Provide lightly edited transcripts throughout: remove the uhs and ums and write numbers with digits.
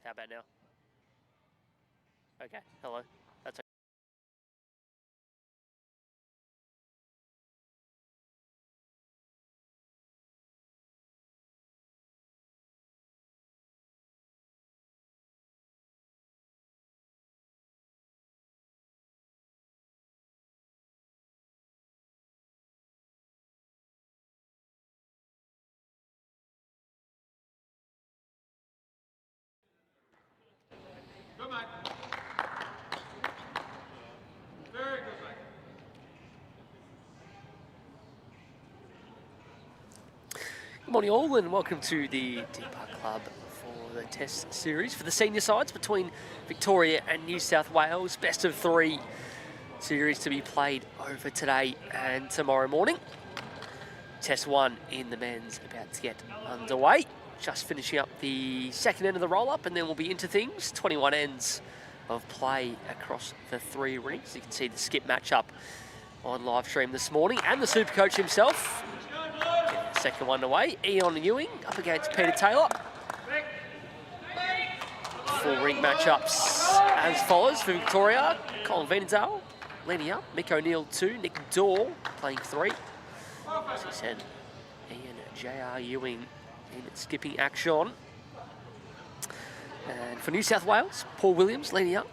How about now? Okay, hello. That's okay. Good, mate. Very good, mate. Good morning all and welcome to the Deer Park Club for the test series for the senior sides between Victoria and New South Wales. Best of 3 series to be played over today and tomorrow morning. Test 1 in the men's about to get underway. Just finishing up the second end of the roll-up and then we'll be into things. 21 ends of play across the 3 rings. You can see the skip matchup on live stream this morning and the super coach himself. Second one away, Ewing up against Peter Taylor. 4 ring matchups as follows for Victoria. Colin Veenendaal, leading up. Mick O'Neill 2, Nick Dawe playing 3. As he said, Ian J.R. Ewing in skipping action. And for New South Wales, Paul Williams leading up.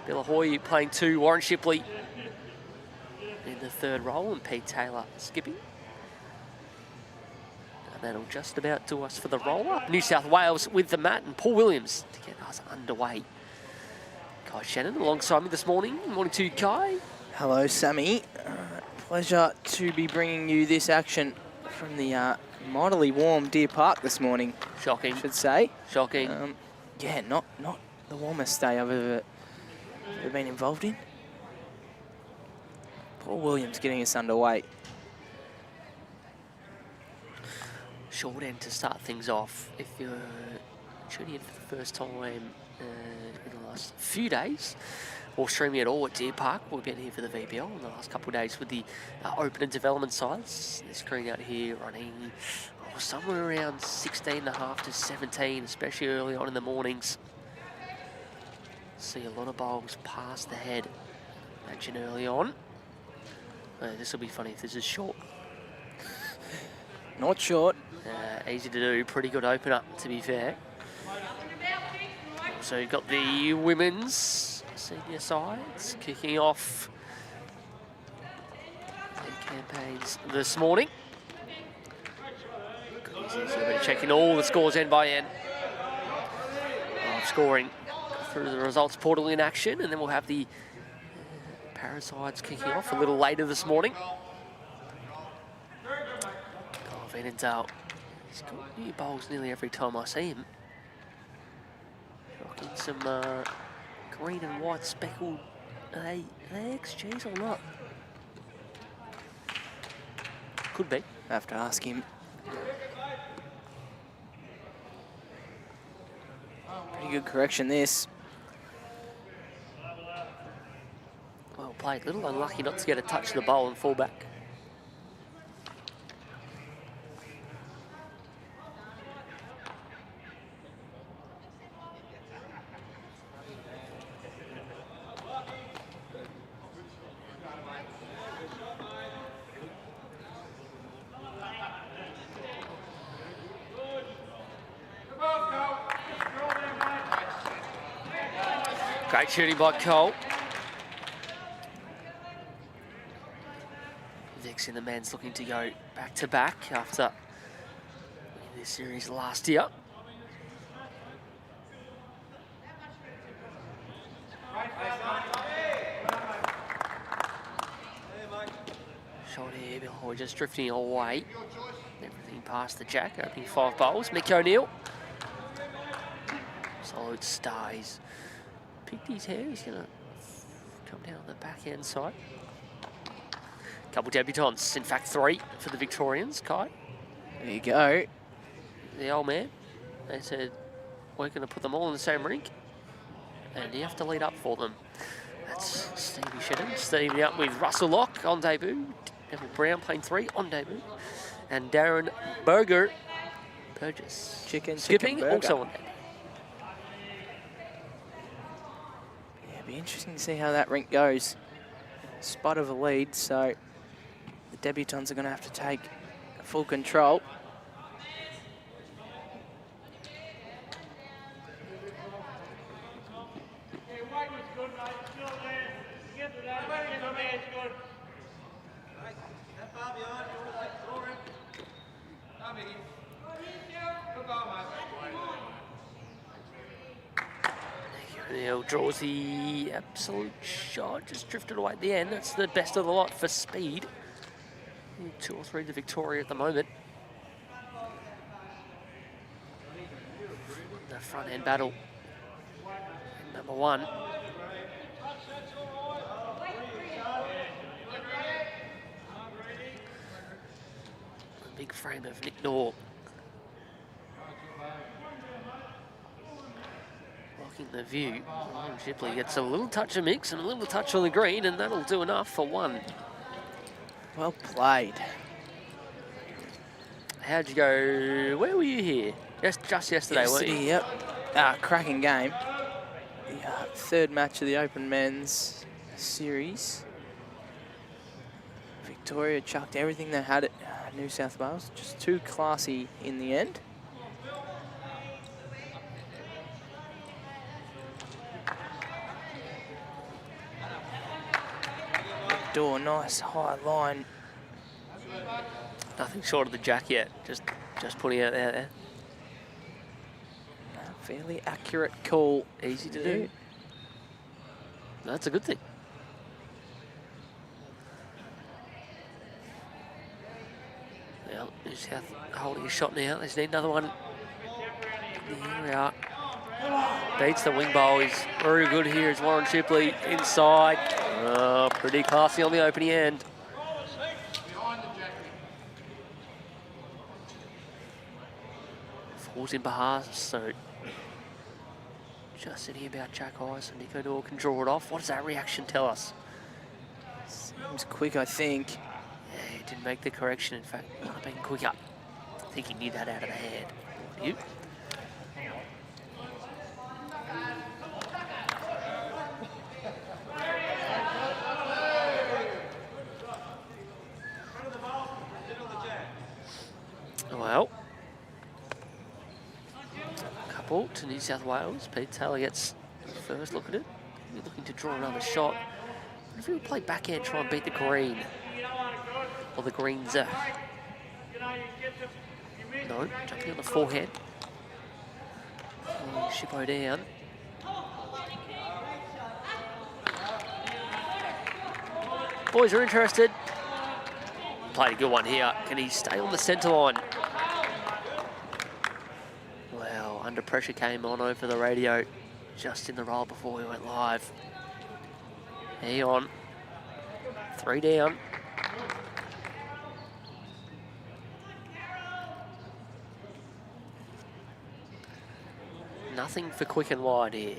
Bill Ahoy playing 2, Warren Shipley in the 3rd role, and Pete Taylor skipping. That'll just about do us for the roll-up. New South Wales with the mat and Paul Williams to get us underway. Kai Shannon alongside me this morning. Good morning to you, Kai. Hello, Sammy. Pleasure to be bringing you this action from the mightily warm Deer Park this morning. Shocking. I should say. Shocking. Yeah, not the warmest day I've ever been involved in. Paul Williams getting us underway. Short end to start things off. If you're tuning in for the first time in the last few days, or streaming at all at Deer Park, we've been here for the VBL in the last couple of days with the open and development sides. The screen out here running somewhere around 16.5 to 17, especially early on in the mornings. See a lot of bowls past the head. Imagine early on. This will be funny if this is short. Not short. Easy to do, pretty good open up to be fair. So you've got the women's senior sides kicking off their campaigns this morning. So we're checking all the scores end by end. Live scoring through the results portal in action, and then we'll have the parasides kicking off a little later this morning. Veenendaal. He's got new bowls nearly every time I see him. Rocking some green and white speckled eggs, cheese or not? Could be. I have to ask him. Pretty good correction this. Well played. Little unlucky not to get a touch of the bowl and fall back. Great shooting by Cole. Vic's in the men's looking to go back-to-back after winning this series last year. Shot here, Bill Ahoy just drifting away. Everything past the jack, opening 5 bowls. Mick O'Neill. Solid stays. Picked his hair, he's going to come down on the back-end side. Couple debutants, in fact 3 for the Victorians, Kai. There you go. The old man, they said, we're going to put them all in the same rink, and you have to lead up for them. That's Stevie Shedden, Stevie up with Russell Locke on debut, Neville Brown playing 3 on debut, and Darren Burgess Chicken skipping burger. also on debut. it'd be interesting to see how that rink goes. Spot of a lead, so the debutants are going to have to take full control. Neil draws the absolute shot, just drifted away at the end. That's the best of the lot for speed. 2 or 3 to Victoria at the moment. The front end battle. Number 1. The big frame of Nick Knorr. Blocking the view. Shipley gets a little touch of mix and a little touch on the green, and that'll do enough for 1. Well played. How'd you go? Where were you here? Just yesterday, weren't you? Yep. Cracking game. The third match of the Open Men's Series. Victoria chucked everything they had at New South Wales. Just too classy in the end. Door, nice high line. Nothing short of the jack yet. Just putting it out there. Fairly accurate call. Easy to do. That's a good thing. Well, New South holding a shot now. They just need another one. Here we are. Beats the wing bowl. He's very good here. It's Warren Shipley inside. Oh, pretty classy on the opening end. Falls in behalf, so just thinking about Jack High, so Nico Dore can draw it off. What does that reaction tell us? Seems quick, I think. Yeah, he didn't make the correction. In fact, might have been quicker. I think he knew that out of the hand. You? Well, couple to New South Wales. Pete Taylor gets the first look at it. He's looking to draw another shot. What if he would play backhand, try and beat the green? Or the greens? No, jumping on the forehand. Shippo down. Boys are interested. Played a good one here. Can he stay on the centre line? Well, Under Pressure came on over the radio just in the roll before we went live. Hang on. 3 down. Nothing for quick and wide here.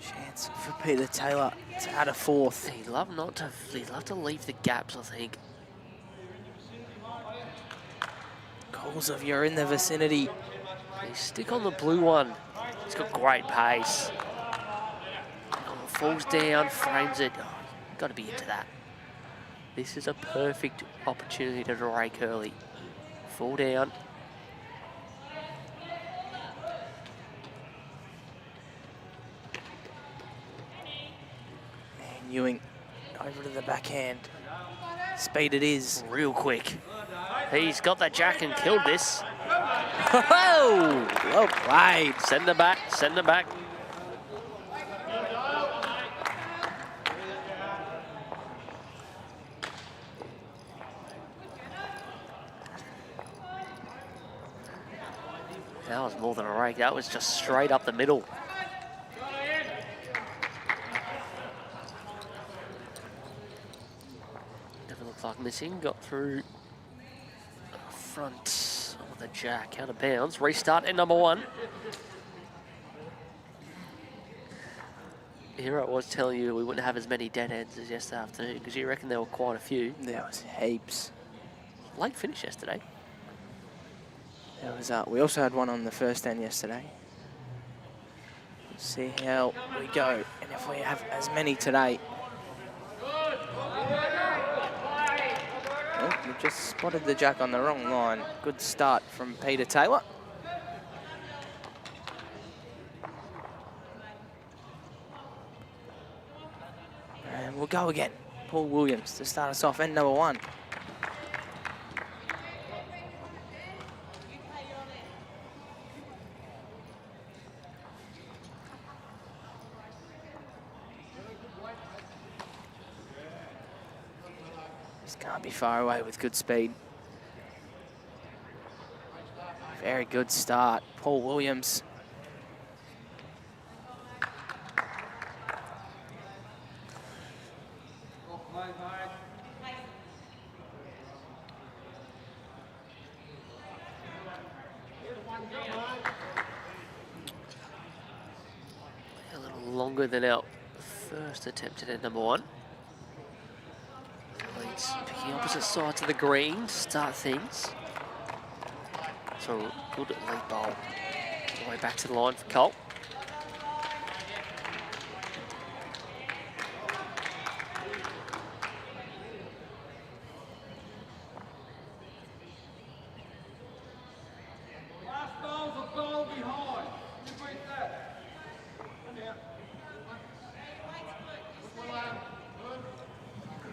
Chance for Peter Taylor to add a 4th. He'd love to leave the gaps, I think. Calls of you're in the vicinity. They stick on the blue one. He's got great pace. Oh, falls down, frames it. Oh, got to be into that. This is a perfect opportunity to rake early. Fall down. And Ewing over to the backhand. Speed it is. Real quick. He's got that jack and killed this. Whoa! Well played. Send her back, send her back. That was more than a rake. That was just straight up the middle. Never looked like missing. Got through front of the jack. Out of bounds. Restart at number 1. Here I was telling you we wouldn't have as many dead ends as yesterday afternoon because you reckon there were quite a few. There was heaps. Late finish yesterday. There was, we also had one on the first end yesterday. Let's see how we go and if we have as many today. Oh, we just spotted the jack on the wrong line. Good start from Peter Taylor. And we'll go again. Paul Williams to start us off, end number 1. Can't be far away with good speed. Very good start, Paul Williams. A little longer than our first attempt at number 1. Picking opposite sides of the green to start things. So good lead bowl. All the way back to the line for Colt. Last ball's a goal behind. You beat that. Yeah.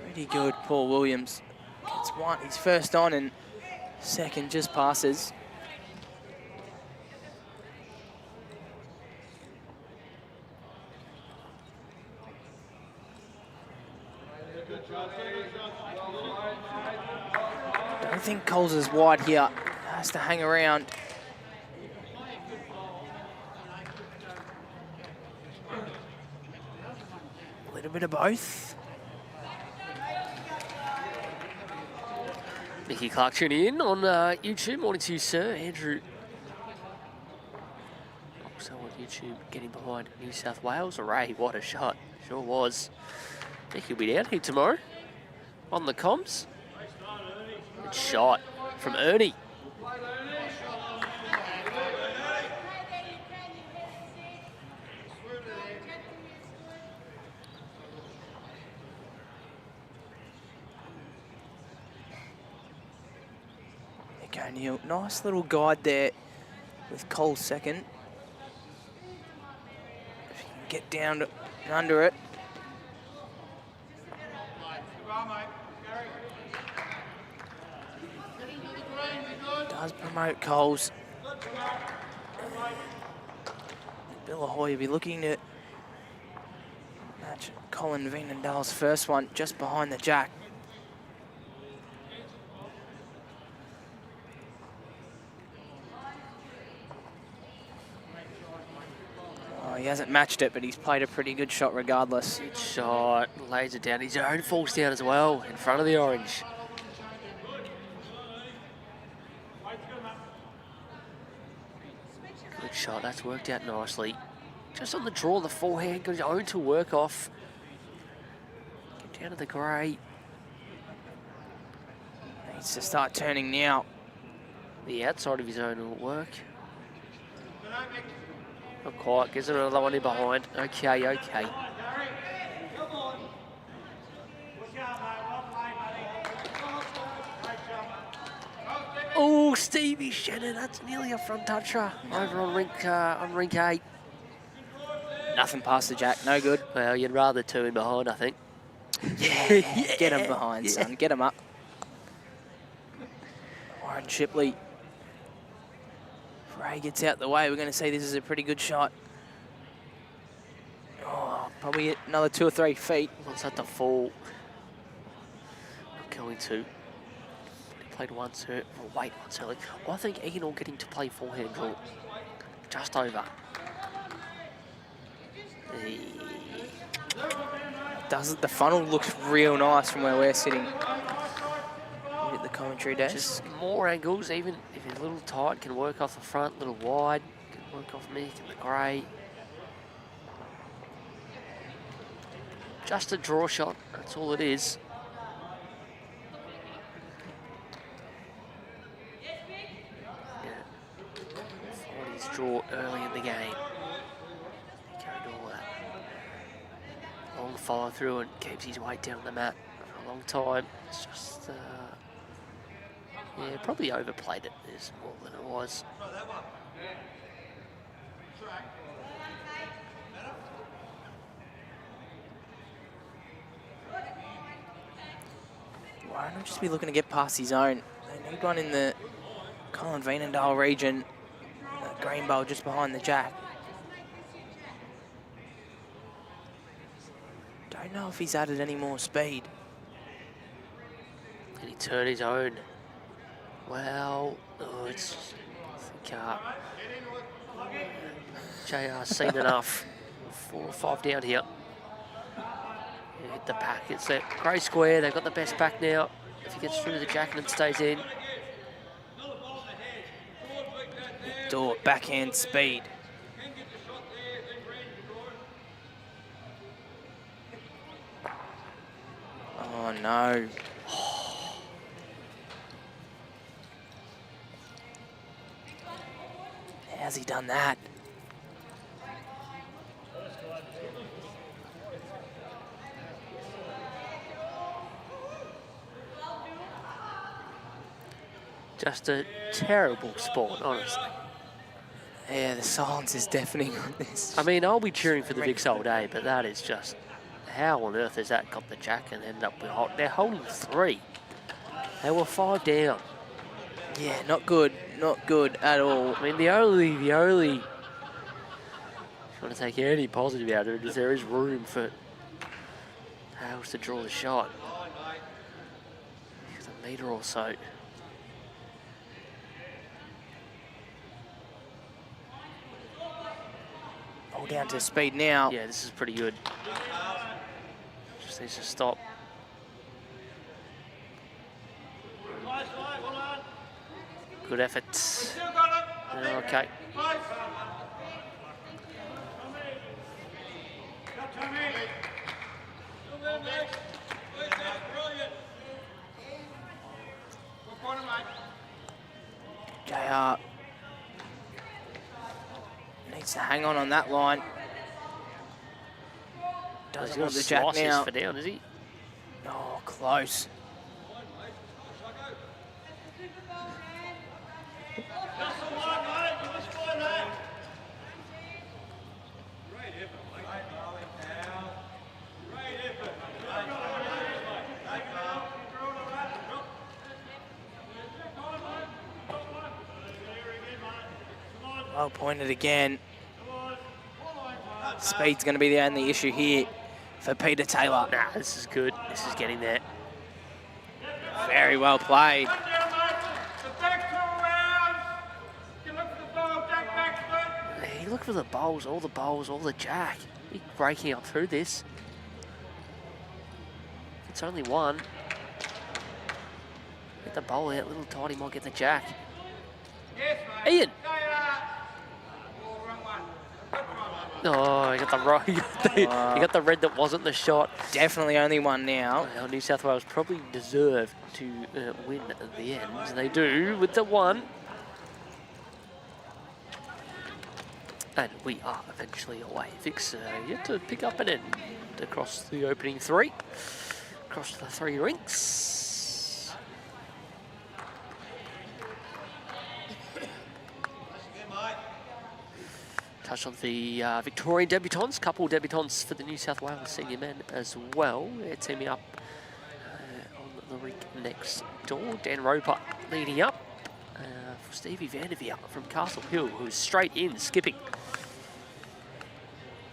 Pretty good, Paul Williams. Gets one, he's first on and second just passes. I don't think Coles is wide here. Has to hang around. A little bit of both. Nicky Clark tuning in on YouTube. Morning to you, sir. Andrew. Also on YouTube, getting behind New South Wales. Ray, what a shot. Sure was. I think he'll be down here tomorrow on the comms. Good shot from Ernie. There you go, Neil. Nice little guide there with Cole second. If you can get down to, and under it. Does promote Coles. Bill Ahoy will be looking to match Colin Veenendaal's first one just behind the jack. Oh, he hasn't matched it, but he's played a pretty good shot regardless. Good shot. Lays it down. His own falls down as well in front of the orange. Good shot. That's worked out nicely. Just on the draw, the forehand, got his own to work off. Get down to the grey. Needs to start turning now. The outside of his own will work. Not quite. Gives it another one in behind. Okay, okay. Oh, Stevie Shannon, that's nearly a front toucher over on rink 8. Nothing past the jack, no good. Well, you'd rather two in behind, I think. Yeah, get him behind, son. Get him up. Warren Shipley. Ray gets out the way. We're going to see this is a pretty good shot. Oh, probably another 2 or 3 feet. Wants that to fall. Not going to. He played once early. Oh, wait, once early. Well, I think Ian will get him to play forehand draw. Just over. The funnel looks real nice from where we're sitting. At the commentary desk. Just more angles, even if it's a little tight, can work off the front, a little wide, can work off Mick and the grey. Just a draw shot, that's all it is. Followed his draw early in the game. Carried all that long follow through and keeps his weight down the mat for a long time. It's just, yeah, probably overplayed it. There's more than it was. Why don't just be looking to get past his own? They need one in the Veenendaal region. That green bowl just behind the jack. Don't know if he's added any more speed. And he turned his own. Well, oh, it's, I think, JR's seen enough. 4 or 5 down here. Yeah, hit the pack. It's that grey square. They've got the best back now. If he gets through the jack and it stays in. Dawe, backhand speed. Oh no. How's he done that? Just a terrible sport, honestly. Yeah, the silence is deafening on this. I mean, I'll be cheering for the VICs all day, but that is just... How on earth has that got the jack and ended up with hot? They're holding 3. They were 5 down. Yeah, not good. Not good at all. I mean, the only... If you want to take any positive out of it, is there is room for Hales to draw the shot. It's a metre or so. All down to speed now. Yeah, this is pretty good. Just needs to stop. Good effort. Okay. JR needs to hang on that line. Doesn't want the jack now. For down, is he? Oh, close. Well pointed again. Speed's going to be the only issue here for Peter Taylor. Nah, this is good. This is getting there. Very well played. He looked for the bowls, all the jack. He's breaking up through this. It's only one. Get the bowl out, little tiny might get the jack. Ian! Oh, he got the right. He got the red that wasn't the shot. Definitely only one now. Well, New South Wales probably deserve to win at the end. They do with the 1. And we are eventually away. VICs yet to pick up an end across the opening 3. Across the 3 rinks. Touch on the Victorian debutants, couple debutants for the New South Wales senior men as well. They're teaming up on the rink next door. Dan Roper leading up for Stevie Vanderveer from Castle Hill, who's straight in, skipping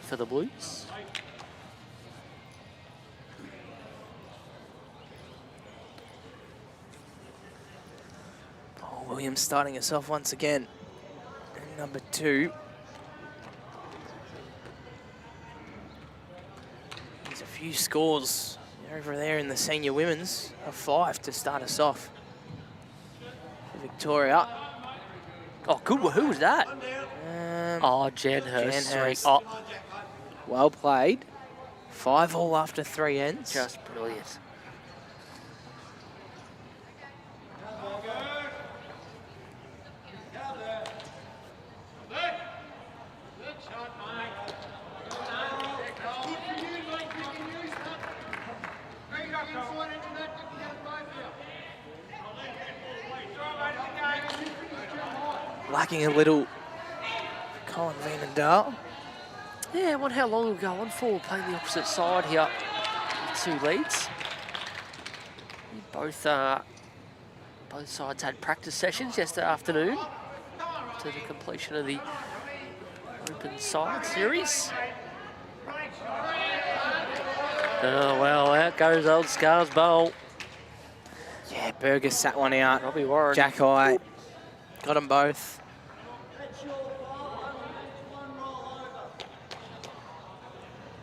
for the Blues. Paul Williams starting us off once again. And number 2. There's a few scores over there in the senior women's. A 5 to start us off. Victoria. Oh, good. Who was that? Jan Hurst. Oh. Well played 5-all after 3 ends. Just brilliant. Lacking a little Colin Veenendaal. Yeah, I wonder how long we'll go on for playing the opposite side here. 2 leads. Both sides had practice sessions yesterday afternoon to the completion of the open side series. Oh, well, out goes old Scars Bowl. Yeah, Burgess sat one out. Robbie Warren. Jack High got them both.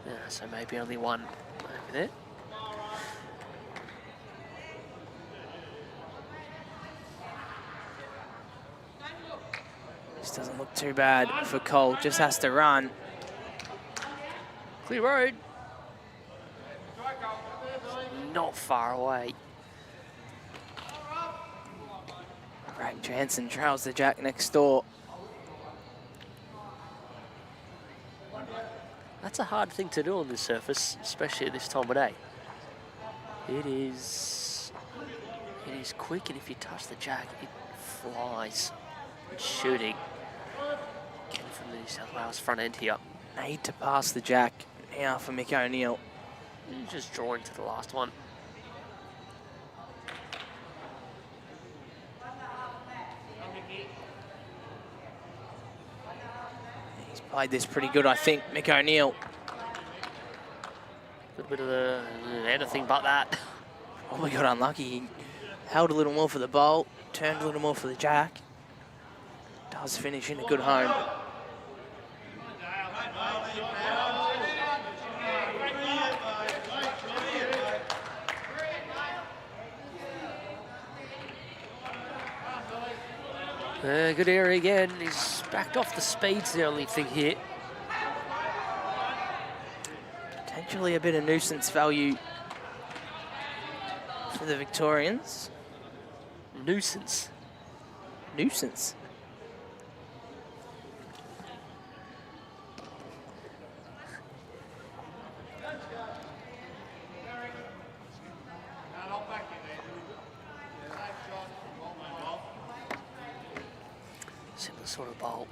Yeah, so maybe only one over there. This doesn't look too bad for Cole, just has to run. Clear road. Not far away. Greg Jansen trails the Jack next door. That's a hard thing to do on this surface, especially at this time of day. It is quick, and if you touch the Jack, it flies. It's shooting. Again from the New South Wales front end here. Need to pass the Jack now for Mick O'Neill. Just drawing to the last one. He's played this pretty good, I think, Mick O'Neill. A bit of the anything but that. Oh, we got unlucky. He held a little more for the bowl, turned a little more for the Jack. Does finish in a good home. Good area again. He's backed off. The speed's the only thing here. Potentially a bit of nuisance value for the Victorians. Nuisance. Nuisance. Similar sort of bowl.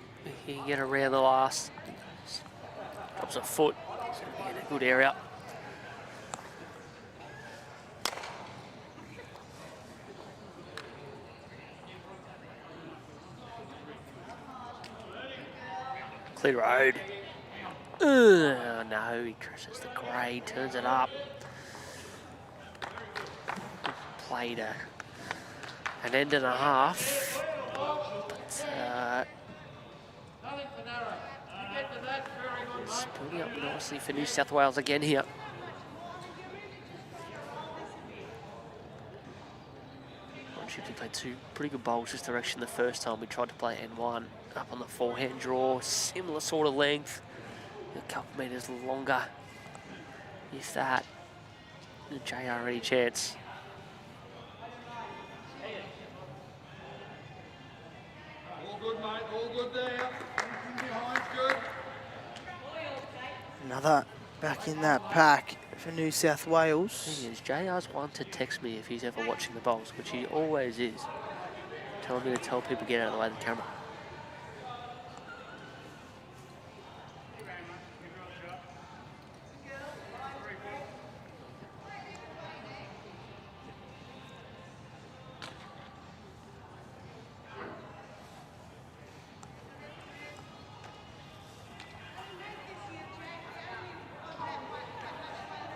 He can get around the last. Drops a foot. So we get a good area. Clear road. Oh, no, he crosses the grade, turns it up. Played an end and a half. It's building up nicely for New South Wales again here. Shipley played 2 pretty good bowls this direction the first time. We tried to play N1 up on the forehand draw, similar sort of length, a couple metres longer. If that, the JR any chance. All good, mate. All good there. Anything behind's good. Another back in that pack for New South Wales. Thing is, JR's one to text me if he's ever watching the bowls, which he always is. Telling me to tell people get out of the way of the camera.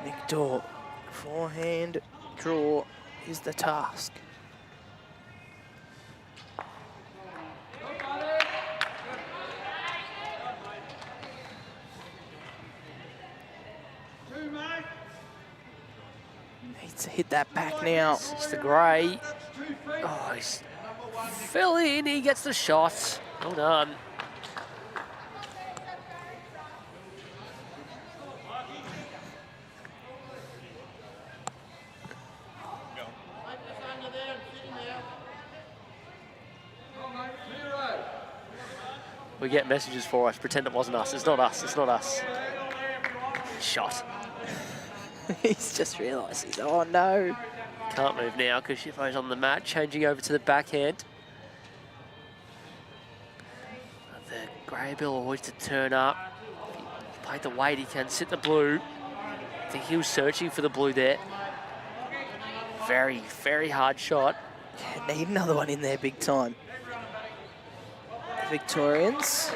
Nick Dawe, forehand draw is the task. Needs to hit that back now. It's the grey. Oh, he's fell in. He gets the shot. Well done. We get messages for us. Pretend it wasn't us. It's not us. It's not us. Shot. He's just realised he's, oh no. Can't move now because Shiffo's on the mat, changing over to the backhand. The grey bill always to turn up. If he played the weight, he can sit the blue. I think he was searching for the blue there. Very, very hard shot. Yeah, need another one in there big time. The Victorians.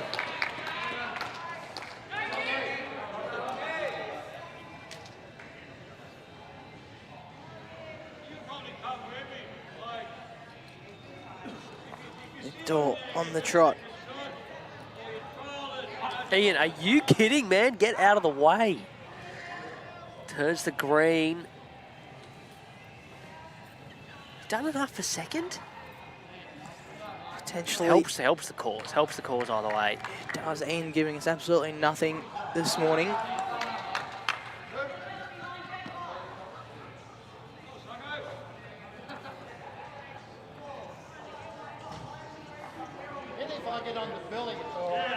Dawe on the trot. Ian, are you kidding, man? Get out of the way. Turns the green. Done enough for second? Potentially. Helps the cause. Helps the cause either way. It does. Ian giving us absolutely nothing this morning. If I get on the belly, it's all right.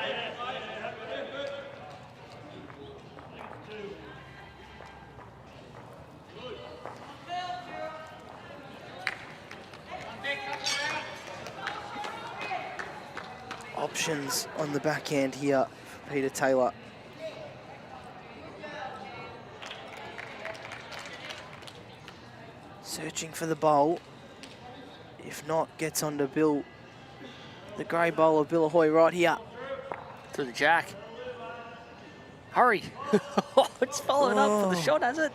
Options on the backhand here for Peter Taylor. Searching for the bowl. If not, gets onto Bill. The grey bowl of Bill Ahoy right here. To the jack. Hurry. It's following up for the shot, has it?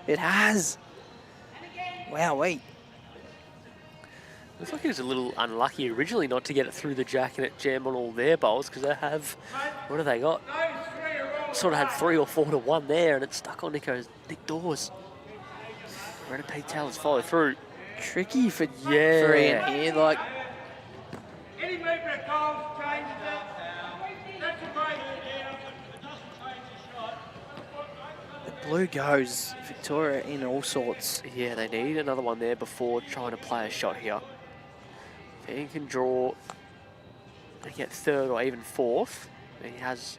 It has. Wowee. Looks like he was a little unlucky originally not to get it through the jack and it jam on all their bowls because they have, what have they got? Sort of had 3 or 4 to 1 there and it's stuck on Nick Dawes. Where did Pete Taylor's follow through? Tricky for Yeah. Ian here, like. Any movement of goals changes it. That's a great idea. It doesn't change the shot. The blue goes Victoria in all sorts. Yeah, they need another one there before trying to play a shot here. If Ian can draw and get 3rd or even 4th, then he has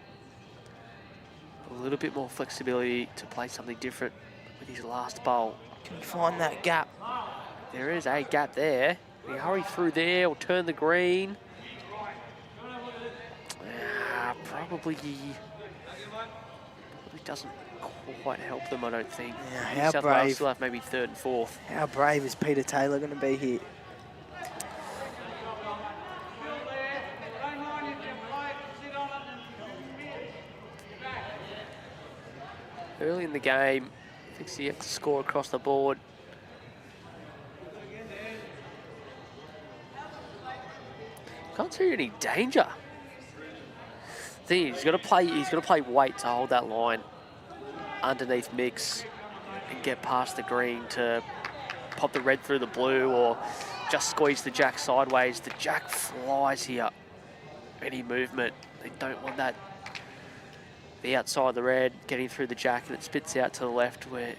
a little bit more flexibility to play something different with his last bowl. Can you find that gap? There is a gap there. Can he hurry through there or turn the green? Probably doesn't quite help them, I don't think. Yeah, how South brave. Wales still have maybe 3rd and 4th. How brave is Peter Taylor going to be here? Early in the game, thinks he has to score across the board. Can't see any danger. Thing is, he's got to play weight to hold that line underneath mix and get past the green to pop the red through the blue or just squeeze the jack sideways. The jack flies here. Any movement, they don't want that. The outside of the red getting through the jack and it spits out to the left where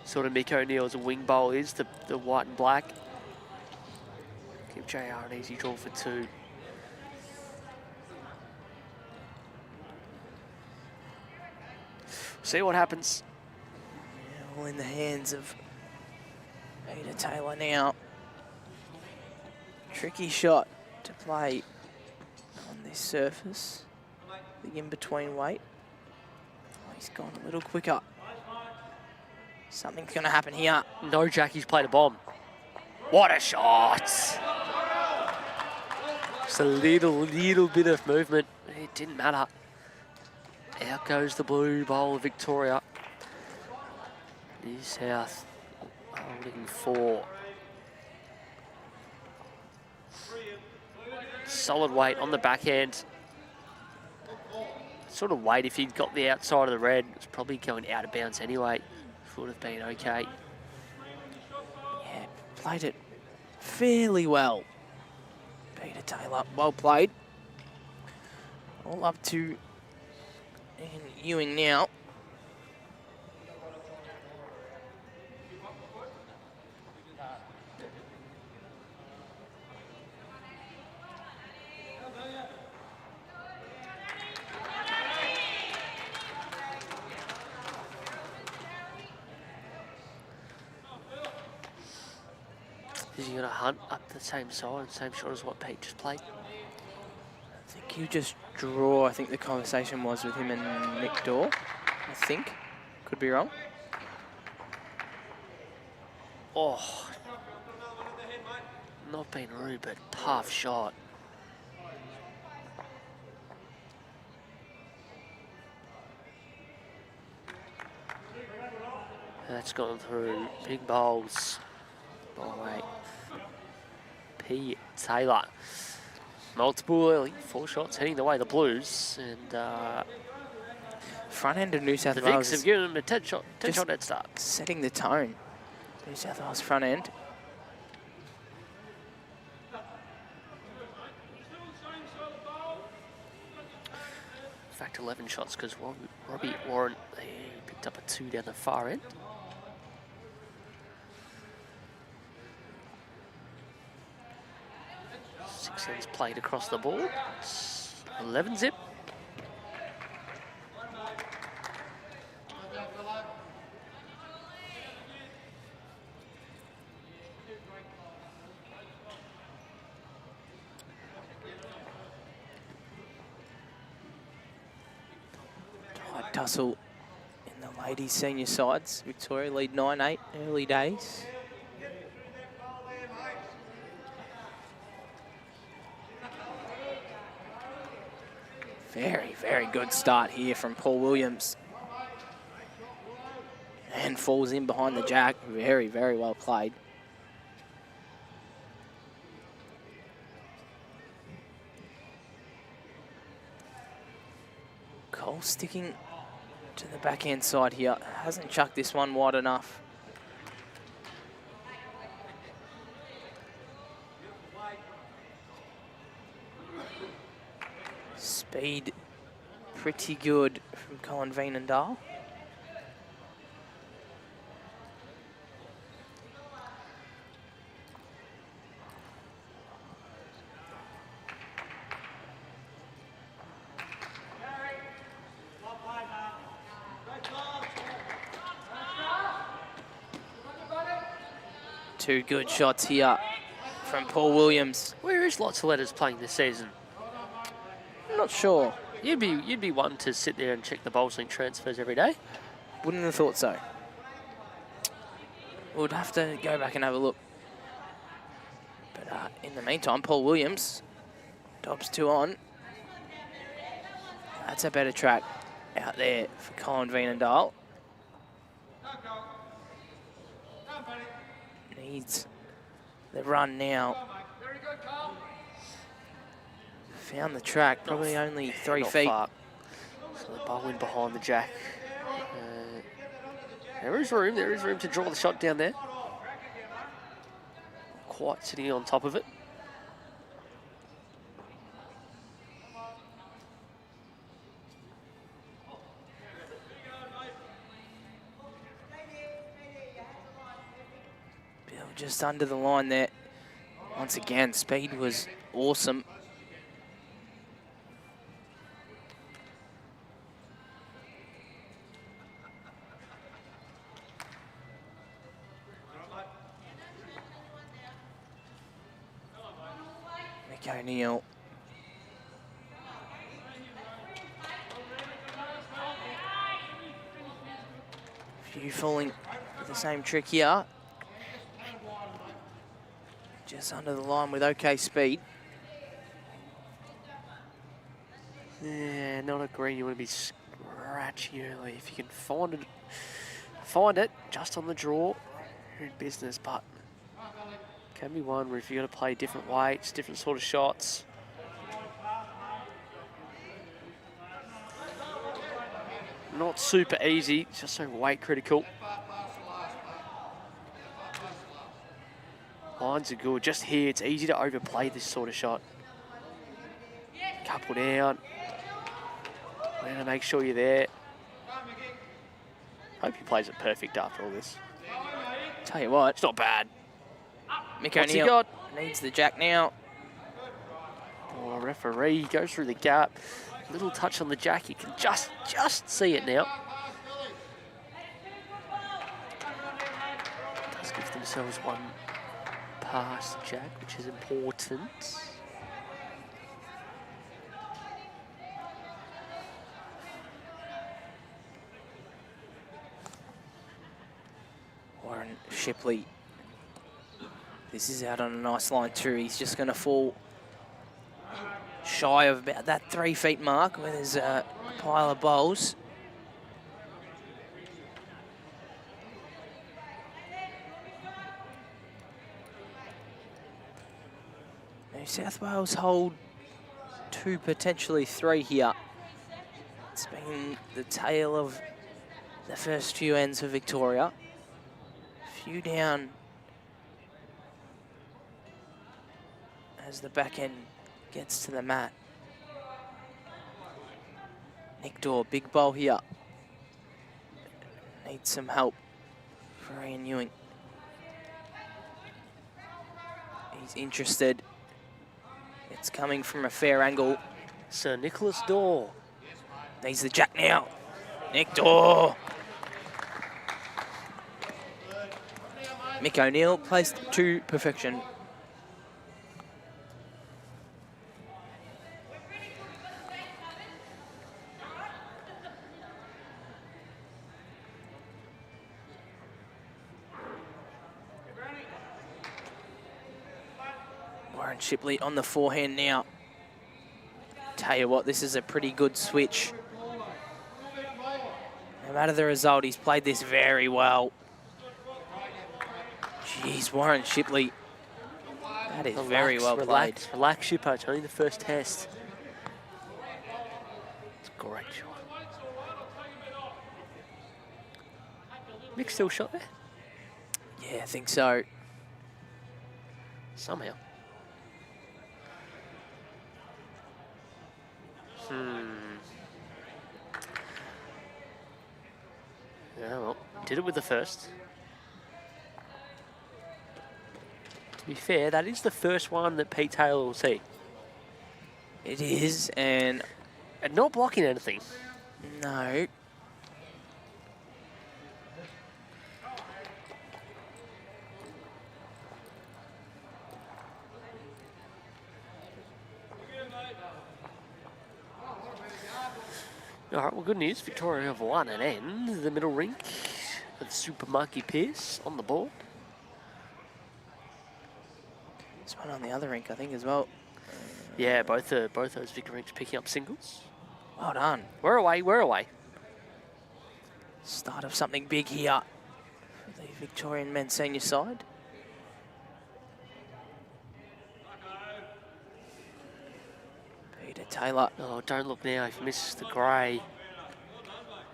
sort of Mick O'Neill's wing bowl is, the white and black. Give JR an easy draw for 2. See what happens. All in the hands of Peter Taylor now. Tricky shot to play on this surface. The in-between weight. Oh, he's gone a little quicker. Something's going to happen here. No, Jackie's played a bomb. What a shot! Just a little bit of movement. It didn't matter. Out goes the blue bowl of Victoria. New South holding 4. Solid weight on the backhand. Sort of weight if he'd got the outside of the red. It's probably going out of bounds anyway. Would have been okay. Yeah, played it fairly well. Peter Taylor, well played. All up to Ewing now. Is he going to hunt up the same side, same shot as what Pete just played? I think you just draw. I think the conversation was with him and Nick Dorr. I think. Could be wrong. Oh. Not being rude, but tough shot. That's gone through. Big bowls. By P. Taylor. Multiple early, 4 shots heading the way of the Blues, and Front end of New South the Wales Vics have given them a 10 shot head start. setting the tone. New South Wales front end. In fact, 11 shots because Robbie Warren, he picked up a 2 down the far end. Six ends played across the board. 11 zip. Tight tussle in the ladies' senior sides. Victoria lead 9-8, early days. Very, very good start here from Paul Williams. And falls in behind the jack. Very, very well played. Cole sticking to the backhand side here. Hasn't chucked this one wide enough. Speed pretty good from Colin Veenendaal. Two good shots here from Paul Williams. Where is lots of letters playing this season? I'm not sure. You'd be one to sit there and check the Bowlslink transfers every day. Wouldn't have thought so. We'd have to go back and have a look. But in the meantime, Paul Williams, Dobbs 2 on. That's a better track out there for Colin Veenendaal. Needs the run now. Found the track, probably only 3 feet. Far. So the ball in behind the jack. There is room to draw the shot down there. Quite sitting on top of it. Bill just under the line there. Once again, speed was awesome. O'Neill. Few falling with the same trick here. Just under the line with okay speed. Yeah, not a green. You want to be scratchy early. If you can find it just on the draw, you're in business, but can be one where if you've got to play different weights, different sort of shots. Not super easy, it's just so weight critical. Lines are good, just here, it's easy to overplay this sort of shot. Couple down. We're gonna make sure you're there. Hope he plays it perfect after all this. Tell you what, It's not bad. Mick What's he O'Neill got? needs the jack now. Oh, referee goes through the gap. Little touch on the jack. You can just see it now. Does give themselves one past Jack, which is important. Warren Shipley. This is out on a nice line too. He's just going to fall shy of about that 3 feet mark where there's a pile of bowls. New South Wales hold 2, potentially 3 here. It's been the tale of the first few ends for Victoria. Few down as the back end gets to the mat. Nick Dawe, big bowl here. Needs some help for Ian Ewing. He's interested. It's coming from a fair angle. Sir Nicholas Dawe. Needs the jack now. Nick Dawe. Mick O'Neill placed to perfection. Warren Shipley on the forehand now. Tell you what, this is a pretty good switch. No matter the result, he's played this very well. Jeez, Warren Shipley. That is very well played. Relax, Shippo. It's only the first test. It's a great shot. Mick still shot there? Yeah, I think so. Somehow. Yeah, well, did it with the first. To be fair, that is the first one that Pete Taylor will see. It is, and not blocking anything. no. All right, well, good news. Victoria have won an end. The middle rink with Super Monkey Pierce on the board. There's one on the other rink, I think, as well. Yeah, both those Victor rinks picking up singles. Well done. We're away, we're away. Start of something big here for the Victorian men's senior side. Peter Taylor. Oh, don't look now. If he misses the grey,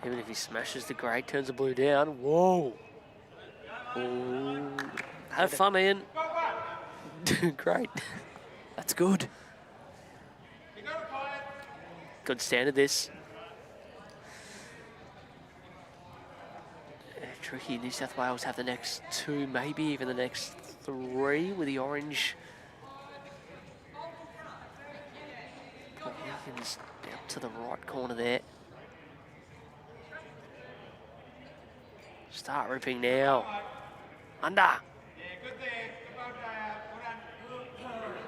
even if he smashes the grey, turns the blue down. Whoa. Ooh. Have fun, Ian. Great. That's good. Good standard, this. Tricky. New South Wales have the next 2, maybe even the next 3 with the orange. Wiggins up to the right corner there. Start ripping now. Under.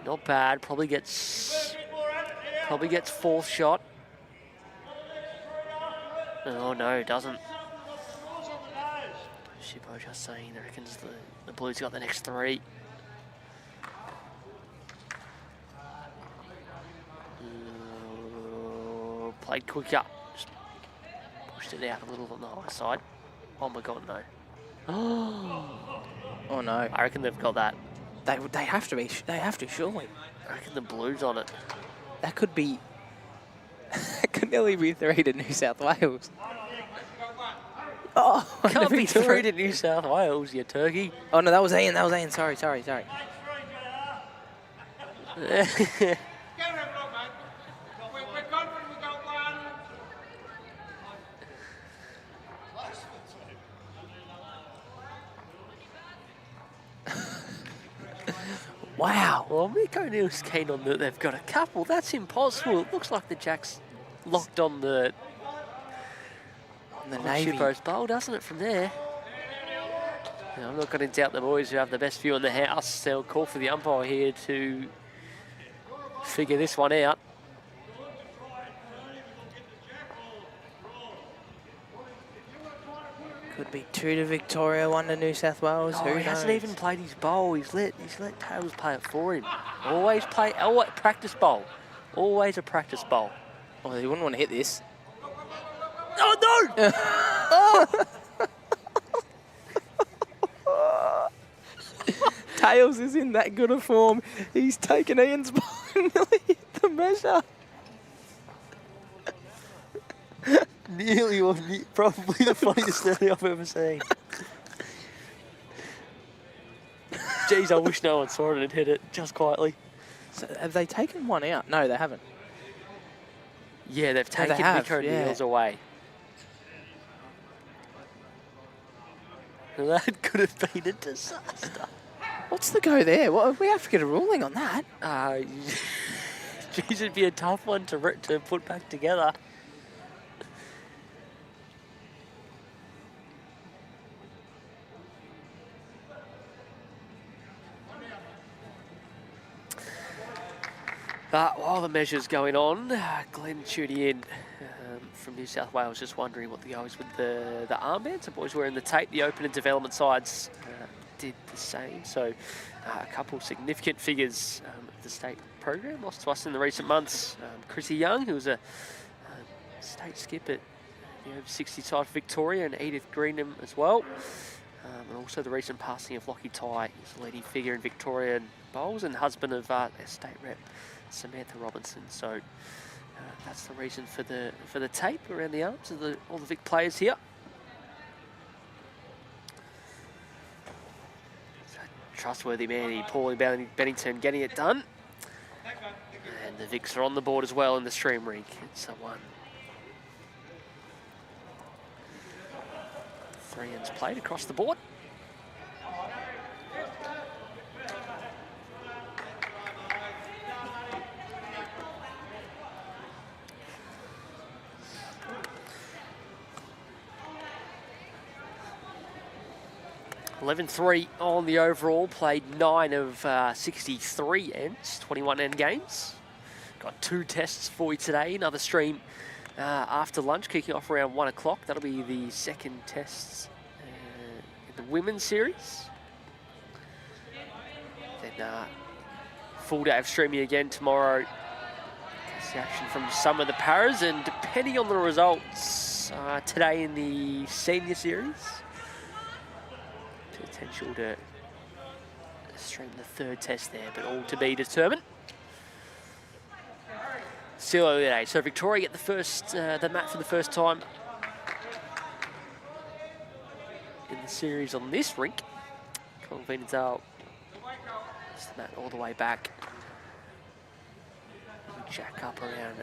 Not bad. Probably gets 4th shot. Oh no, doesn't. Shippo just saying he reckons the Blues got the next 3. Played quicker. Just pushed it out a little on the high side. Oh my god, no. Oh no. I reckon they've got that. They have to be. They have to, surely. I reckon the Blues on it. That could be. That could nearly be 3 to New South Wales. Oh, Can't be 3 to New South Wales, you turkey. Oh no, that was Ian. That was Ian. Sorry. Wow. Well, Mick O'Neill's keen on that. They've got a couple. That's impossible. It looks like the Jack's locked on the Navy. Shippo's bowl, doesn't it, from there? Now, I'm not going to doubt the boys who have the best view in the house. They'll call for the umpire here to figure this one out. Could be 2 to Victoria, 1 to New South Wales. Oh, Who he hasn't knows? even played his bowl. He's let Tails play it for him. Always practice bowl. Always a practice bowl. Oh, he wouldn't want to hit this. Oh, no! Oh! Tails is in that good a form. He's taken Ian's ball and nearly hit the measure. Nearly was probably the funniest thing I've ever seen. Jeez, I wish no one saw it and hit it just quietly. So have they taken one out? No, they haven't. Yeah, they've taken have, Vic yeah. O'Neill's away. That could have been a disaster. What's the go there? What, we have to get a ruling on that. Geez, it'd be a tough one to put back together. But while the measure's going on, Glenn tuning in from New South Wales, just wondering what the goes with the armbands. The boys wearing the tape. The open and development sides did the same. So a couple significant figures of the state program lost to us in the recent months. Chrissy Young, who was a state skip at the over 60 side for Victoria, and Edith Greenham as well. And also the recent passing of Lockie Ty, who's a leading figure in Victorian bowls and husband of state rep Samantha Robinson. So that's the reason for the tape around the arms of all the Vic players here. So trustworthy man, Paulie Bennington getting it done. And the Vics are on the board as well in the stream rig. It's a 1. 3 ends played across the board. (11-3) on the overall, played 9 of 63 ends, 21 end games. Got 2 tests for you today, another stream after lunch, kicking off around 1 o'clock. That'll be the second test in the women's series. Then full day of streaming again tomorrow. Catch the action from some of the paras, and depending on the results today in the senior series, potential to stream the 3rd test there, but all to be determined. Still early today, so Victoria get the mat for the first time in the series on this rink. Veenendaal, just the mat all the way back. Jack up around,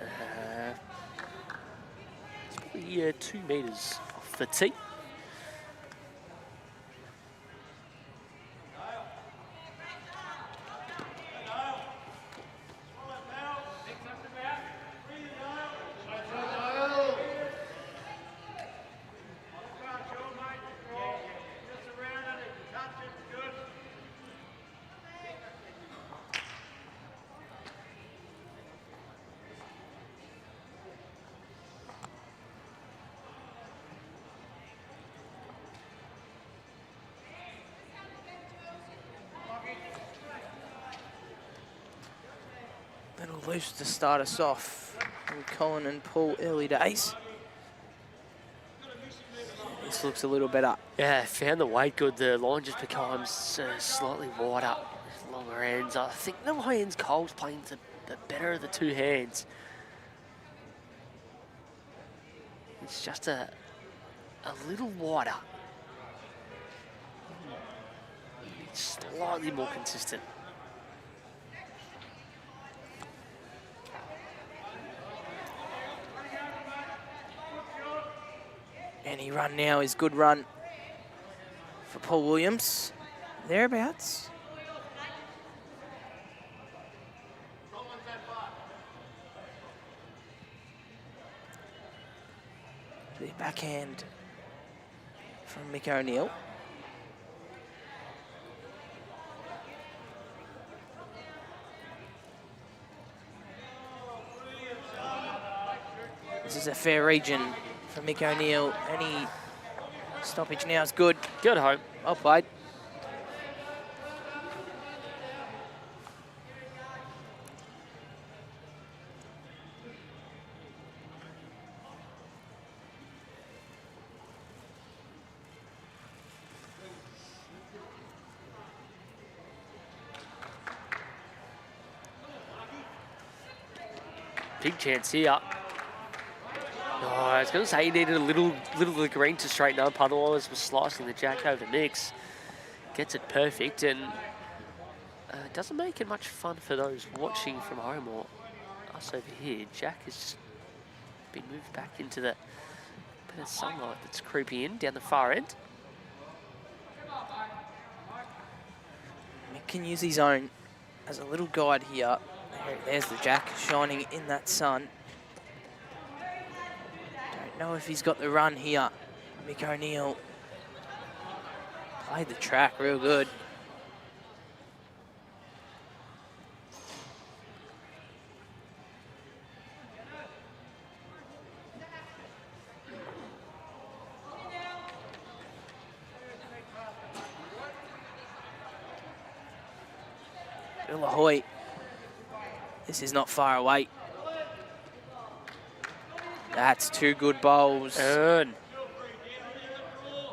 it's probably 2 metres off the tee. Little loose to start us off. And Colin and Paul, early days. This looks a little better. Yeah, found the weight good. The line just becomes slightly wider, longer ends. I think the high ends Cole's playing the better of the 2 hands. It's just a little wider. It's slightly more consistent. Any run now is good run for Paul Williams. Thereabouts. The backhand from Mick O'Neill. This is a fair region for Mick O'Neill. Any stoppage now is good. Good home. Well played. Big chance here. Oh, I was going to say he needed a little of the green to straighten up, otherwise was slicing the jack over the mix. Gets it perfect and doesn't make it much fun for those watching from home or us over here. Jack has just been moved back into the bit of sunlight that's creeping in down the far end. Mick can use his own as a little guide here. There's the jack shining in that sun. Don't know if he's got the run here. Mick O'Neill played the track real good. Ahoy. This is not far away. That's two good bowls. Earn.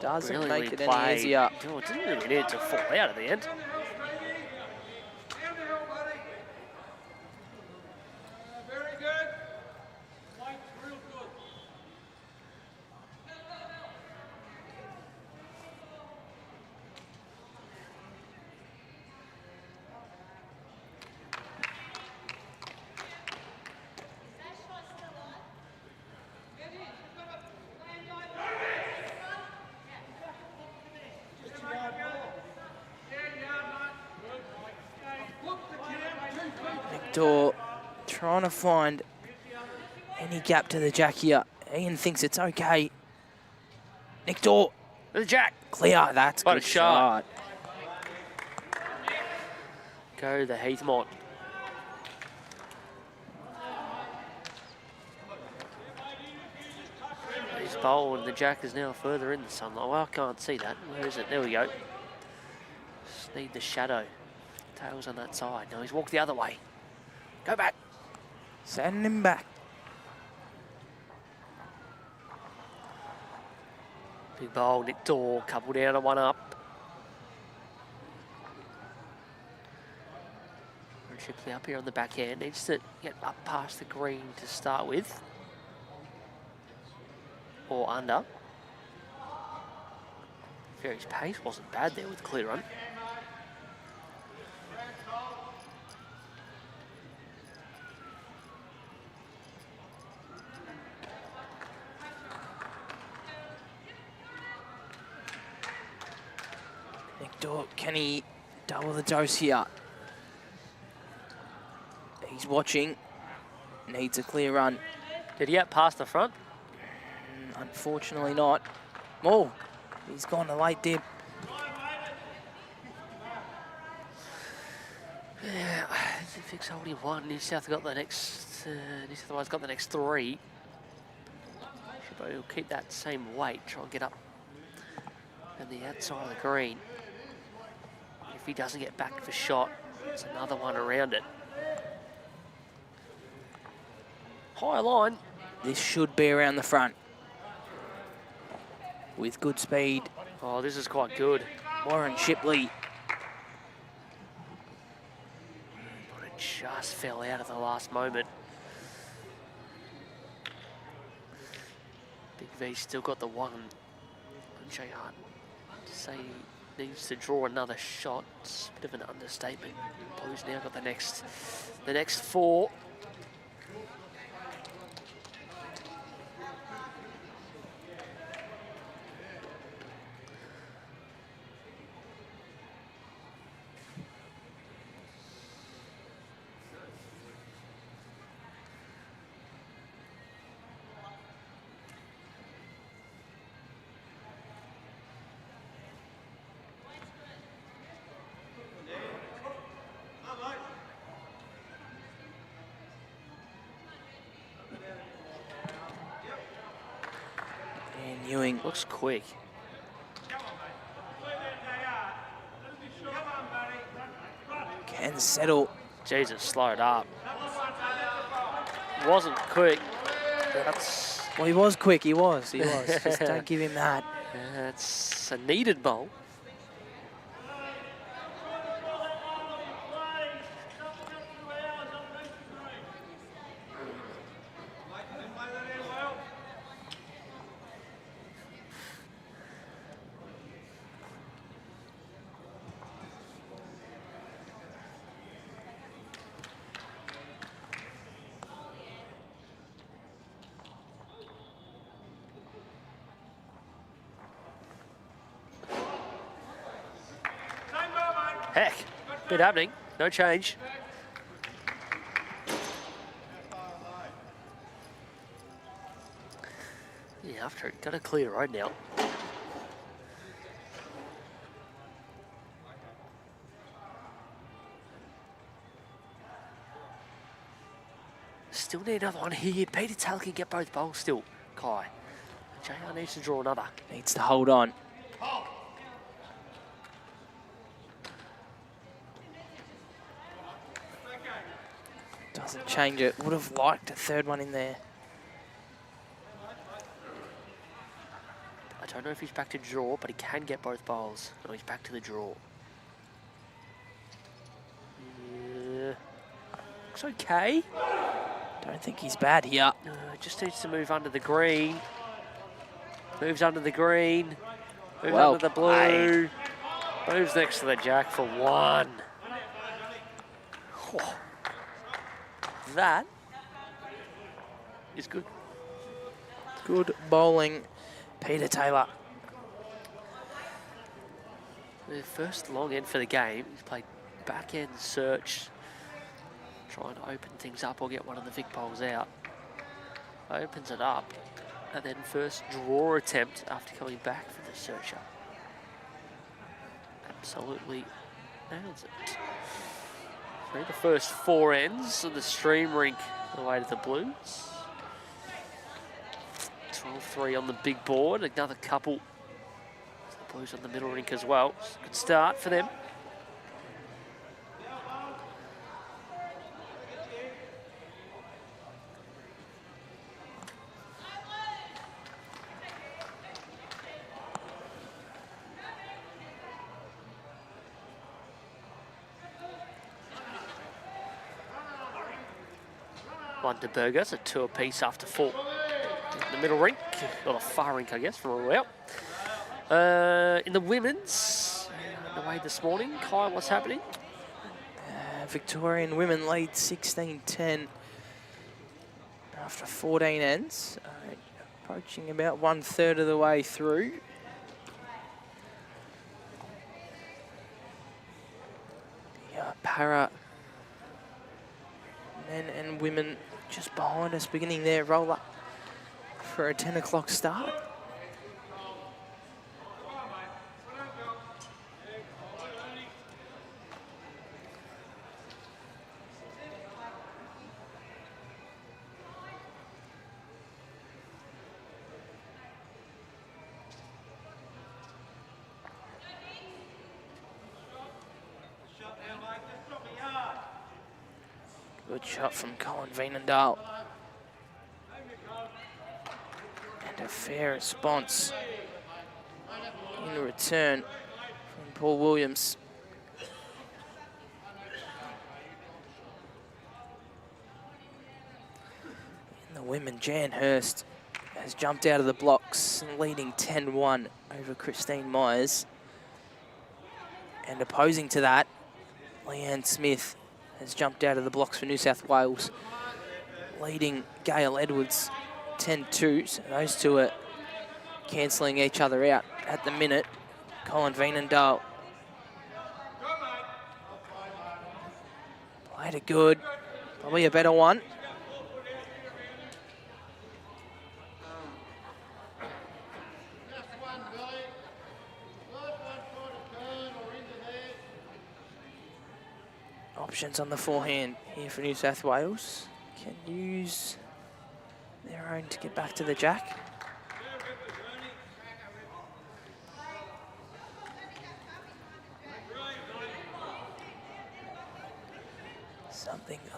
Doesn't Really make it played. any easier. Oh, it didn't really need to fall out at the end. Very good. White's real good. Victor trying to find any gap to the jack here. Ian thinks it's okay. Nick Dorr, The jack. clear. That's What a good shot. shot. Go the Heathmont. He's bowl and the jack is now further in the sunlight. Well, I can't see that. Where is it? There we go. Just need the shadow. Tails on that side. No, he's walked the other way. Go back. Sending him back. Big bowl, Nick Dorr, couple down and one up. And Shipley up here on the backhand. Needs to get up past the green to start with. Or under. Ferry's pace wasn't bad there with clear run. Nick Dorr, can he double the dose here? He's watching. Needs a clear run. Did he get past the front? Unfortunately not. Oh, he's gone a late dip. Yeah, Vic's holding one. New South got the next. New South Wales got the next three. Shipley will keep that same weight. Try and get up on the outside of the green. If he doesn't get back for shot, it's another one around it. High line. This should be around the front. With good speed, Oh, this is quite good. Warren Shipley. But it just fell out at the last moment. Big V still got the one. Jay Hart to say he needs to draw another shot. It's a bit of an understatement. Blues now got the next four. Ewing Looks quick. can settle. Jesus, slowed up. Wasn't quick. That's Well, he was quick, he was. Just don't give him that. that's a needed bowl. Heck, bit happening. No change. Yeah, after it got a clear road now. Still need another one here. Peter Taylor can get both bowls still. Kai. JR needs to draw another. Needs to hold on. Doesn't change it. Would have liked a third one in there. I don't know if he's back to draw, but he can get both bowls. No, he's back to the draw. Yeah. Looks okay. Don't think he's bad here. Just needs to move under the green. Moves under the green. Moves Well under the blue. Moves next to the jack for one. Oh. That is good. Good bowling, Peter Taylor. The first long end for the game. He's played back end search, trying to open things up or get one of the Vic bowls out. Opens it up, and then first draw attempt after coming back for the searcher. Absolutely nails it. Through the first four ends of the stream rink away to the Blues. 12-3 on the big board. Another couple. The Blues on the middle rink as well. Good start for them. Wonderburger, it's a two apiece after four. In the middle rink, or the far rink, I guess, from where we're out. In the women's, away this morning. Kyle, what's happening? Victorian women lead 16-10 after 14 ends. Approaching about 1/3 of the way through. Para men and women just behind us, beginning their roll up for a 10 o'clock start. Good shot from Veenendaal. And a fair response in return from Paul Williams. In the women, Jan Hurst has jumped out of the blocks, leading 10-1 over Christine Myers. And opposing to that, Leanne Smith has jumped out of the blocks for New South Wales, leading Gail Edwards 10-2. So those two are cancelling each other out at the minute. Veenendaal played it good, probably a better one. Options on the forehand here for New South Wales. Can use their own to get back to the jack.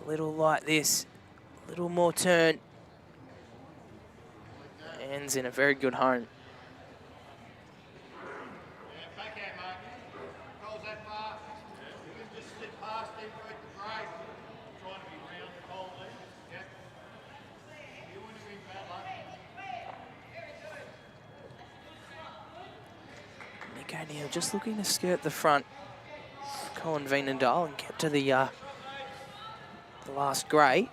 a little like this, a little more turn. Ends in a very good home. Nick O'Neill just looking to skirt the front. Colin Veenendaal and get to the last grey.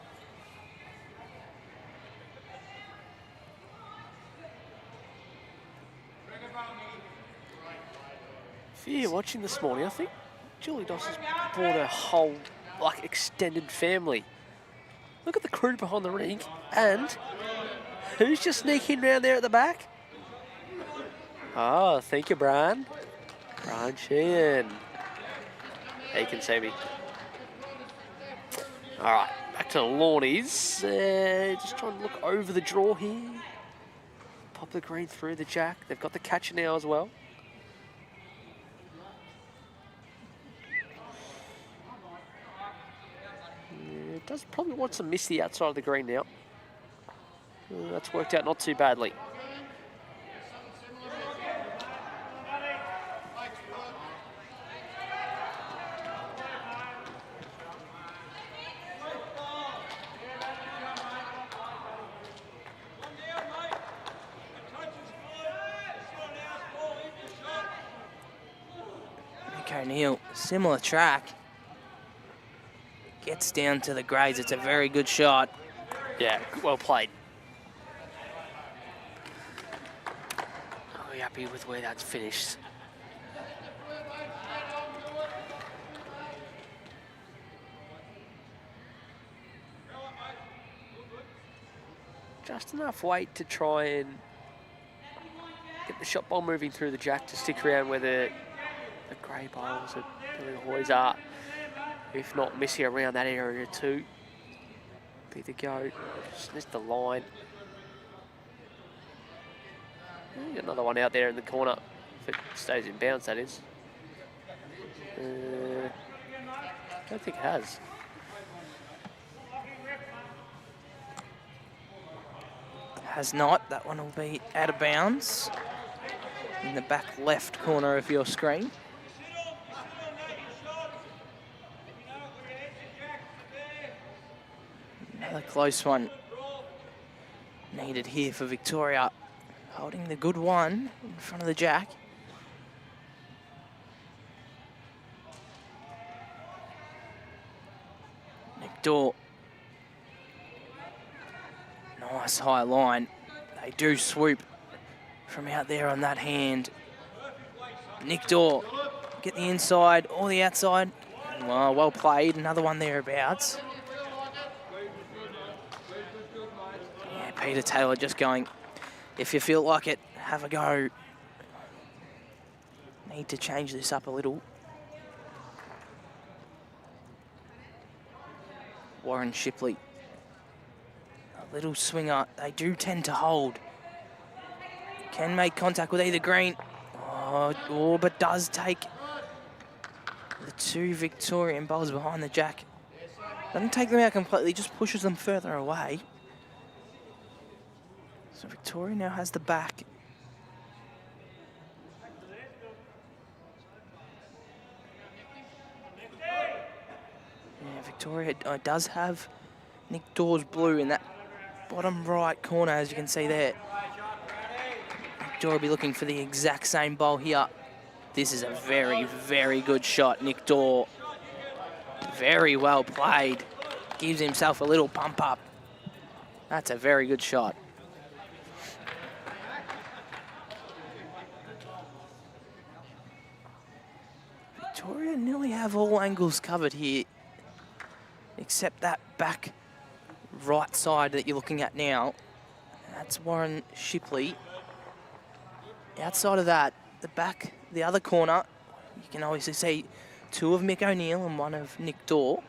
If you're watching this morning, I think Julie Doss has brought a whole, like, extended family. Look at the crew behind the ring, and who's just sneaking around there at the back? Oh, thank you, Brian. Brian Sheehan. He can see me. All right, back to the Lawnies. Just trying to look over the draw here. Pop the green through the jack. They've got the catcher now as well. Yeah, it does probably want to miss the outside of the green now. That's worked out not too badly. O'Neill, similar track. Gets down to the greys. It's a very good shot. Yeah, well played. Are we happy with where that's finished? Just enough weight to try and get the shot ball moving through the jack to stick around where the grey bowls that Billy Ahoy's are. If not missing around that area too. Be the go. Just missed the line. Got another one out there in the corner. If it stays in bounds, that is. Don't think it has. Has not. That one will be out of bounds in the back left corner of your screen. Another close one needed here for Victoria. Holding the good one in front of the jack. Nick Dawe. Nice high line. They do swoop from out there on that hand. Nick Dawe, get the inside or the outside. Well played. Another one thereabouts. Yeah, Peter Taylor just going, if you feel like it, have a go. Need to change this up a little. Warren Shipley. A little swinger. They do tend to hold. Can make contact with either green. Oh, but does take the two Victorian bowlers behind the jack. Doesn't take them out completely, just pushes them further away. So Victoria now has the back. Yeah, Victoria does have Nick Dawe's blue in that bottom right corner, as you can see there. Victoria will be looking for the exact same bowl here. This is a very, very good shot. Nick Dawe, very well played. Gives himself a little pump up. That's a very good shot. Victoria nearly have all angles covered here, except that back right side that you're looking at now. That's Warren Shipley. Outside of that, the back, the other corner, you can obviously see two of Mick O'Neill and one of Nick Dawe.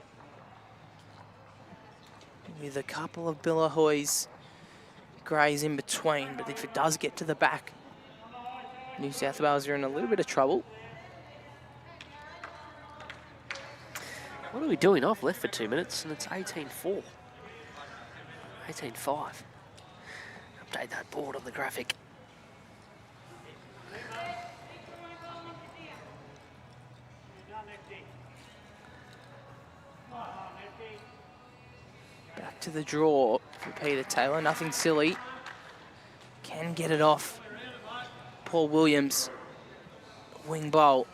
With a couple of Bill Ahoy's greys in between, but if it does get to the back, New South Wales are in a little bit of trouble. What are we doing? I've left for 2 minutes and it's 18-4. 18-5. Update that board on the graphic. Back to the draw for Peter Taylor. Nothing silly. Can get it off. Paul Williams. Wing bowl.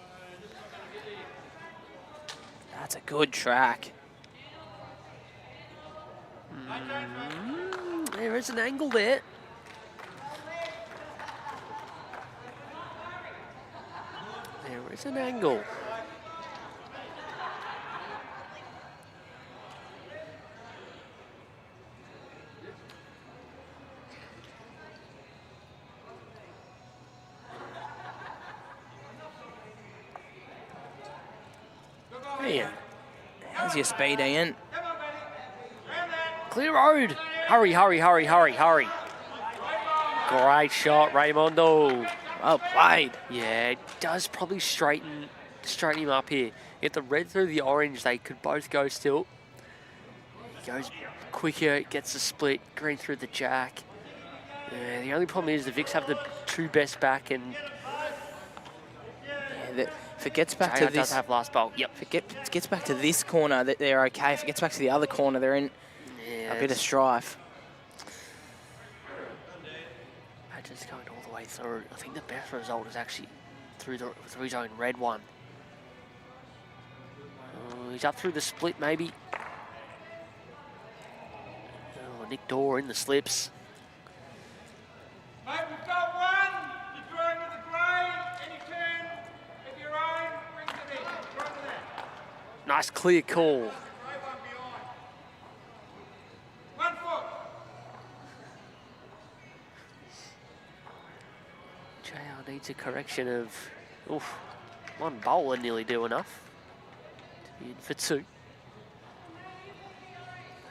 That's a good track. There is an angle there. There is an angle. Man. How's your speed, Ian? Clear road. Hurry, hurry, hurry, hurry, hurry. Great shot, Raymondo. Well played. Yeah, it does probably straighten him up here. Get the red through the orange, they could both go still. He goes quicker, gets the split, green through the jack. Yeah, the only problem is the Vics have the two best back and If it gets back JR to does this, have last bowl. Yep. if it gets back to this corner, that they're okay. If it gets back to the other corner, they're in Yeah, a bit of strife. Just going all the way through. I think the best result is actually through his own red one. He's up through the split maybe. Oh, Nick Dorr in the slips. Mate, we've got one. You're throwing with the grey. Any turn of your own, brings it in. Throw to that. Nice clear call. Grey one behind. 1 foot. JR needs a correction of, one bowler nearly do enough to be in for 2.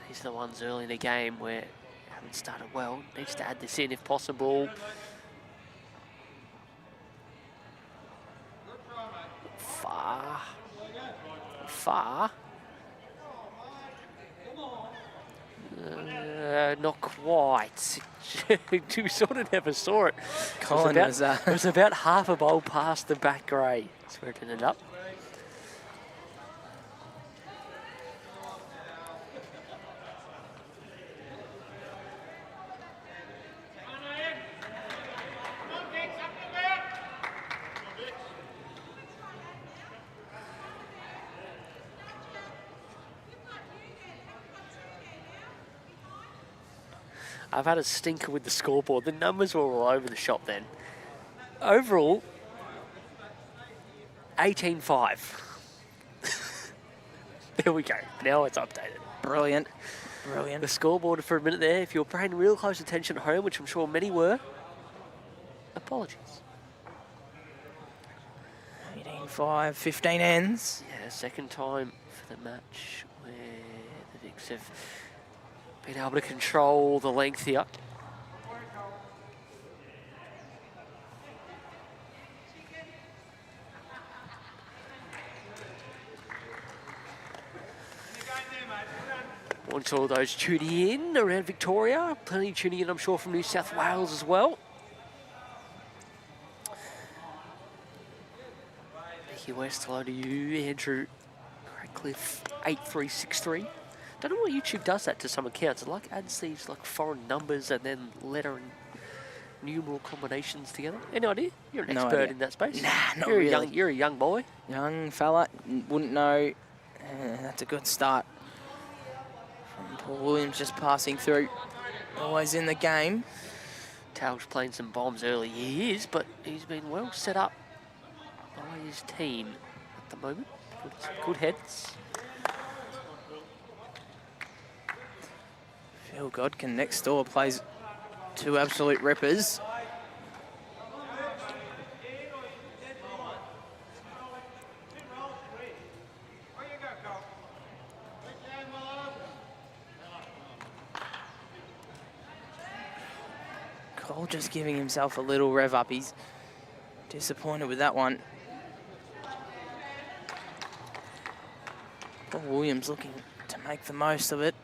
These are the ones early in the game where haven't started well. Needs to add this in if possible. Far. Not quite. You sort of never saw it. Colin It was about half a bowl past the back grey. That's where it ended up. I've had a stinker with the scoreboard. The numbers were all over the shop then. Overall, 18-5. There we go. Now it's updated. Brilliant. Brilliant. The scoreboard for a minute there. If you're paying real close attention at home, which I'm sure many were, apologies. 18-5, 15 ends. Yeah, second time for the match where the Vics have been able to control the length here. Want to all those tuning in around Victoria. Plenty tuning in, I'm sure, from New South Wales as well. Mickey West, hello to you. Andrew Radcliffe, 8363. Don't know why YouTube does that to some accounts. It like adds these like foreign numbers and then letter and numeral combinations together. Any idea? You're an expert in that space. Nah, not you're really. You're a young boy. Young fella, wouldn't know. That's a good start. From Paul Williams just passing through. Always in the game. Tal's playing some bombs early. He is, but he's been well set up by his team at the moment. Good heads. Phil Godkin next door plays two absolute rippers. Cole just giving himself a little rev up. He's disappointed with that one. Williams looking to make the most of it.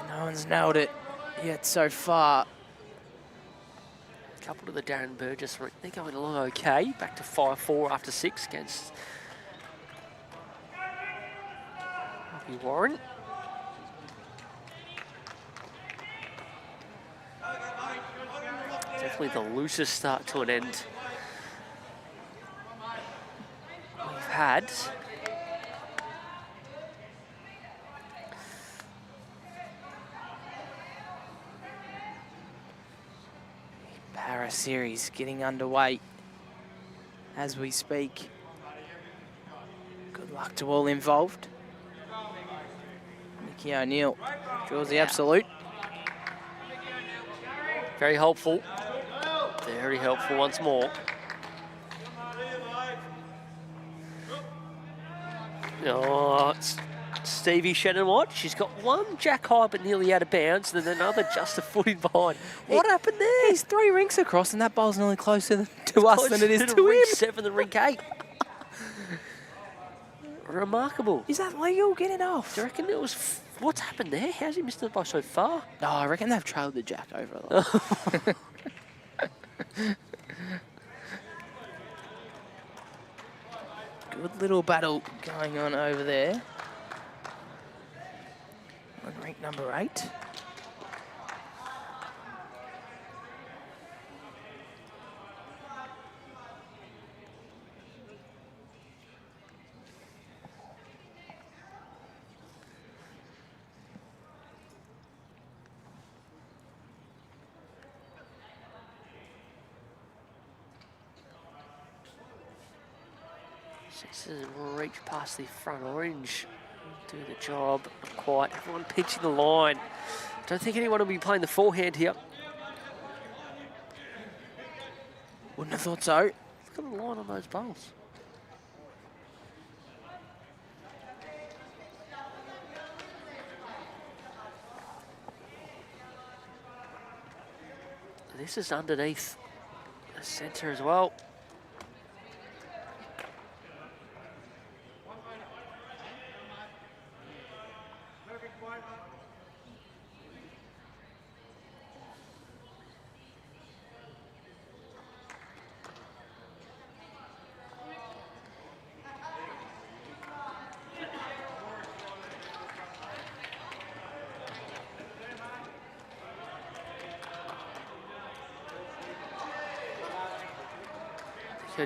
No one's nailed it yet so far. Couple to the Darren Burgess. They're going along okay. Back to 5-4 after 6 against Robbie Warren. Definitely the loosest start to an end we've had. Para series getting underway as we speak. Good luck to all involved. Mickey O'Neill draws the absolute. Very helpful. Very helpful once more. Oh, it's Stevie Shannon-Watt. She's got one jack high but nearly out of bounds, and then another just a foot in behind. What happened there? He's 3 rinks across, and that bowl's nearly closer to us than it is to ring him. 7 than ring 8. Remarkable. Is that legal? Get it off. Do you reckon it was... What's happened there? How's he missed it by so far? No, I reckon they've trailed the jack over a lot. Good little battle going on over there. On rank number 8. Sixes reach past the front orange. Do the job. Not quite. Everyone pitching the line. Don't think anyone will be playing the forehand here. Wouldn't have thought so. Look at the line on those bowls. This is underneath the centre as well.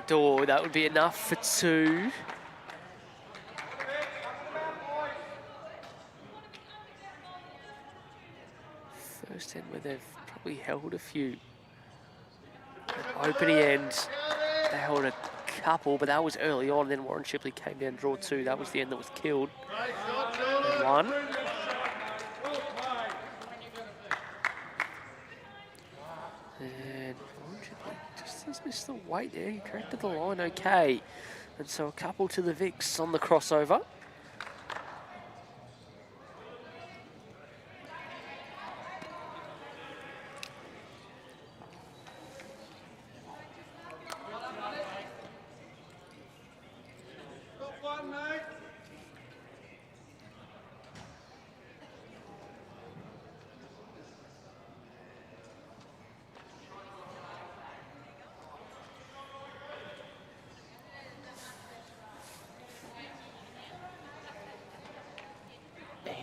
Dawe, that would be enough for 2. First end where they've probably held a few. Opening end, they held a couple, but that was early on. Then Warren Shipley came down, draw 2. That was the end that was killed. 1. And Warren Shipley just has missed the weight there. He corrected the line okay. And so a couple to the VICs on the crossover.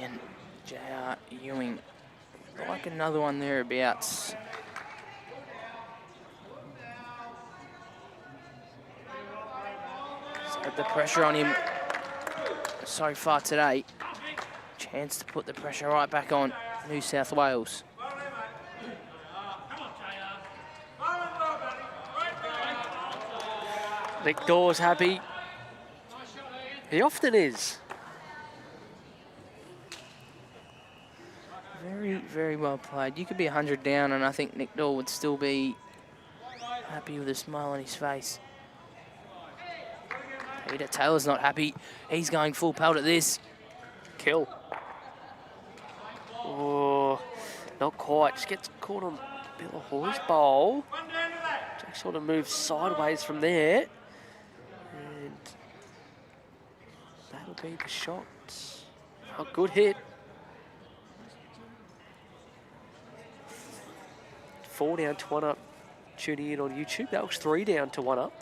And J.R. Ewing, like another one thereabouts. He's had the pressure on him so far today. Chance to put the pressure right back on New South Wales. Nick Dawes happy. He often is. Very, very well played. You could be 100 down and I think Nick Dawe would still be happy with a smile on his face. Peter Taylor's not happy. He's going full pelt at this. Kill. Oh, not quite. Just gets caught on Bill Ahoy's bowl. Jack sort of moves sideways from there. And that'll be the shot. A good hit. 4 down to 1 up. Tuning in on YouTube. That was 3 down to 1 up.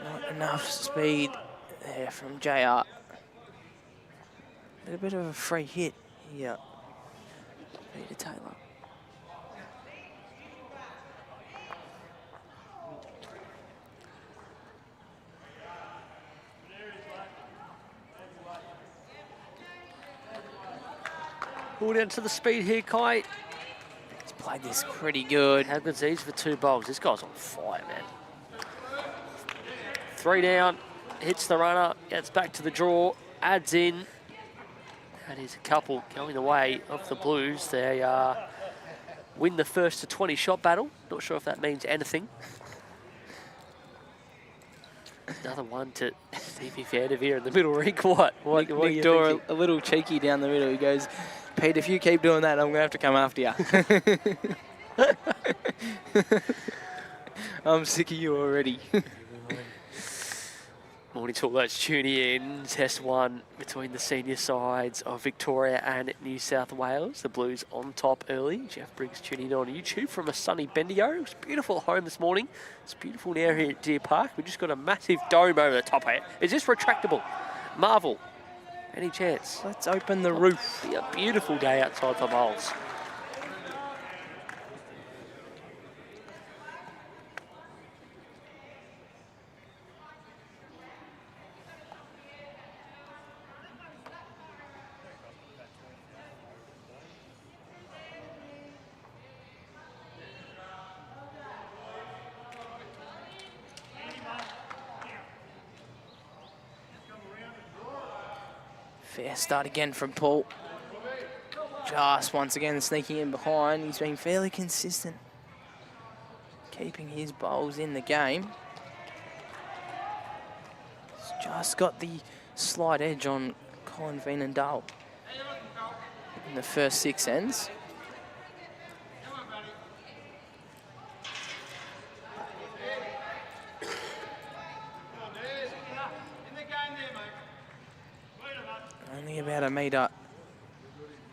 Not enough speed there from JR. A bit of a free hit here. Peter Taylor. Pulled down to the speed here, Kai. He's played this pretty good. How good's these for 2 bowls? This guy's on fire, man. 3 down, hits the runner, gets back to the draw, adds in. That is a couple going the way of the Blues. They win the first to 20 shot battle. Not sure if that means anything. Another one to Stevie Vanderveer in the middle rink. What Nick Dawe a little cheeky down the middle. He goes, Pete, if you keep doing that, I'm going to have to come after you. I'm sick of you already. Morning Talk, that's tuning in. Test 1 between the senior sides of Victoria and New South Wales. The Blues on top early. Jeff Briggs tuning in on YouTube from a sunny Bendigo. It's beautiful at home this morning. It's beautiful now here at Deer Park. We've just got a massive dome over the top of it. Is this retractable? Marvel. Any chance? Let's open the roof. Be a beautiful day outside the bowls. Fair start again from Paul. Just once again sneaking in behind. He's been fairly consistent, keeping his bowls in the game. He's just got the slight edge on Colin Veenendaal in the first 6 ends. Only about a metre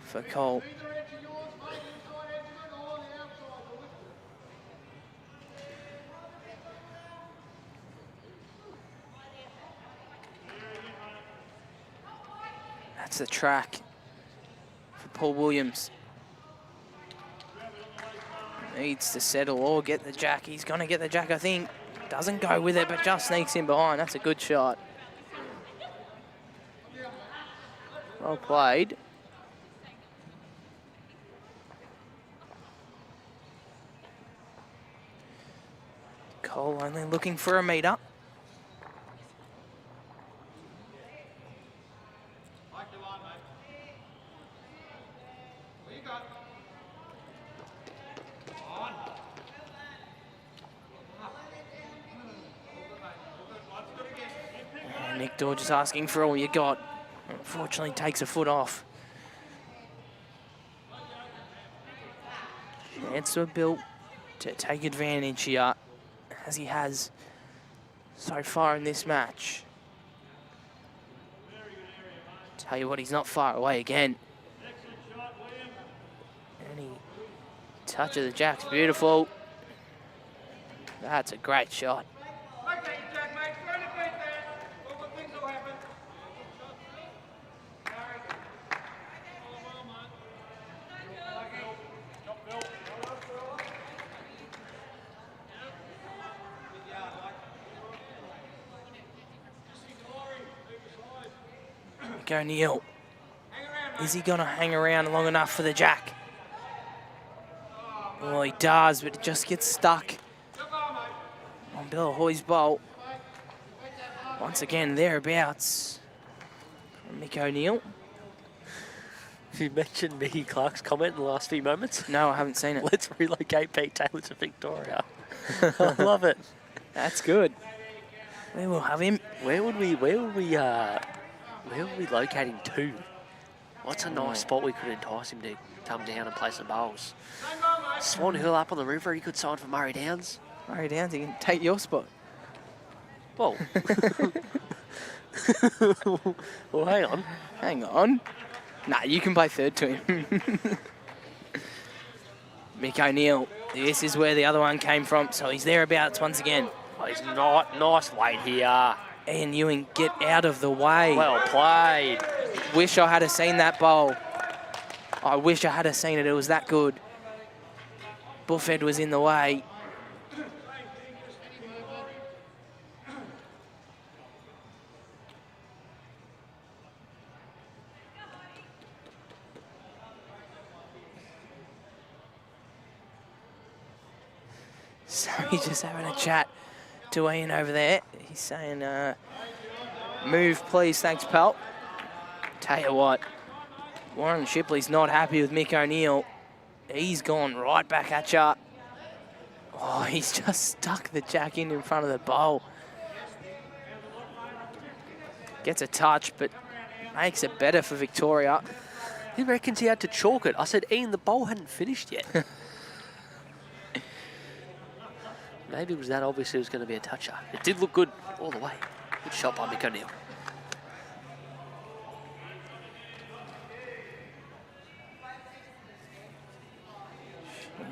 for Cole. That's the track for Paul Williams. Needs to settle or get the jack. He's going to get the jack, I think. Doesn't go with it, but just sneaks in behind. That's a good shot. Well played. Cole only looking for a metre. Nick Dawe just asking for all you got. Unfortunately, takes a foot off. Chance to built to take advantage here, as he has so far in this match. Tell you what, he's not far away again. Any touch of the jack's beautiful. That's a great shot. Mick O'Neill. Is he going to hang around long enough for the jack? Well, he does, but it just gets stuck on Bill Ahoy's bolt. Once again, thereabouts from Mick O'Neill. You mentioned Mickey Clark's comment in the last few moments. No, I haven't seen it. Let's relocate Pete Taylor to Victoria. I love it. That's good. We will have him. Where would we locate him to? What's a nice spot we could entice him to come down and play some bowls? Swan Hill up on the river, he could sign for Murray Downs. Murray Downs, he can take your spot. Well, well, hang on. Hang on. Nah, you can play third to him. Mick O'Neill, this is where the other one came from, so he's thereabouts once again. Oh, he's not. Nice weight here. Ian Ewing, get out of the way. Well played. Wish I had seen that bowl. I wish I had seen it. It was that good. Buffhead was in the way. So he's just having a chat to Ian over there. He's saying, move please, thanks pal. Tell you what, Warren Shipley's not happy with Mick O'Neill. He's gone right back at ya. Oh, he's just stuck the jack in front of the bowl. Gets a touch, but makes it better for Victoria. He reckons he had to chalk it. I said, Ian, the bowl hadn't finished yet. Maybe it was that obvious it was going to be a toucher. It did look good all the way. Good shot by Mick O'Neill.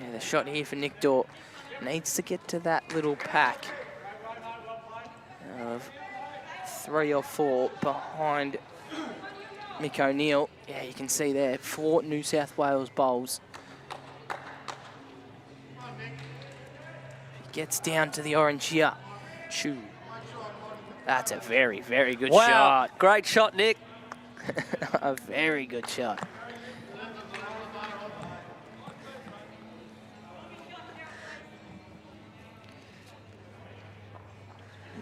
Yeah, the shot here for Nick Dorr needs to get to that little pack of 3 or 4 behind Mick O'Neill. Yeah, you can see there, 4 New South Wales bowls. Gets down to the orange here. Shoo. That's a very, very good shot. Great shot, Nick. A very good shot.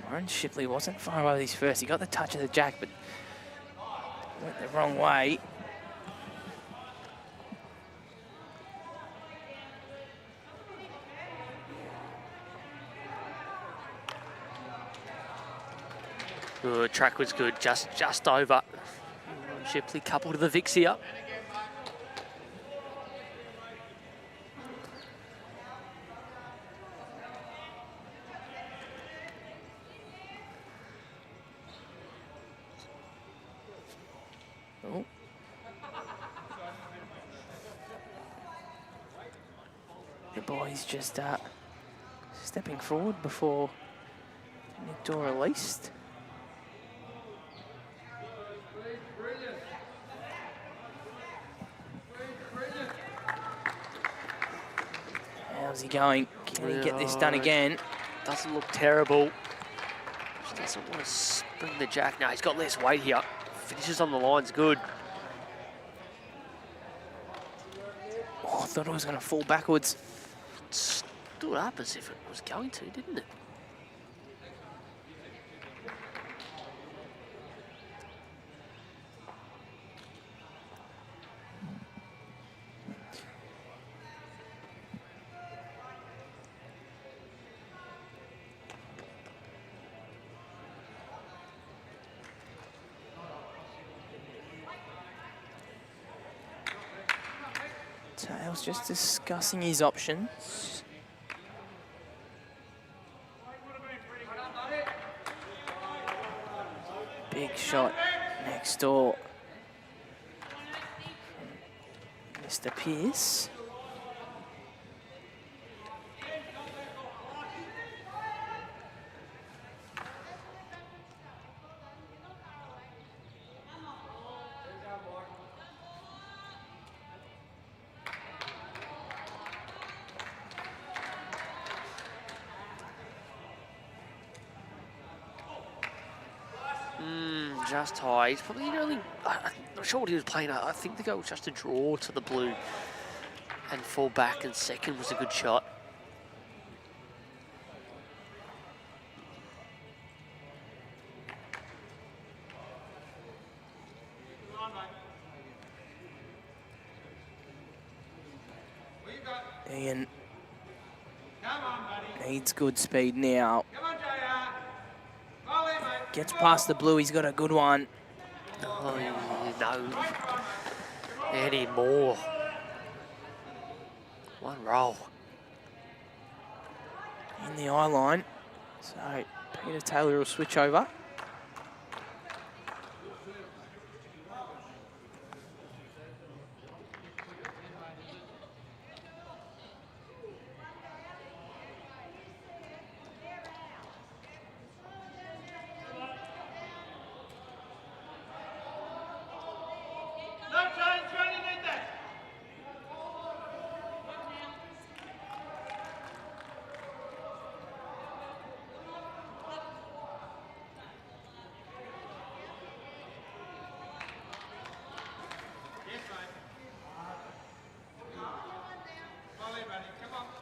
Warren Shipley wasn't far away with his first. He got the touch of the jack, but went the wrong way. Good, track was good, just over. Shipley coupled to the VIC here. Oh. The boys just stepping forward before Nick Dorr released. How's he going? Can he get this done again? Doesn't look terrible. Just doesn't want to spring the jack. No, he's got less weight here. Finishes on the lines good. Oh, I thought it was going to fall backwards. Stood up as if it was going to, didn't it? Tails just discussing his options. Big shot next door. Mr. Pearce. just high. He's probably only, I'm not sure what he was playing. I think the goal was just a draw to the blue and fall back, and second was a good shot. Ian needs good speed now. Gets past the blue, he's got a good one. Oh, no. Any more. One roll. In the eye line. So Peter Taylor will switch over.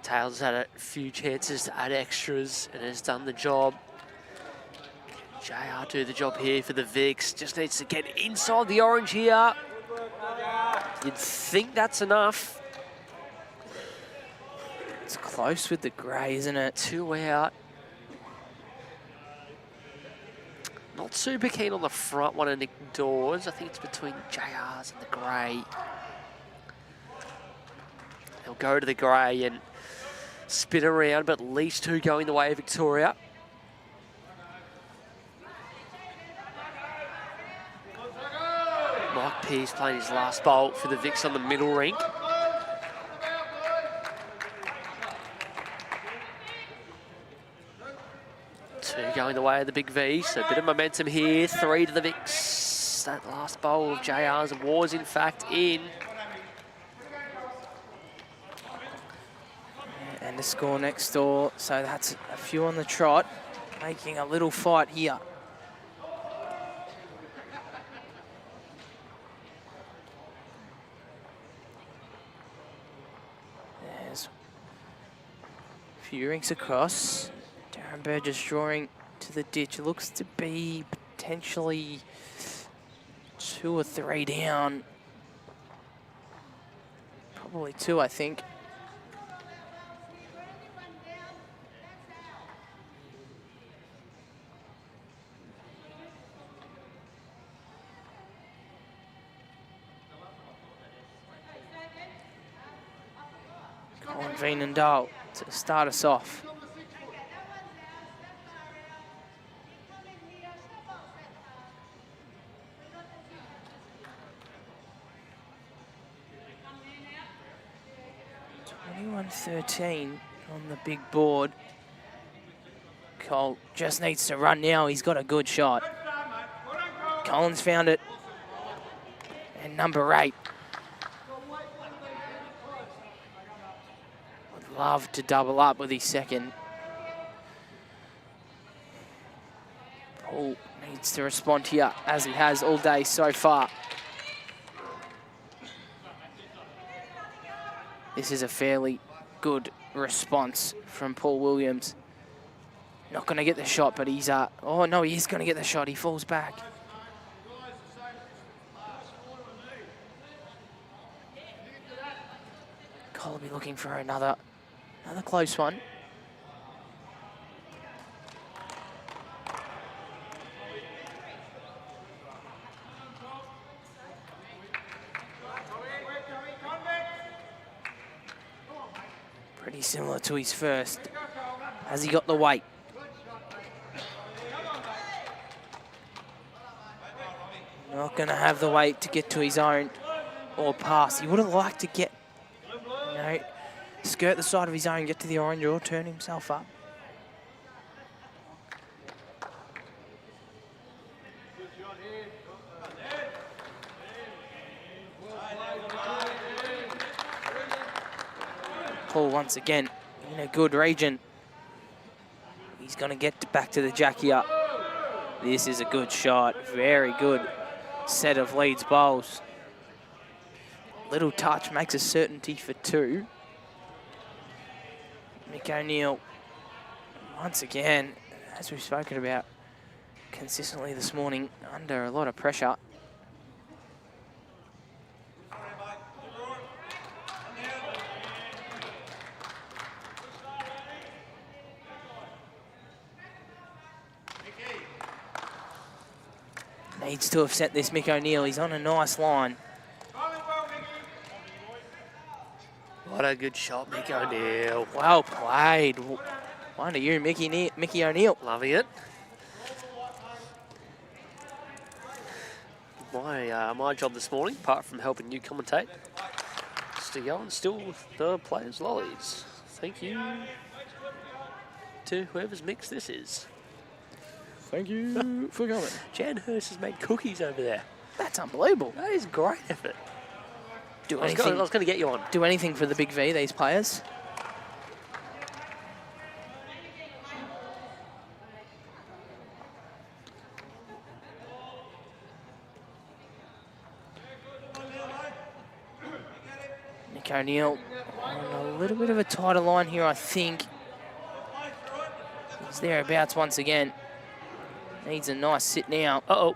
Tails had a few chances to add extras and has done the job. JR do the job here for the VICs. Just needs to get inside the orange here. You'd think that's enough. It's close with the grey, isn't it? 2 out. Not super keen on the front one of Nick Dawes. I think it's between JR's and the grey. They'll go to the grey and spin around, but at least 2 going the way of Victoria. Mike Pearce playing his last bolt for the Vics on the middle rink. Two going the way of the big V, so a bit of momentum here. 3 to the Vics. That last bowl of JR's was in fact in. And the score next door, so that's a few on the trot, making a little fight here. There's a few rinks across. Darren Burgess drawing to the ditch. It looks to be potentially 2 or 3 down. Probably 2, I think. Veenendaal to start us off. $21-13 on the big board. Cole just needs to run now. He's got a good shot. Collins found it. And number 8. Would love to double up with his second. Paul needs to respond here, as he has all day so far. This is a fairly good response from Paul Williams. Not going to get the shot, but he's... oh, no, he is going to get the shot. He falls back. Cole will be looking for another close one. Pretty similar to his first. Has he got the weight? Not going to have the weight to get to his own or pass. He would have liked to get, skirt the side of his own, get to the orange or turn himself up. Paul once again in a good region. He's going to get back to the jack here. This is a good shot. Very good set of leads bowls. Little touch makes a certainty for 2. Mick O'Neill, once again, as we've spoken about consistently this morning, under a lot of pressure. Needs to have set this Mick O'Neill. He's on a nice line. What a good shot, Mick O'Neill. Well played. One to you, Mickey O'Neill. Loving it. My job this morning, apart from helping you commentate, is to go and steal the players' lollies. Thank you to whoever's mix this is. Thank you for coming. Jan Hurst has made cookies over there. That's unbelievable. That is great effort. Do I was going to get you on. Do anything for the Big V, these players. Mick O'Neill on a little bit of a tighter line here, I think. He's thereabouts once again. Needs a nice sit now. Uh-oh.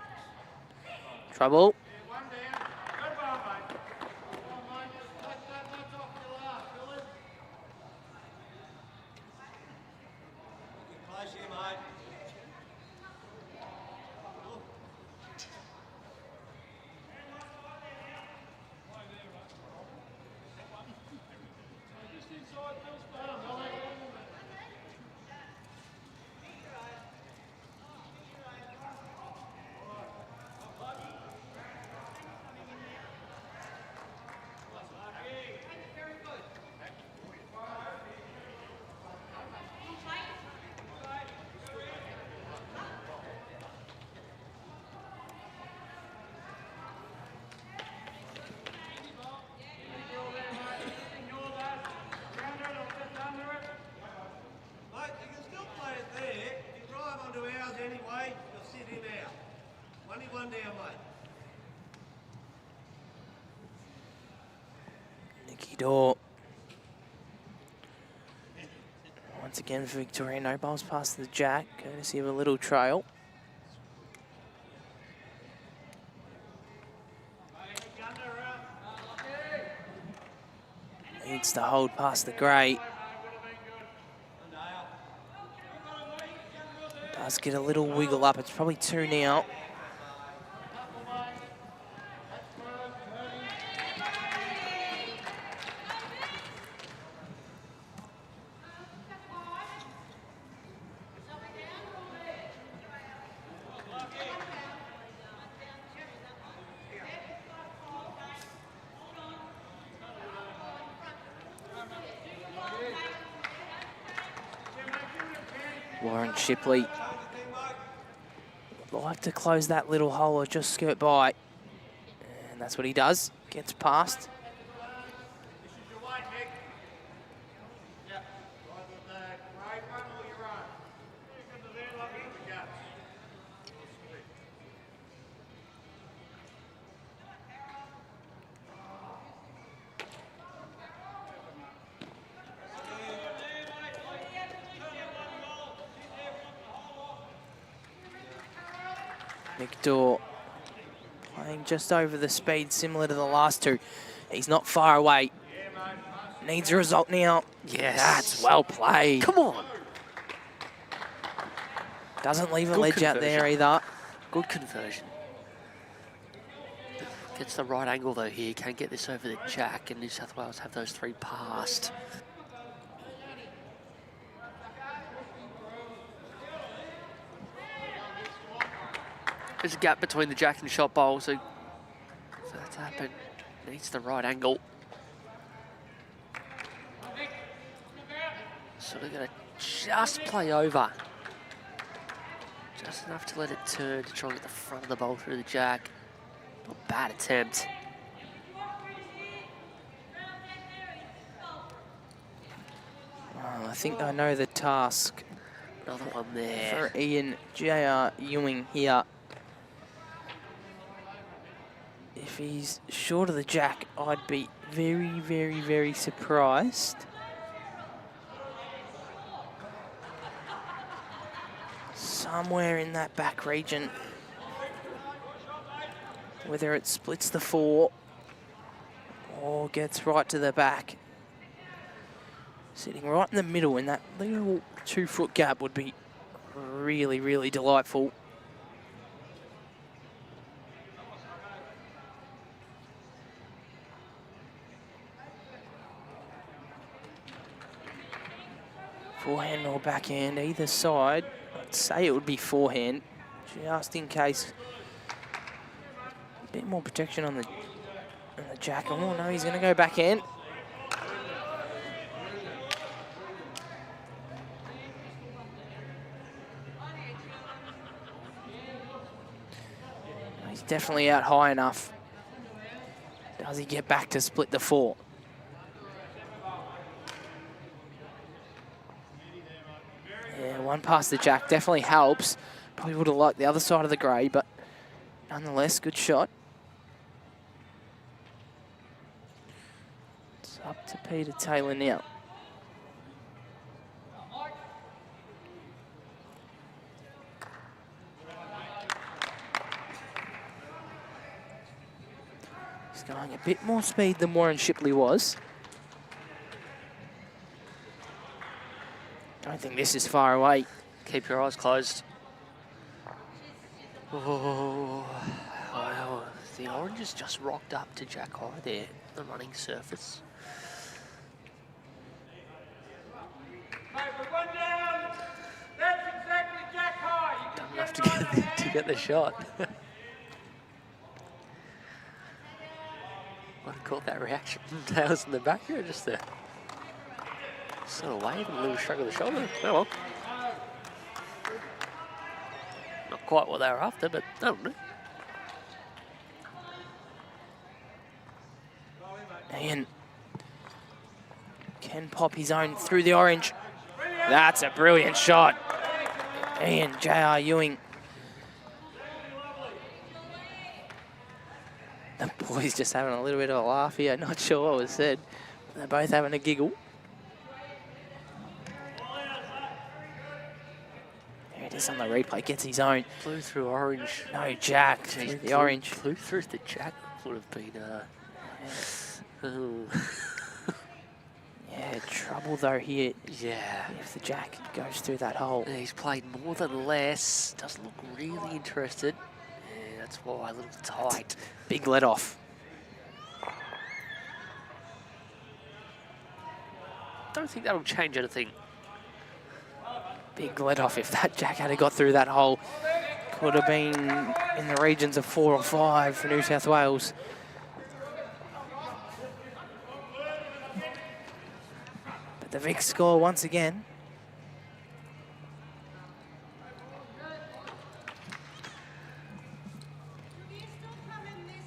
Trouble. Door. Once again for Victoria, no bowls past the jack, courtesy of a little trail. Needs to hold past the grey. Does get a little wiggle up, it's probably 2 now. Shipley would like to close that little hole or just skirt by. And that's what he does. Gets past. Door playing just over the speed, similar to the last 2. He's not far away. Needs a result now. Yes. That's well played. Come on. Doesn't leave a ledge out there either. Good conversion. Gets the right angle though here. Can't get this over the jack, and New South Wales have those 3 past. There's a gap between the jack and shot bowl, so that's happened. Needs the right angle. So they're going to just play over. Just enough to let it turn to try and get the front of the bowl through the jack. Not a bad attempt. Oh, I think I know the task Another one there. For Ian J.R. Ewing here. If he's short of the jack, I'd be very, very, very surprised. Somewhere in that back region, whether it splits the 4 or gets right to the back. Sitting right in the middle in that little 2-foot gap would be really, really delightful. Forehand or backhand, either side. I'd say it would be forehand, just in case. A bit more protection on the jack. Oh no, he's going to go backhand. He's definitely out high enough. Does he get back to split the 4? Yeah, one past the jack definitely helps. Probably would have liked the other side of the grey, but nonetheless, good shot. It's up to Peter Taylor now. He's going a bit more speed than Warren Shipley was. Don't think this is far away. Keep your eyes closed. Oh, well, the orange has just rocked up to jack high there, the running surface. Mate, we're 1 down. That's exactly jack high. You Don't can have to get get to get the shot. What have caught that reaction from Tails in the back here, just a sort of wave and a little shrug of the shoulder. Oh well. Not quite what they were after, but I don't know. Ian can pop his own through the orange. That's a brilliant shot. Ian J.R. Ewing. The boys just having a little bit of a laugh here. Not sure what was said. They're both having a giggle. There it is on the replay. Gets his own. Flew through orange. No jack. Geez, The orange. Flew through the jack would have been oh. Yeah, trouble though here. Yeah. If the jack goes through that hole. He's played more than less. Doesn't look really interested. Yeah, that's why a little tight. Big let off. Don't think that'll change anything. Big let off. If that jack had got through that hole, could have been in the regions of 4 or 5 for New South Wales. But the VIC score once again.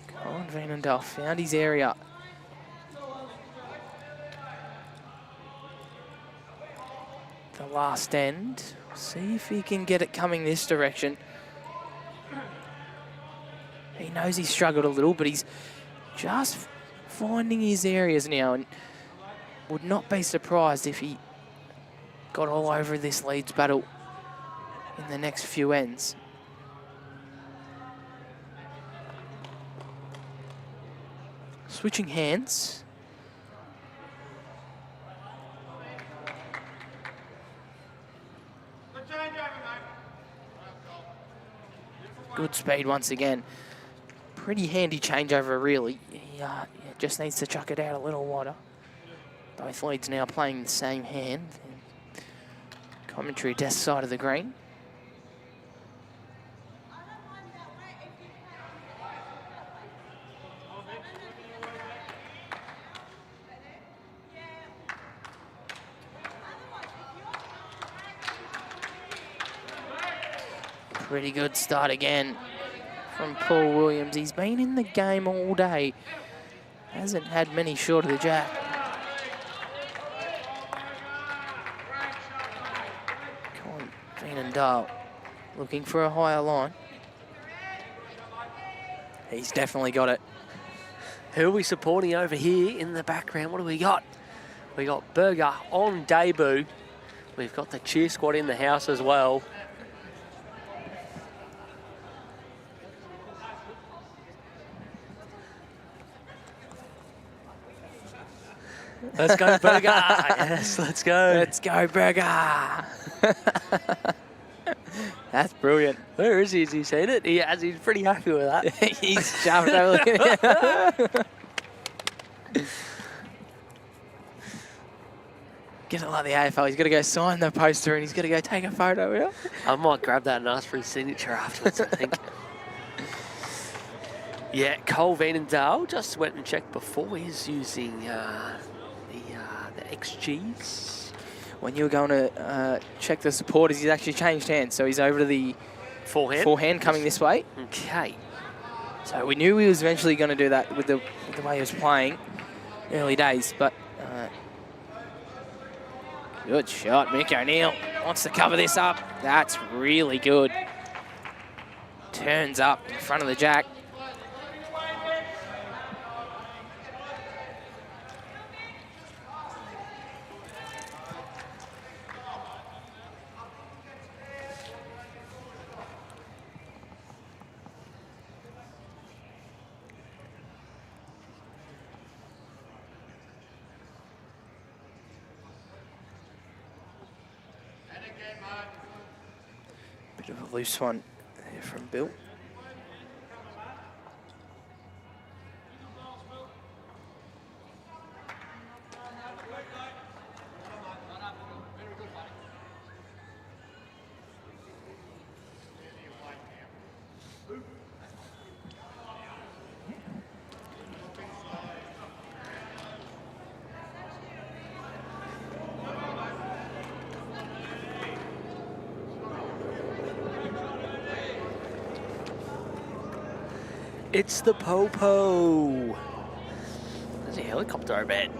Colin Veenendaal found his area. The last end. See if he can get it coming this direction. He knows he struggled a little, but he's just finding his areas now, and would not be surprised if he got all over this Leeds battle in the next few ends. Switching hands. Good change over, mate. Good speed once again. Pretty handy changeover, really. He just needs to chuck it out a little wider. Both leads now playing the same hand. Commentary desk side of the green. Pretty good start again from Paul Williams. He's been in the game all day. Hasn't had many short of the jack. Veenendaal looking for a higher line. He's definitely got it. Who are we supporting over here in the background? What do we got? We got Berger on debut. We've got the cheer squad in the house as well. Let's go, Berger. Yes, let's go. Let's go, Berger. That's brilliant. Where is he? Has he seen it? He has. He's pretty happy with that. He's jumped over. Get it like the AFL. He's got to go sign the poster and he's got to go take a photo. Yeah? I might grab that and ask for his signature afterwards, I think. Yeah, Cole Veenendaal just went and checked before. He's using the XGs. When you were going to check the supporters, he's actually changed hands. So he's over to the forehand coming this way. Okay. So we knew he was eventually going to do that with the way he was playing early days. But good shot. Mick O'Neill wants to cover this up. That's really good. Turns up in front of the jack. Bit of a loose one there from Bill. It's the Popo. There's a helicopter, I bet.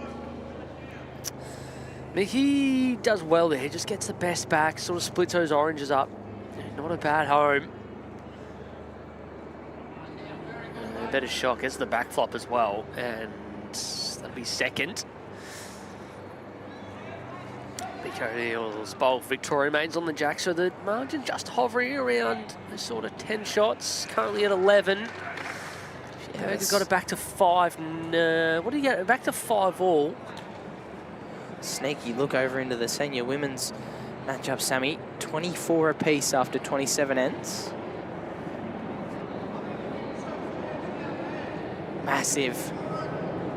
He does well there. He just gets the best back, sort of splits those oranges up. Not a bad home. A better shot, gets the back flop as well. And that'll be second. Vic O'Neill's bowl. Victoria remains on the jack, so the margin just hovering around sort of 10 shots. Currently at 11. Berger's got it back to 5. No, what do you get? Back to 5 all. Sneaky look over into the senior women's matchup, Sammy. 24 apiece after 27 ends. Massive,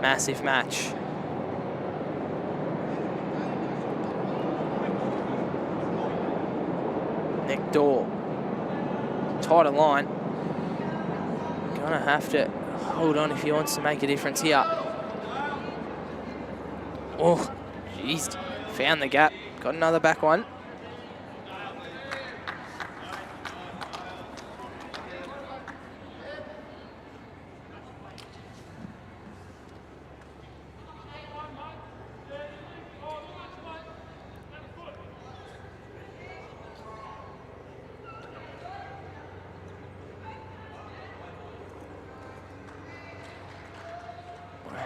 massive match. Neck door. Tighter line. Gonna have to hold on if he wants to make a difference here. Oh, jeez. Found the gap. Got another back one.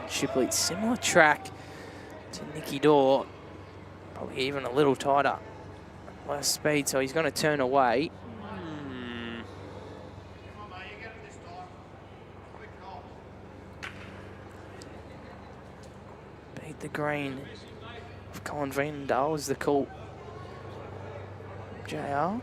Shipley, similar track to Nicky Dorr, probably even a little tighter, less speed, so he's going to turn away. Beat the green of Colin Veenendaal is the call. JR.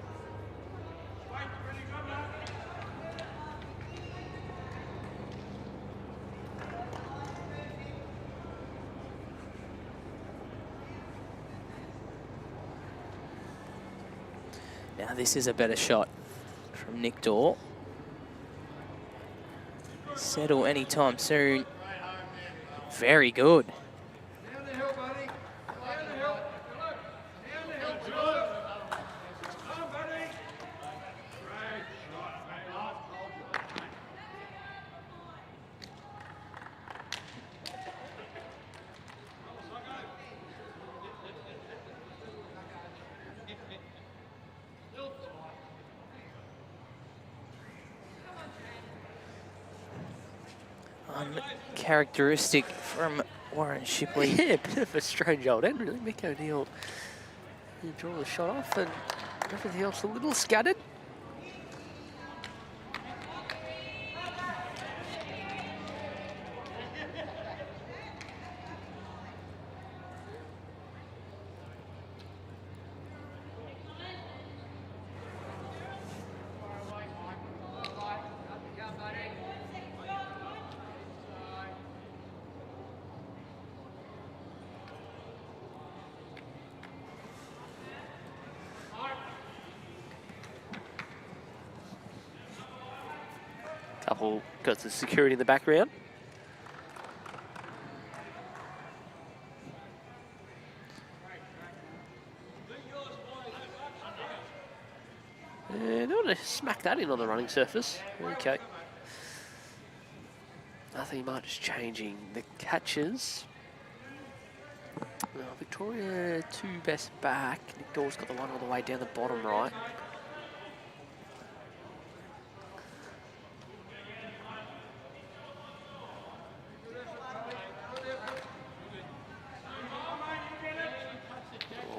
Now this is a better shot from Nick Dorr. Settle anytime soon. Very good. Down the hill, buddy. Down the hill. Down the hill. Come on, buddy. Great shot, mate. uncharacteristic from Warren Shipley. Yeah, a bit of a strange old end, really. Mick O'Neill, he draw the shot off, and everything else a little scattered. Couple got the security in the background. And I want to smack that in on the running surface. Okay. Nothing much changing. The catches. Well, Victoria, 2 best back. Nick Dawes got the one all the way down the bottom right.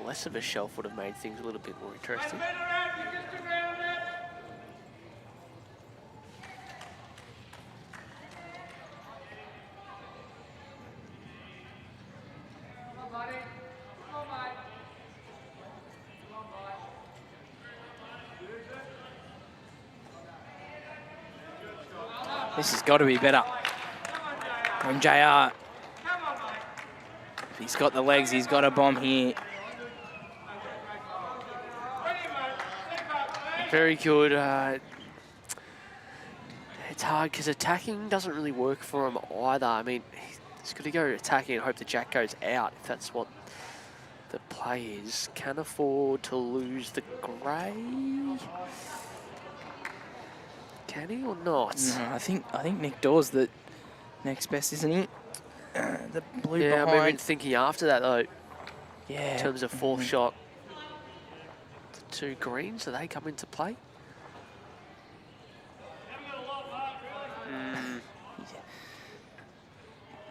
Less of a shelf would have made things a little bit more interesting. This has got to be better from JR. If he's got the legs, he's got a bomb here. Very good. It's hard because attacking doesn't really work for him either. I mean, he's got to go attacking and hope the jack goes out if that's what the play is. Can afford to lose the grey. Can he or not? No, I think Nick Dawes the next best, isn't he? The blue Yeah, behind. I've been thinking after that though. Yeah. In terms of fourth shot. The 2 greens, do they come into play?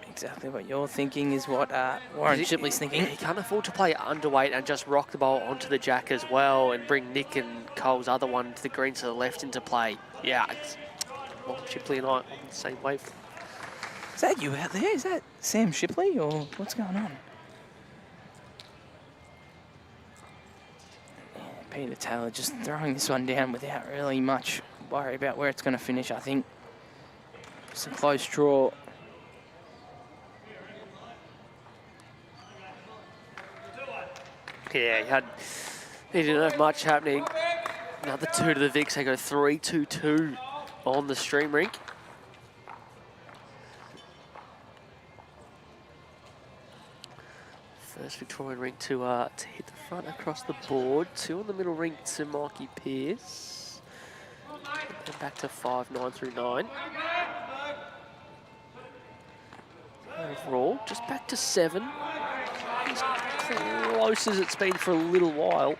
Exactly what you're thinking is what Warren Shipley's thinking. He can't afford to play underweight and just rock the ball onto the jack as well and bring Nick and Cole's other one to the green to the left into play. Yeah, it's, well, Shipley and I on the same wave. Is that you out there? Is that Sam Shipley or what's going on? Yeah, Peter Taylor just throwing this one down without really much worry about where it's going to finish, I think. Just a close draw. Yeah, he didn't have much happening. Another 2 to the VIC, they go 3-2-2 on the stream rink. First Victorian rink to hit the front across the board. 2 on the middle rink to Mikey Pearce. And back to 5, 9 through 9. Overall, just back to 7. As close as it's been for a little while.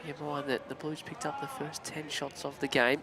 Keep in mind that the Blues picked up the first 10 shots of the game.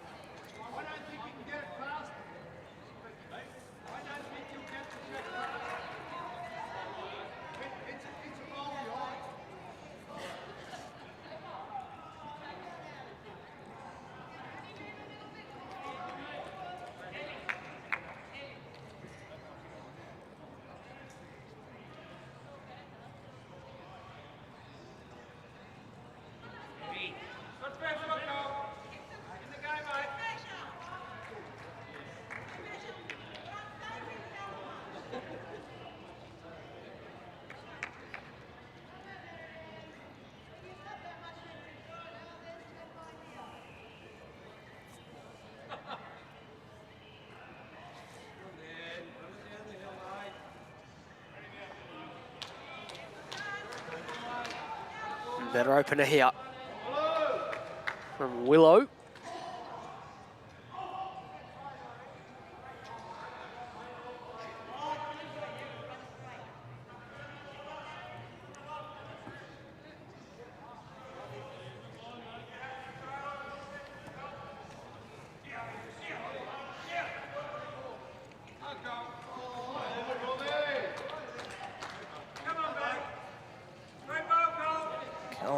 Better opener here from Willow.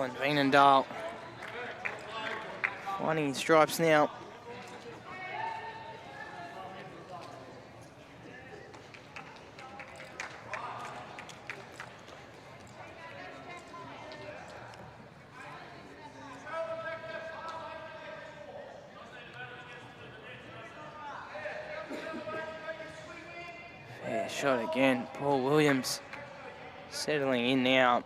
and Veenendaal finding his stripes now. Fair shot again. Paul Williams settling in now.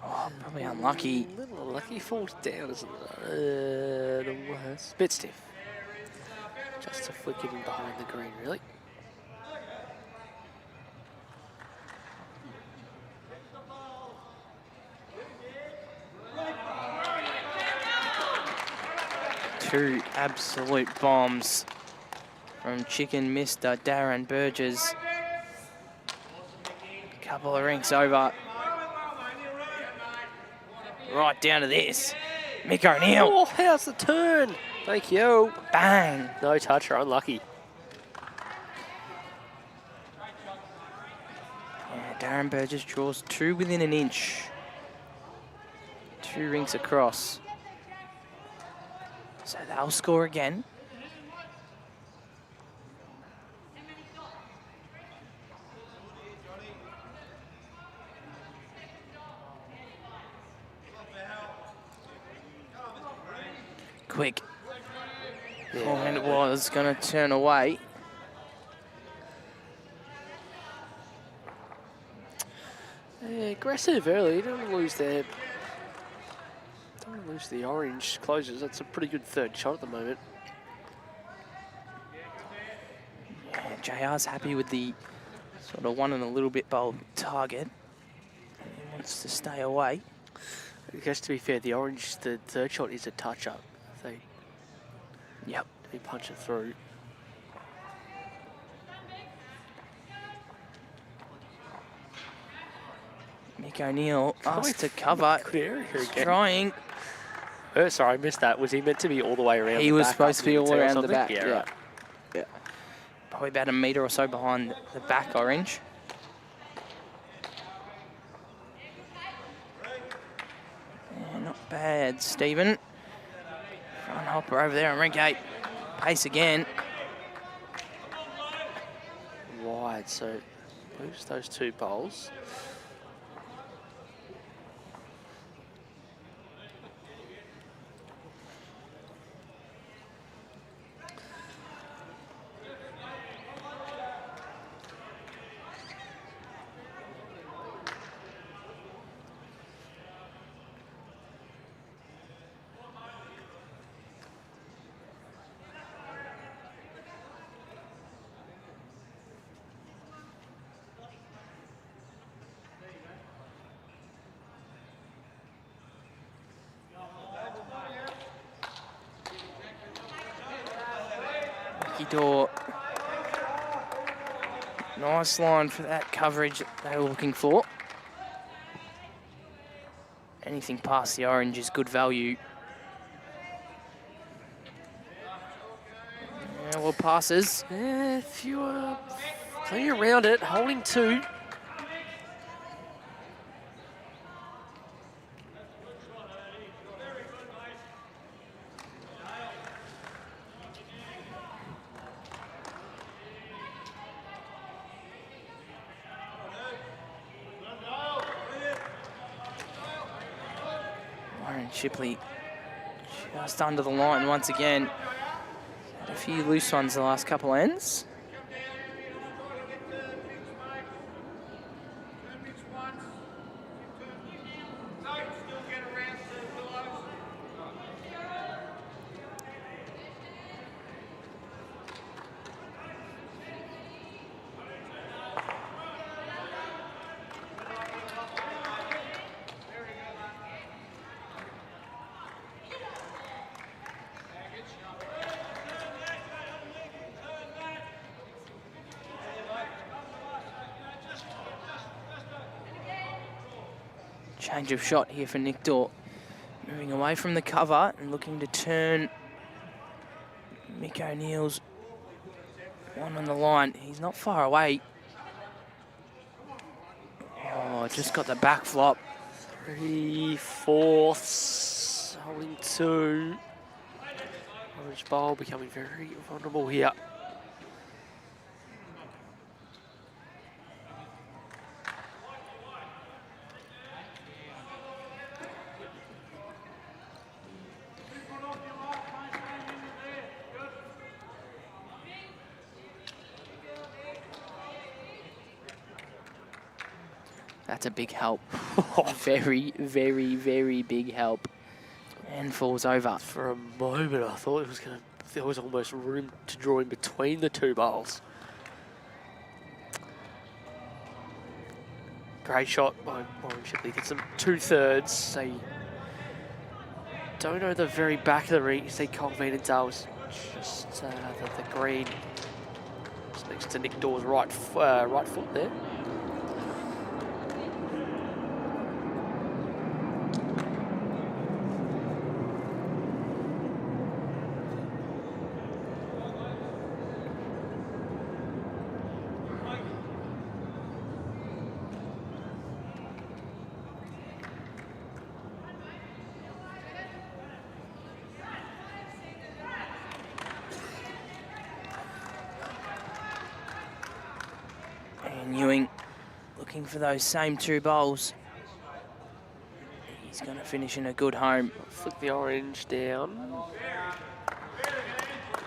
Oh, probably unlucky. A little unlucky. Falls down, isn't it? The worst. Bit stiff. Just to flick it in behind the green, really. Two absolute bombs from Chicken Mr. Darren Burgess. Couple of rinks over. Right down to this. Mick O'Neill. Oh, how's the turn? Thank you. Bang. No toucher, unlucky. Yeah, Darren Burgess draws two within an inch. Two rinks across. So they'll score again. Quick. Forehand it was going to turn away. Yeah, aggressive early. Don't want to lose their. Don't want to lose the orange closures. That's a pretty good third shot at the moment. Yeah, JR's happy with the sort of one and a little bit bold target. He wants to stay away. I guess to be fair, the orange, the third shot is a touch up. They punch it through. Mick O'Neill asked to cover. Good area here again. Trying. Oh, sorry, I missed that. Was he meant to be all the way around? He was supposed to be all around the back. Yeah, Yeah. right. Yeah. Probably about a metre or so behind the back orange. Yeah, not bad, Stephen. Front hopper over there on ring 8. Pace again. Wide, so lose those two bowls. Door. Nice line for that coverage they were looking for. Anything past the orange is good value. Yeah, well, passes. Yeah, if you are playing around it, holding two. Shipley just under the line once again. Had a few loose ones the last couple ends. Change of shot here for Nick Dorr. Moving away from the cover and looking to turn Mick O'Neill's one on the line. He's not far away. Oh, just got the back flop. 3/4, holding 2. Orange Bowl becoming very vulnerable here. That's a big help. Very, very, very big help. And falls over. For a moment, I thought it was going to. There was almost room to draw in between the two bowls. Great shot by Warren Shipley. Gets them 2/3. They don't know the very back of the ring. You see Cole Veenendaal just the green. Just next to Nick Dawes' right foot there. Ewing looking for those same two bowls. He's going to finish in a good home. Flick the orange down.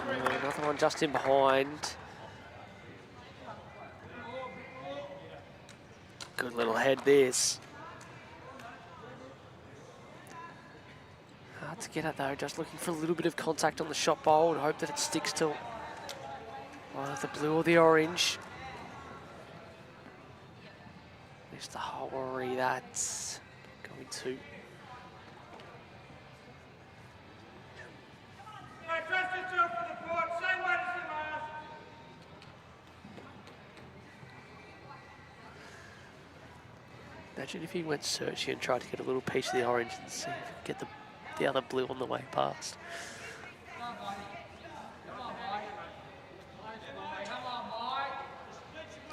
Another one just in behind. Good little head this. Hard to get at though, just looking for a little bit of contact on the shot bowl and hope that it sticks to either the blue or the orange. Just the worry that's going to. Imagine if he went searching and tried to get a little piece of the orange and see if he could get the other blue on the way past.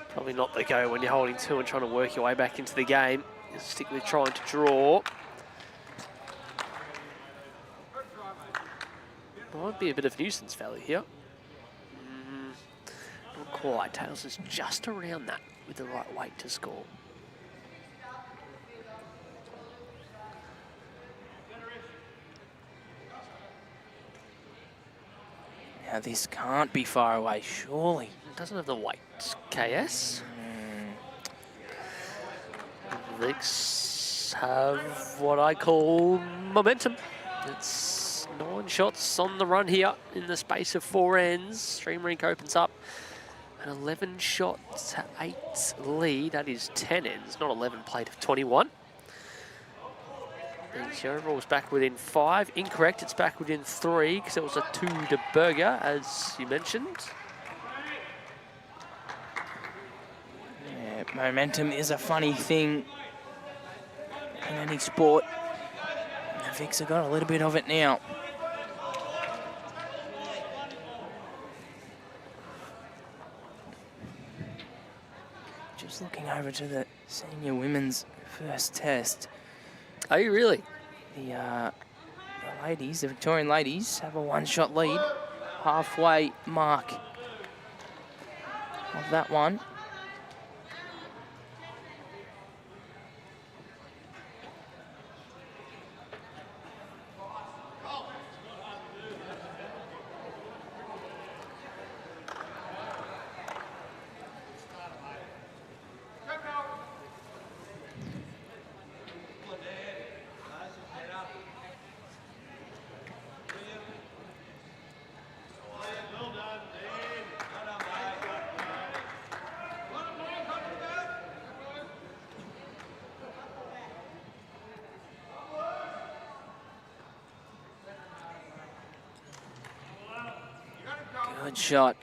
Probably not the go when you're holding 2 and trying to work your way back into the game. You stick with trying to draw. Might be a bit of nuisance value here. Not quite. Tails is just around that with the right weight to score. Now this can't be far away, surely. It doesn't have the weight. KS. VICs have what I call momentum. It's 9 shots on the run here in the space of 4 ends. Stream Rink opens up an 11 shot to 8 lead. That is 10 ends, not 11 played of 21. The overall's back within 5. Incorrect, it's back within 3 because it was a 2 to Berger, as you mentioned. Yeah, momentum is a funny thing in any sport. The VICs have got a little bit of it now. Just looking over to the senior women's first test. Are you really? The ladies, the Victorian ladies, have a 1-shot lead. Halfway mark of that one. Good shot.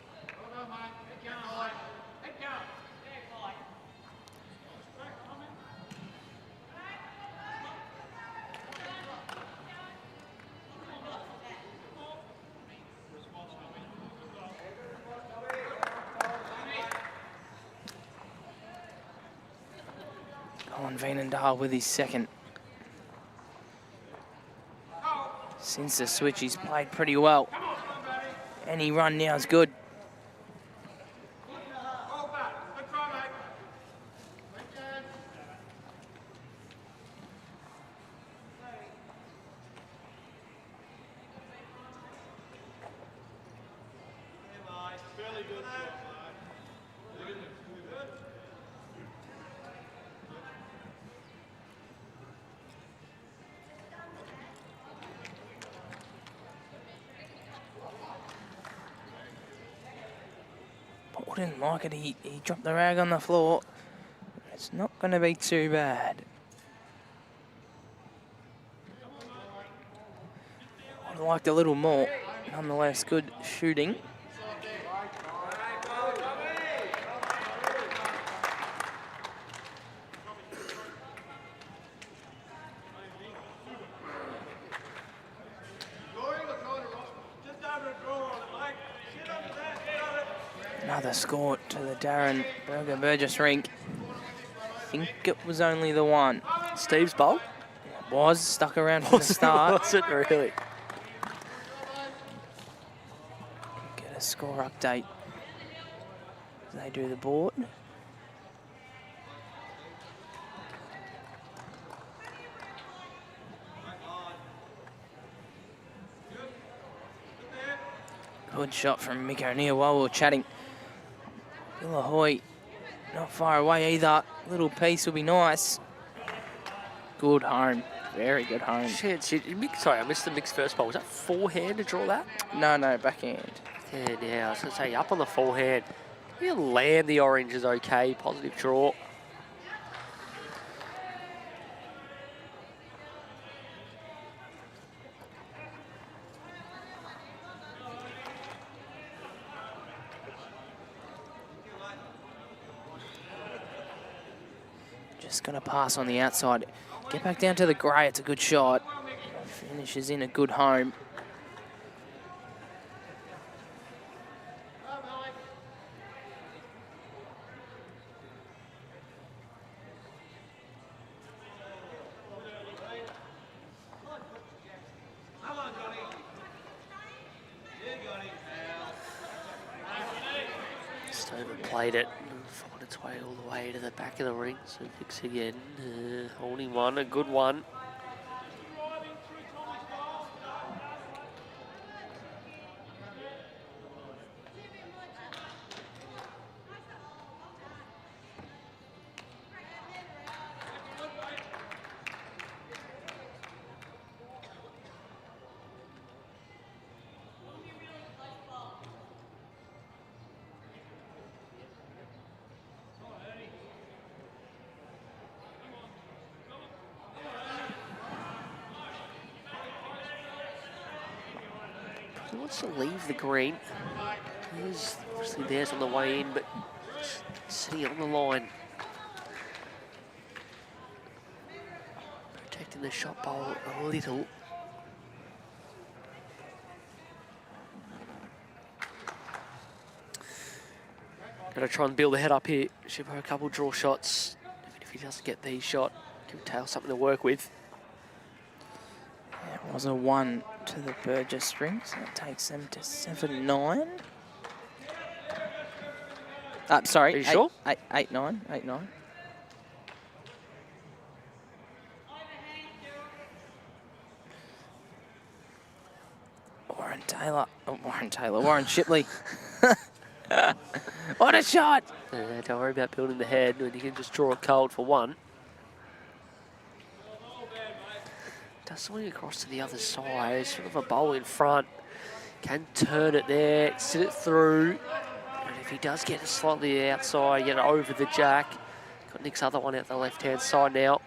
Veenendaal with his second. Since the switch, he's played pretty well. Any run now is good. Paul didn't like it. He dropped the rag on the floor. It's not going to be too bad. I'd have liked a little more. Nonetheless, good shooting. Another score to the Darren Berger Burgess rink. I think it was only the one. Steve's bowl? It was stuck around from the start. Was it really? Get a score update as they do the board. Good shot from Mick O'Neill while we were chatting. Ahoy, not far away either. Little piece will be nice. Good home. Very good home. Sorry, I missed the Mick's first ball. Was that forehand to draw that? No, backhand. Yeah, I was going to say, up on the forehand. He'll land the orange is okay. Positive draw. Just going to pass on the outside. Get back down to the grey. It's a good shot. Finishes in a good home. Just overplayed it. Found its way all the way to the back of the ring. So Vic's again. Holding one, a good one. He wants to leave the green. He's obviously there's on the way in, but sitting on the line. Protecting the shot bowl a little. Gotta try and build the head up here. Should have a couple draw shots. Even if he doesn't get these shot, give Tail something to work with. It was a 1 to the Burgess string, so that takes them to 7-9. Sorry, are you sure? 8-9. Warren Shipley. What a shot! Don't worry about building the head when you can just draw a cold for one. Does swing across to the other side, sort of a bowl in front. Can turn it there, sit it through. And if he does get it slightly outside, get it over the jack. Got Nick's other one out the left-hand side now.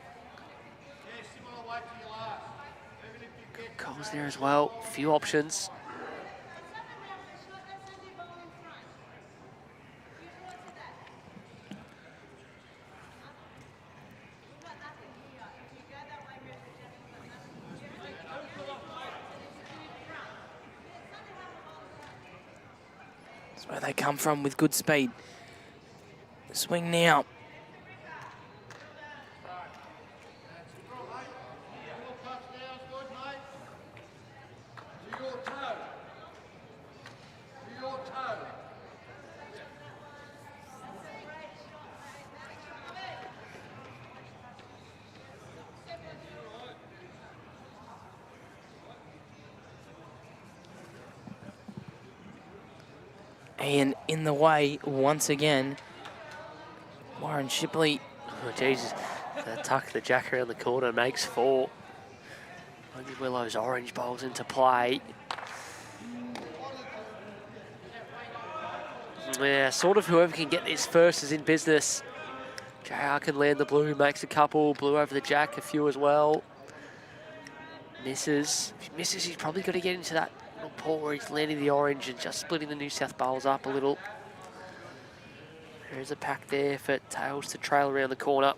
Good calls there as well. A few options. Where they come from with good speed. Swing now. Ian in the way once again. Warren Shipley. Oh, Jesus. The tuck the jack around the corner makes 4. Only Willow's orange bowls into play. Yeah, sort of whoever can get this first is in business. JR can land the blue, makes a couple. Blue over the jack, a few as well. Misses. If he misses, he's probably got to get into that little pool where he's landing the orange and just splitting the New South Wales up a little. There's a pack there for tails to trail around the corner.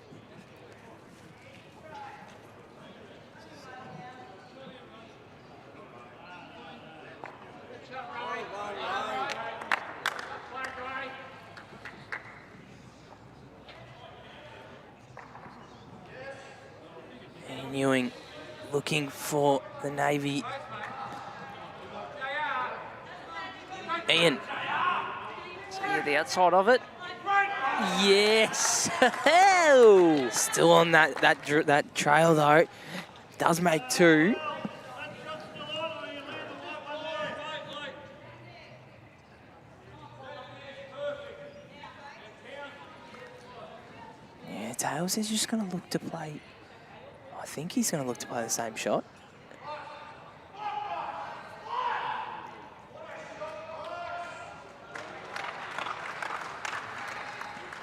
And Ewing looking for the Navy. Ian. So yeah, the outside of it. Yes. Still on that trail though. Does make 2. Yeah, Tails is just going to look to play. I think he's going to look to play the same shot.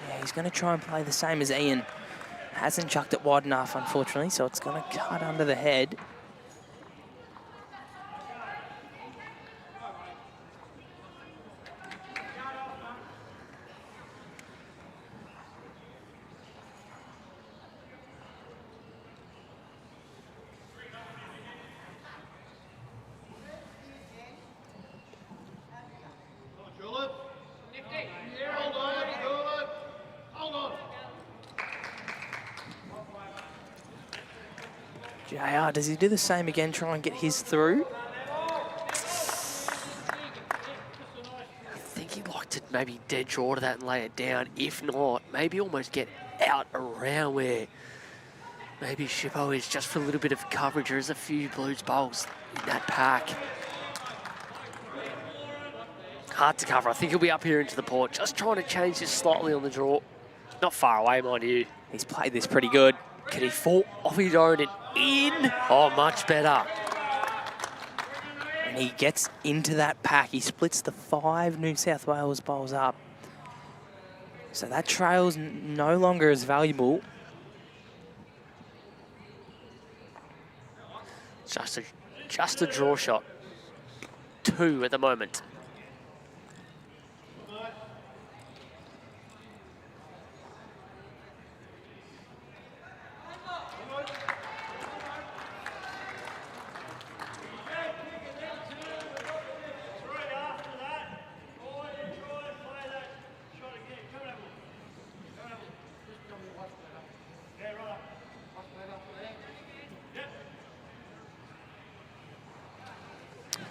Yeah, he's going to try and play the same as Ian. Hasn't chucked it wide enough, unfortunately, so it's going to cut under the head. JR, does he do the same again, try and get his through? I think he'd like to maybe dead draw to that and lay it down. If not, maybe almost get out around where maybe Shippo is just for a little bit of coverage. There's a few Blues bowls in that pack. Hard to cover. I think he'll be up here into the port. Just trying to change this slightly on the draw. Not far away, mind you. He's played this pretty good. Can he fall off his own and in? Oh, much better. And he gets into that pack. He splits the 5 New South Wales bowls up. So that trail's no longer as valuable. Just a draw shot. 2 at the moment.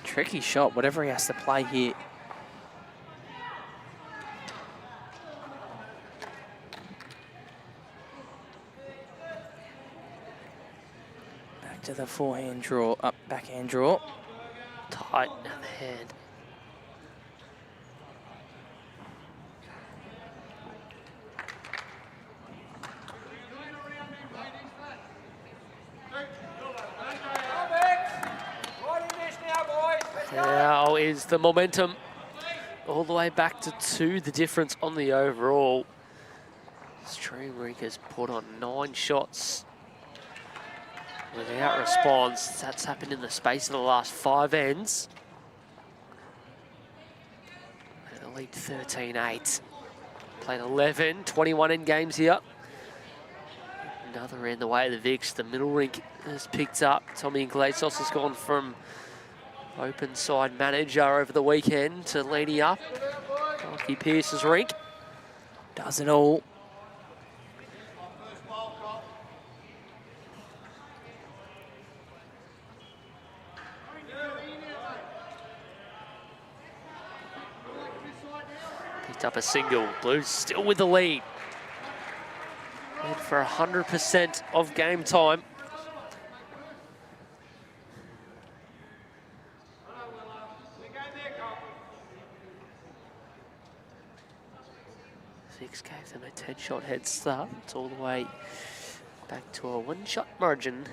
Tricky shot, whatever he has to play here. Back to the forehand draw, up backhand draw. Tight down the hand. Now is the momentum all the way back to 2, the difference on the overall. Streamrink has put on 9 shots without response. That's happened in the space of the last 5 ends. And the lead 13-8. Played 11, 21 end games here. Another end the way of the VICs. The middle rink has picked up. Tommy Iglesias has gone from open side manager over the weekend to leading up. Rocky Pearce's rink. Does it all. Picked up a single. Blues still with the lead. And for 100% of game time. 3-shot head start. It's all the way back to a 1-shot margin.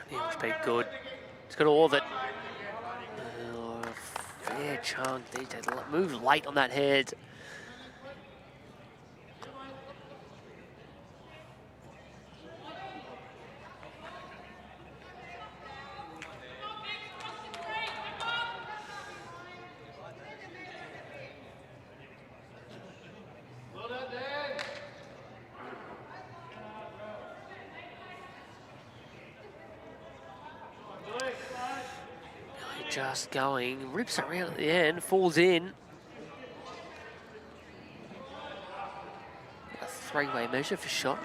He's been good. He's got all of it. Oh, fair chunk. They move late on that head. Just going, rips it around at the end, falls in. A 3-way measure for shot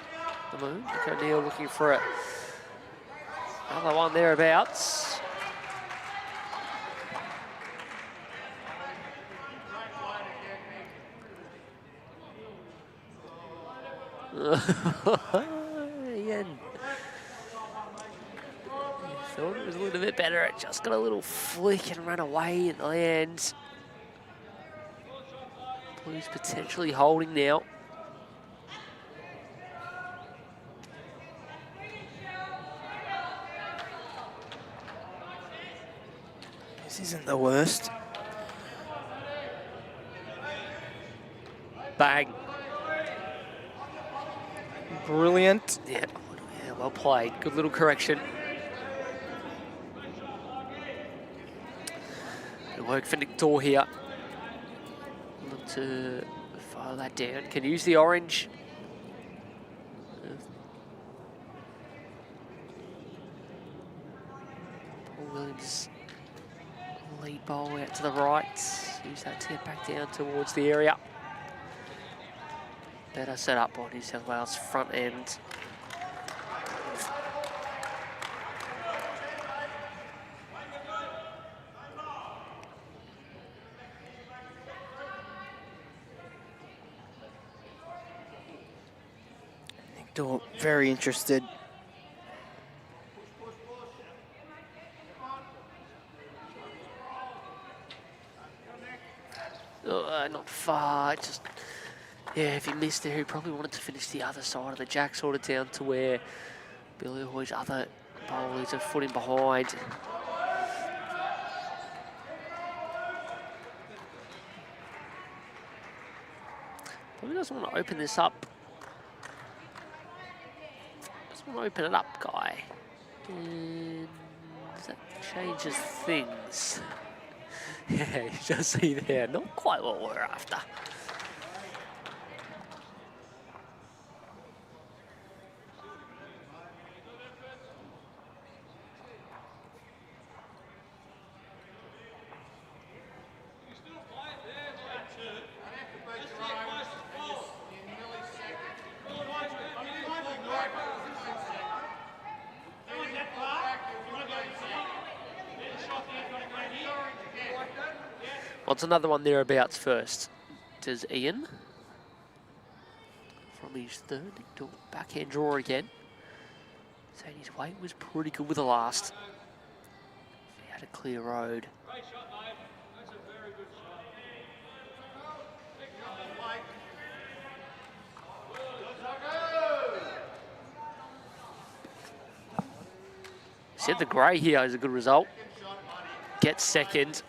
at the moment. Nick O'Neill looking for another one thereabouts. Again. Thought it was a little bit better. It just got a little flick and ran away at the end. Blues potentially holding now. This isn't the worst. Bang. Brilliant. Yeah, well played. Good little correction. Good work for Nick Dawe here. Look to file that down. Can use the orange. Paul Williams, lead bowl out to the right. Use that to get back down towards the area. Better set up on New South Wales front end. Dawe very interested. Not far, just, yeah, if he missed there, he probably wanted to finish the other side of the jack, sort of down to where Billy Ahoy's other bowlers are footing behind. Probably doesn't want to open this up. Doesn't want to open it up, guy. And that changes things. Yeah, you just see there, not quite what we're after. it's another one thereabouts first. Does Ian from his third backhand draw again. Saying his weight was pretty good with the last. He had a clear road. Said the grey here is a good result. Gets second.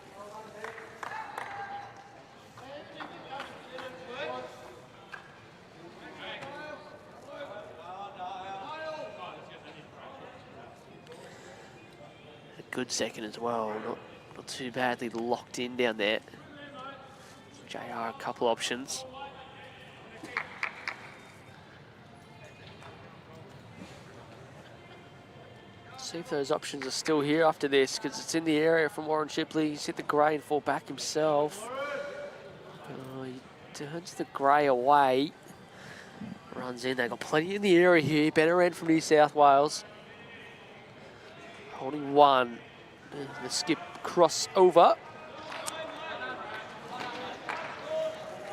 A good second as well. Not too badly locked in down there. JR a couple options. See if those options are still here after this, because it's in the area from Warren Shipley. He's hit the grey and fall back himself. Oh, he turns the grey away. Runs in. They've got plenty in the area here. Better end from New South Wales. Holding one. The skip cross over.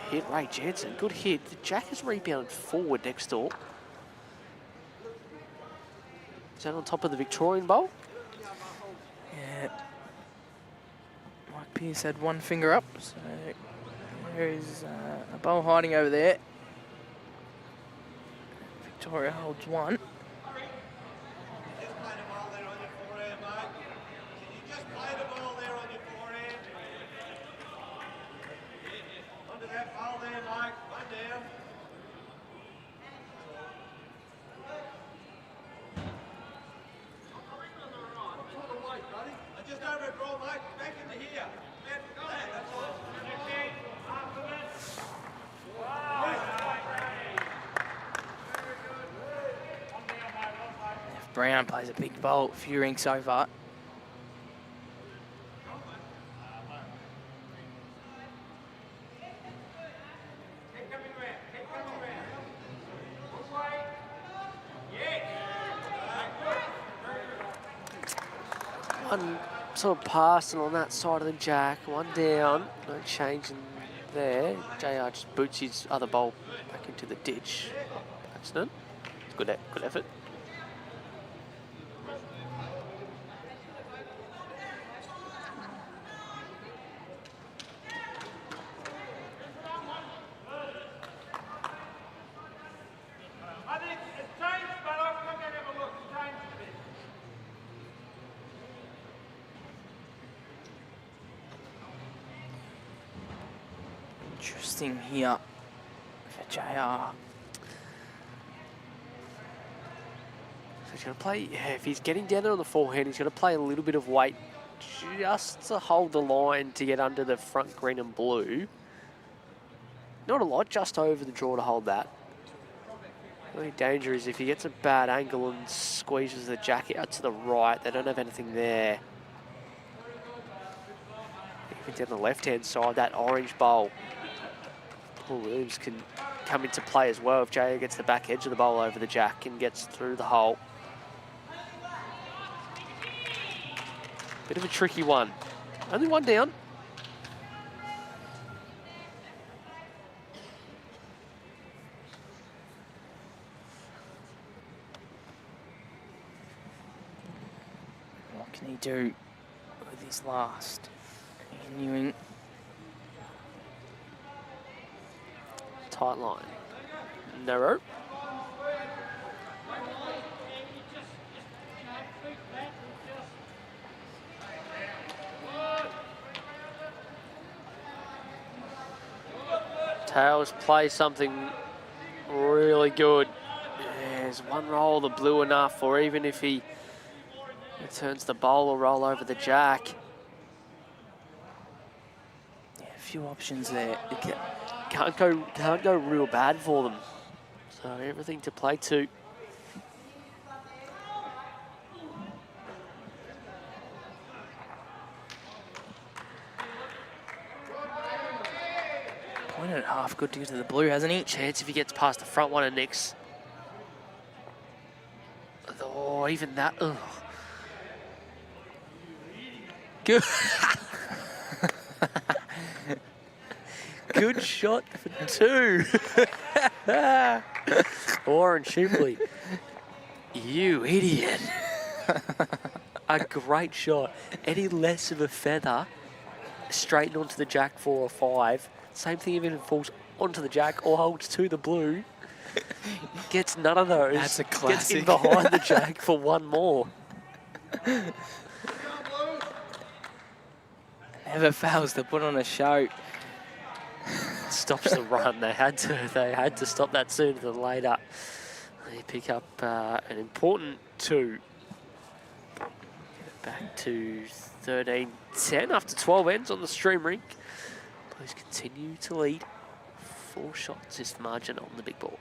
Hit Ray Jensen. Good hit. The Jack has rebounded forward next door. Is that on top of the Victorian bowl? Yeah. Mike Pearce had one finger up, so there is a bowl hiding over there. Victoria holds one. Brown plays a big bowl, few rinks over. One sort of passing on that side of the Jack, one down, no change in there. JR just boots his other bowl back into the ditch. Accident. It's good effort. Interesting here for JR. So he's going to play, if he's getting down there on the forehand, he's going to play a little bit of weight just to hold the line to get under the front green and blue. Not a lot, just over the draw to hold that. The only danger is if he gets a bad angle and squeezes the Jack out to the right, they don't have anything there. Even down the left-hand side, that orange bowl. Paul Williams can come into play as well if JR gets the back edge of the bowl over the Jack and gets through the hole. Bit of a tricky one. Only one down. What can he do with his last? Ewing. Tight line. Narrow. Tails play something really good. There's one roll, the blue enough, or even if he turns the bowl or roll over the Jack. Yeah, a few options there. Can't go real bad for them. So everything to play to. Point and a half, good to get to the blue, hasn't he? Chance if he gets past the front one and nicks. Oh, even that. Ugh. Good. good shot for 2. Warren Shipley. You idiot. A great shot. Any less of a feather, straight onto the jack 4 or 5. Same thing if it falls onto the jack or holds to the blue. Gets none of those. That's a Gets classic. in behind the jack for 1 more. Never fails to put on a show. Stops the run. They had to stop that sooner than later. They pick up an important 2. Back to 13-10 after 12 ends on the stream rink. Blues continue to lead. 4 shots is the margin on the big board.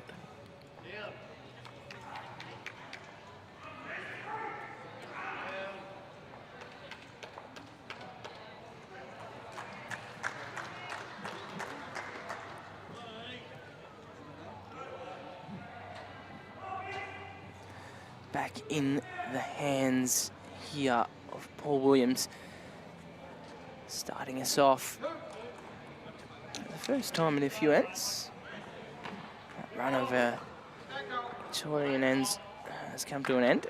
Back in the hands here of Paul Williams. Starting us off. The first time in a few ends. That run of Victorian ends has come to an end.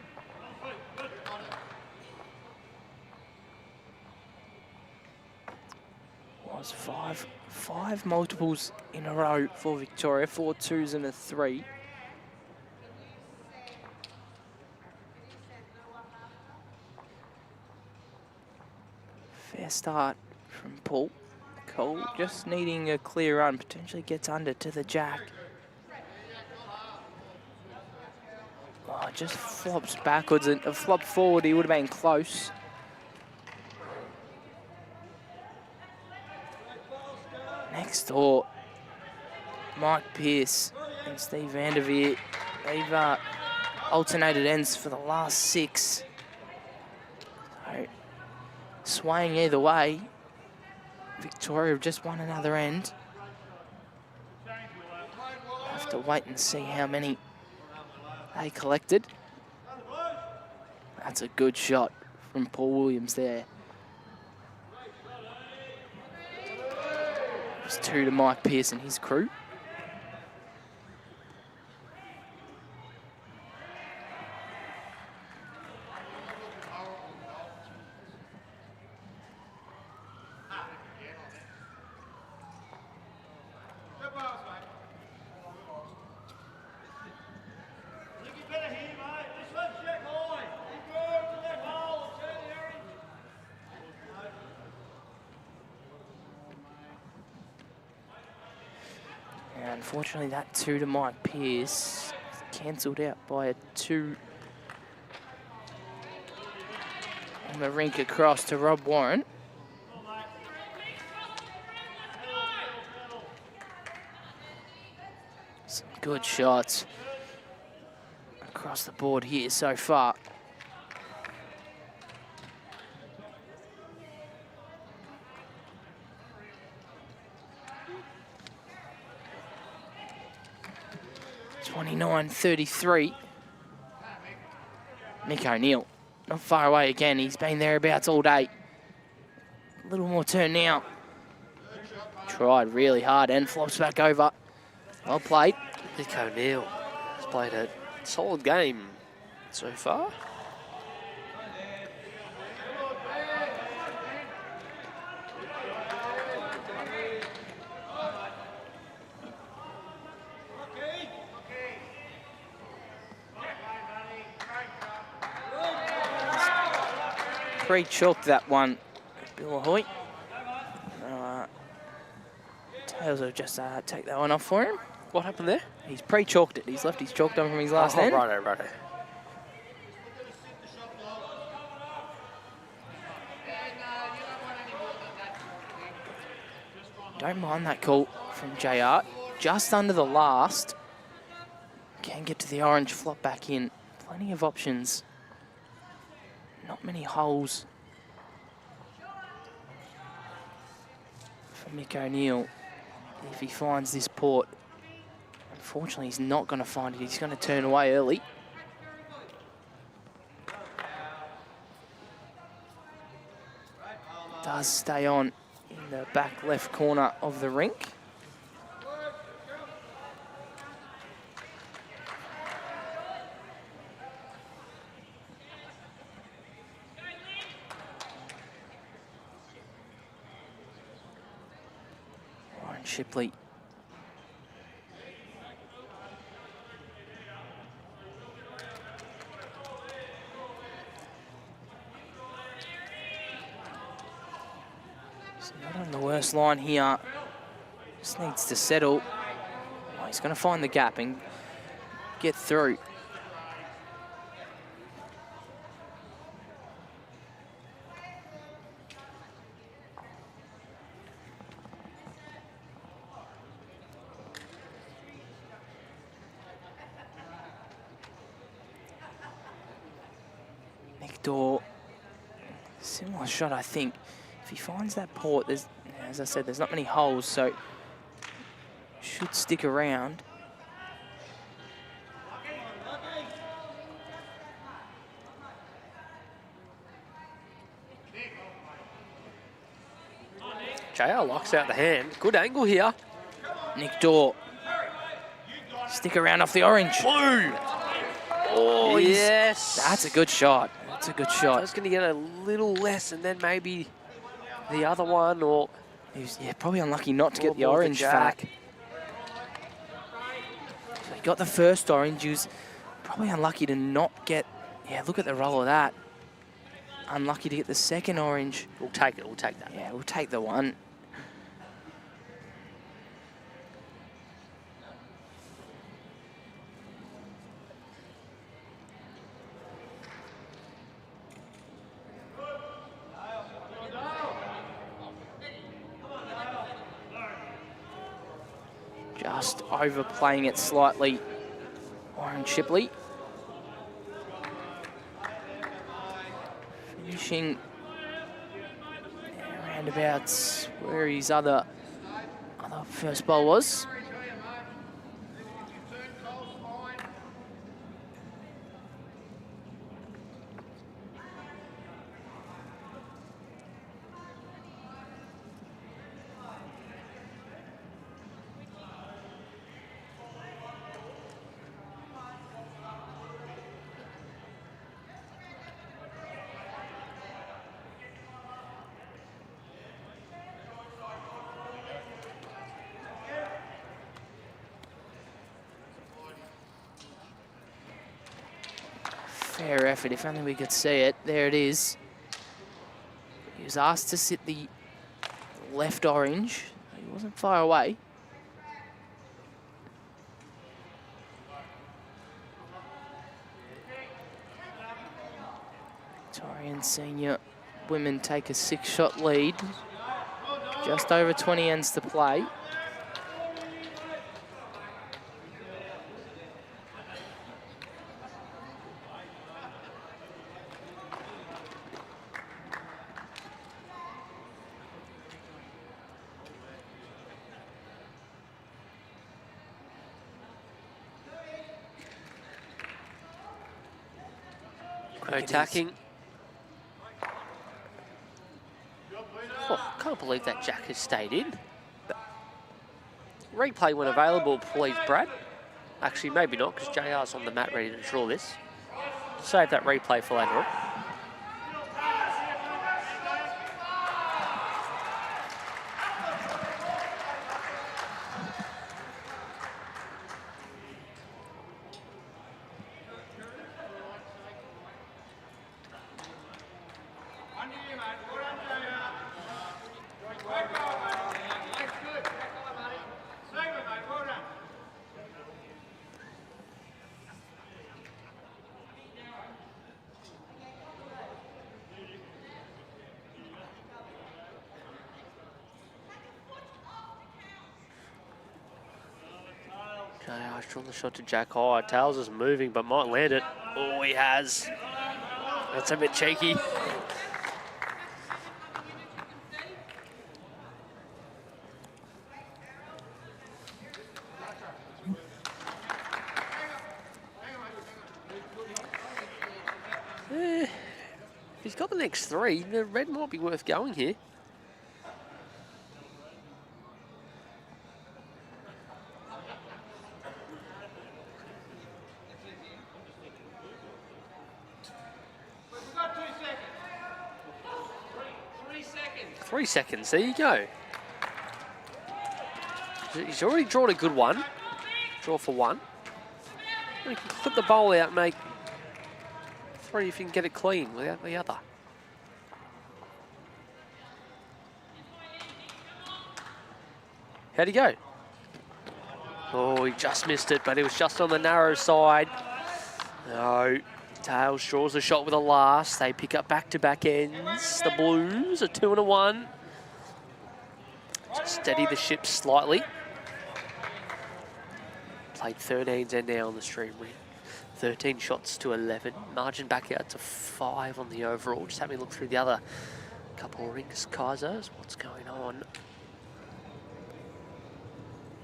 Was five multiples in a row for Victoria. 4 2s and a 3. Fair start from Paul. Cole just needing a clear run, potentially gets under to the jack. Oh, just flops backwards and a flop forward, he would have been close. Next door, Mike Pearce and Steve Vanderveer. They've alternated ends for the last 6. So, swaying either way. Victoria have just won another end. Have to wait and see how many they collected. That's a good shot from Paul Williams there. It's 2 to Mike Pearce and his crew. Unfortunately, that 2 to Mike Pearce cancelled out by a 2 on the rink across to Rob Warren. Some good shots across the board here so far. .29.33. Mick O'Neill, not far away again. He's been thereabouts all day. A little more turn now. Tried really hard and flops back over. Well played. Mick O'Neill has played a solid game so far. Pre-chalked that one, Bill Ahoy. Tails will just take that one off for him. What happened there? He's pre-chalked it. He's left his chalk done from his last end. Righto. Don't mind that call from JR. Just under the last. Can get to the orange, flop back in. Plenty of options. Not many holes for Mick O'Neill if he finds this port. Unfortunately, he's not going to find it. He's going to turn away early. Does stay on in the back left corner of the rink. Shipley. So not on the worst line here. Just needs to settle. Oh, he's going to find the gap and get through. Dawe, similar shot, I think. If he finds that port, there's, as I said, there's not many holes, so should stick around. JR locks out the hand. Good angle here. Dawe, stick around off the orange. Blue. Oh, yes. That's a good shot. That's a good shot. I was going to get a little less and then maybe the other one, or... He was, yeah, probably unlucky not to get the more of orange back. So he got the first orange. He was probably unlucky to not get... Yeah, look at the roll of that. Unlucky to get the second orange. We'll take it. We'll take that. Yeah, we'll take the one. Just overplaying it slightly. Warren Shipley. Finishing around about where his other first bowl was. Fair effort, if only we could see it. There it is. He was asked to sit the left orange. He wasn't far away. Victorian senior women take a 6-shot lead. Just over 20 ends to play. Attacking. Oh, can't believe that jack has stayed in. Replay when available, please, Brad. Actually, maybe not, because JR's on the mat ready to draw this. Save that replay for later on. JR's drawn the shot to Jack high. Tails is moving, but might land it. Oh, he has. That's a bit cheeky. If he's got the next three, the red might be worth going here. We've got 2 seconds. 3 seconds. 3 seconds, there you go. He's already drawn a good one. Draw for one. He can clip the bowl out and make 3 if he can get it clean without the other. How'd he go? Oh, he just missed it, but it was just on the narrow side. No. Tails draws a shot with a last. They pick up back-to-back ends. The Blues are 2 and a 1. Just steady the ship slightly. Played 13s and now on the stream. 13 shots to 11. Margin back out to 5 on the overall. Just having a look through the other couple of rings. Kaisers, what's going on?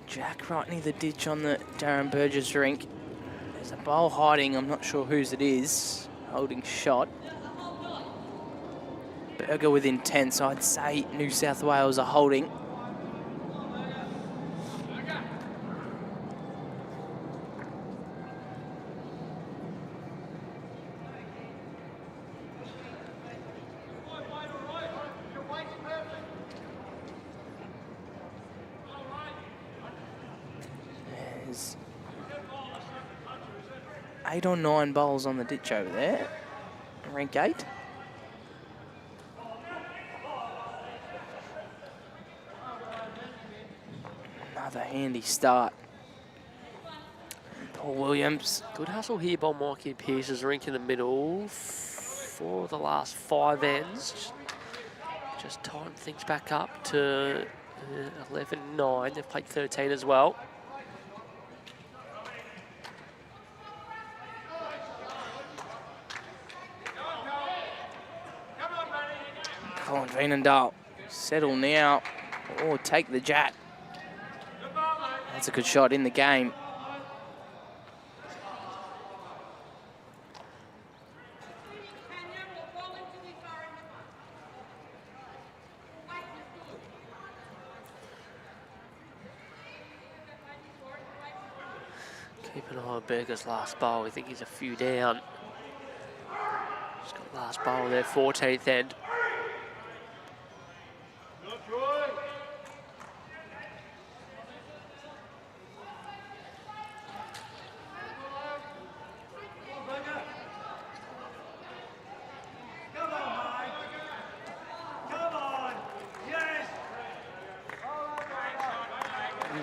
Jack right near the ditch on the Darren Burgess rink. There's a bowl hiding. I'm not sure whose it is. Holding shot. Burger within 10, so I'd say New South Wales are holding. There's 8 or 9 bowls on the ditch over there. Rank 8. Another handy start. Paul Williams. Good hustle here by Mikey Pearce's rink in the middle for the last 5 ends. Just tighten things back up to 11-9. They've played 13 as well. Colin Veenendaal. Settle now or take the jack. That's a good shot in the game. Keep an eye on Berger's last bowl. I think he's a few down. He's got last bowl there, 14th end.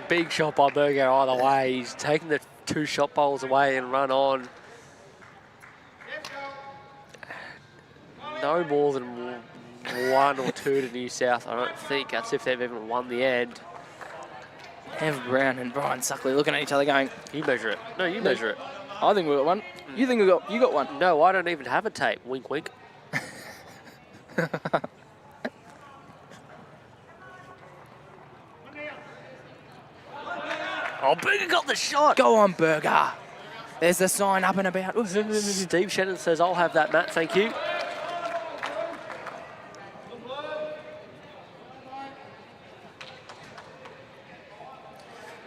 Big shot by Berger either way. He's taken the 2 shot bowls away and run on. No more than 1 or 2 to New South, I don't think. That's if they've even won the end. Ev Brown and Brian Suckley looking at each other going, You measure it. No, you measure it. I think we got one. You think you got one? No, I don't even have a tape. Wink, wink. Oh, Berger got the shot. Go on, Burger. There's the sign up and about. Steve Shannon says, I'll have that, Matt. Thank you.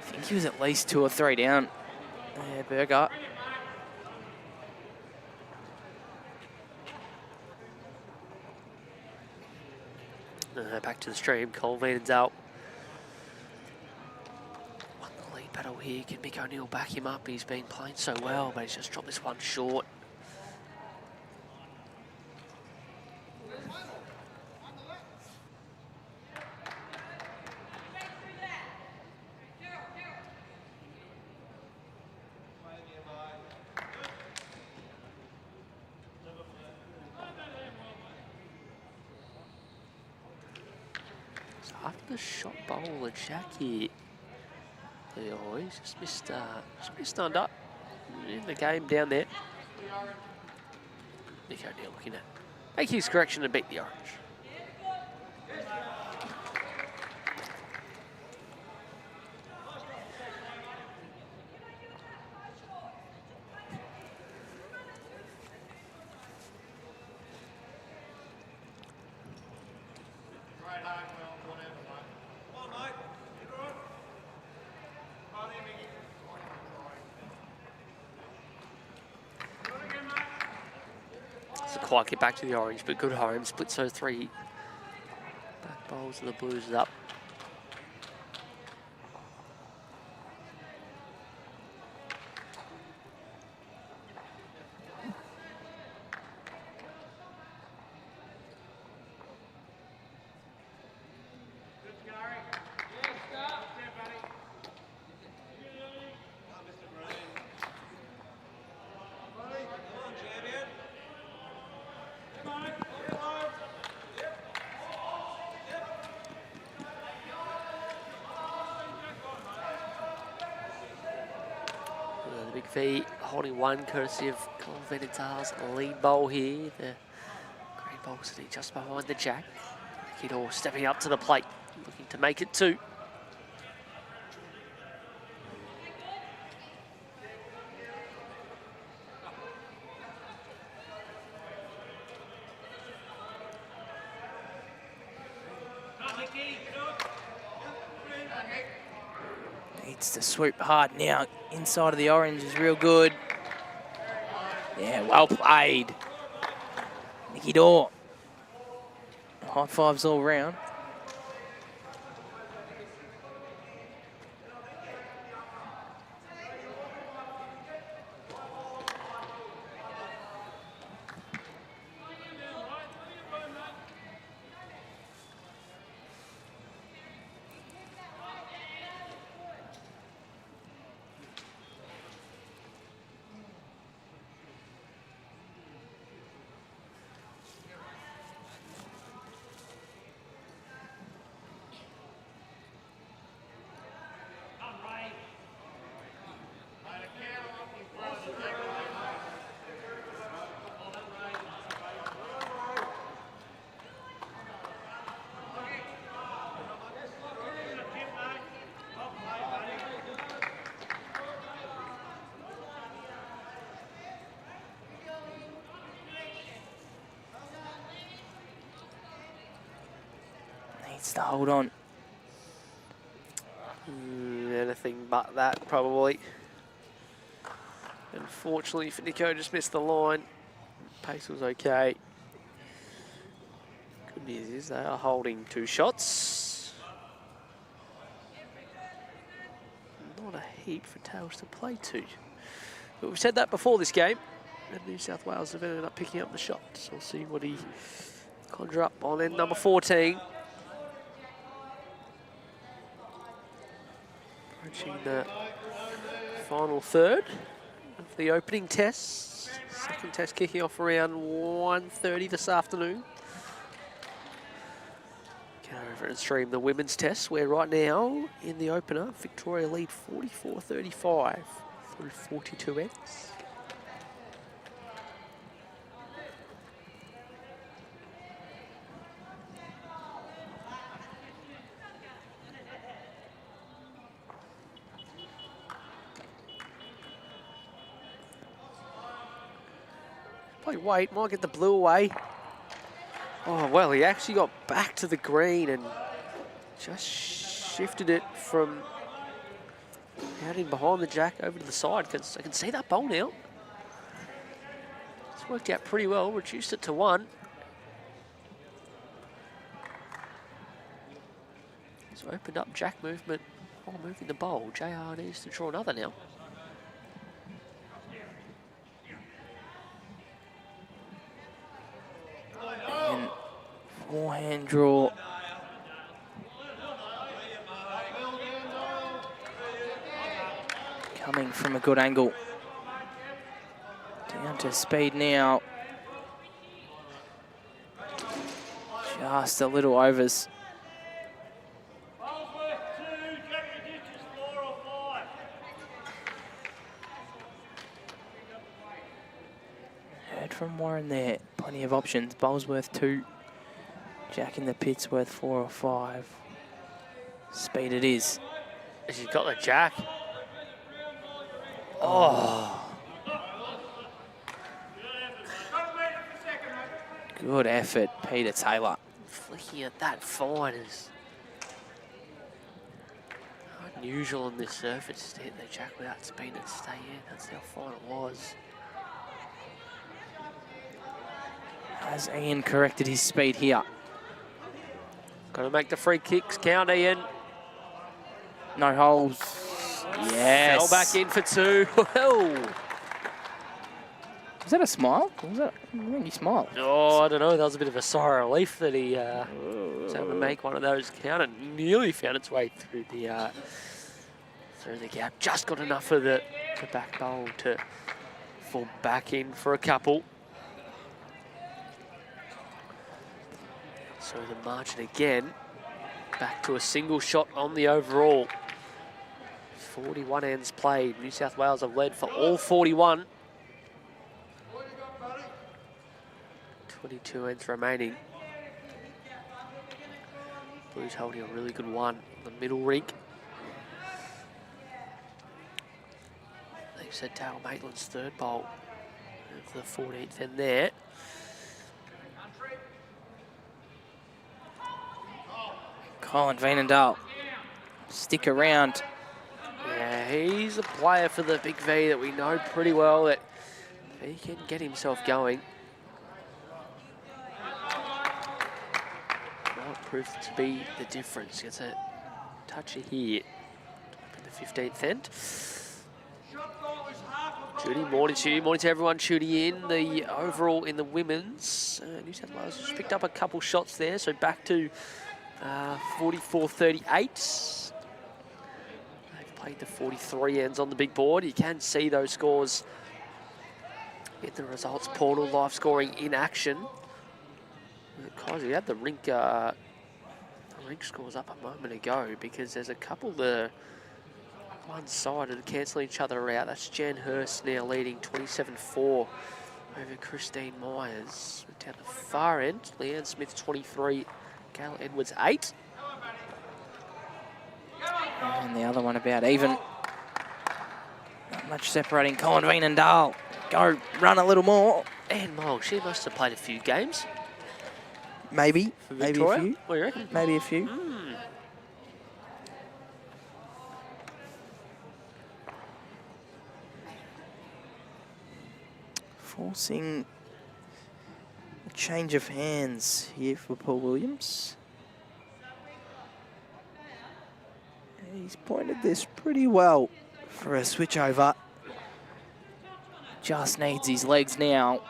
I think he was at least 2 or 3 down. Yeah, Burger. Back to the stream. Colin Veenendaal. Won the lead battle here. Can Mick O'Neill back him up? He's been playing so well, but he's just dropped this one short. After the shot bowl of Jackie, the Ahoys just missed under in the game down there. Mick O'Neill looking at make his correction and beat the Orange. Quite get back to the Orange, but good home. Splits those 3 back bowls and the Blues is up. The Big V holding one courtesy of Veenendaal's lead bowl here. The green bowl sitting just behind the jack. Kidor stepping up to the plate, looking to make it 2. Needs to swoop hard now. Inside of the orange is real good. Yeah, well played. Nicky Dawe. High fives all round. Needs to hold on. Anything but that, probably. Unfortunately for Nico, just missed the line. Pace was okay. Good news is they are holding 2 shots. Not a heap for Tails to play to. But we've said that before this game. And New South Wales have ended up picking up the shots. We'll see what he conjure up on end number 14. Approaching the final third of the opening test. Second test kicking off around 1:30 this afternoon. Go over and stream the women's test, where right now in the opener, Victoria lead 44-35 through 42 ends. Wait, might get the blue away. Oh, well, he actually got back to the green and just shifted it from out in behind the jack over to the side. I can see that bowl now. It's worked out pretty well, reduced it to 1. It's opened up jack movement while moving the bowl. JR needs to draw another now. Forehand draw. Coming from a good angle. Down to speed now. Just a little overs. Heard from Warren there. Plenty of options. Bowl's worth 2. Jack in the pit's worth 4 or 5. Speed it is. She's got the jack. Oh. Good effort, Peter Taylor. Flicking it that fine is unusual on this surface to hit the jack without speed and stay in. That's how fine it was. Has Ian corrected his speed here? Got to make the free kicks count, Ian. No holes. Yes. Fell back in for 2. Well. Was that a smile? Was that? I think he smiled. Oh, I don't know. That was a bit of a sigh of relief that he was able to make one of those count. It nearly found its way through the gap. Just got enough of the back bowl to fall back in for a couple. So the margin again, back to a single shot on the overall. 41 ends played. New South Wales have led for all 41. 22 ends remaining. Blues holding a really good one in the middle rink. They've said Dawe Maitland's third bowl of the 14th end there. Colin Veenendaal, stick around. Yeah, he's a player for the Big V that we know pretty well, that he can get himself going. Might prove to be the difference. Gets a touchy here in the 15th end. Judy, morning to you. Morning to everyone tuning in. The overall in the women's, New South Wales just picked up a couple shots there, so back to 44-38. They've played the 43 ends on the big board. You can see those scores in the results portal, live scoring in action. Guys, we had the rink scores up a moment ago because there's a couple that one-sided, cancel each other out. That's Jan Hurst now leading 27-4 over Christine Myers. Down the far end, Leanne Smith 23, Gail Edwards 8. And the other one about even. Not much separating Colin Veenendaal. Go run a little more. And Mole, she must have played a few games. Maybe. For Maybe a Victoria. few. What do you reckon? Maybe a few. Forcing a change of hands here for Paul Williams. He's pointed this pretty well for a switch over. Just needs his legs now.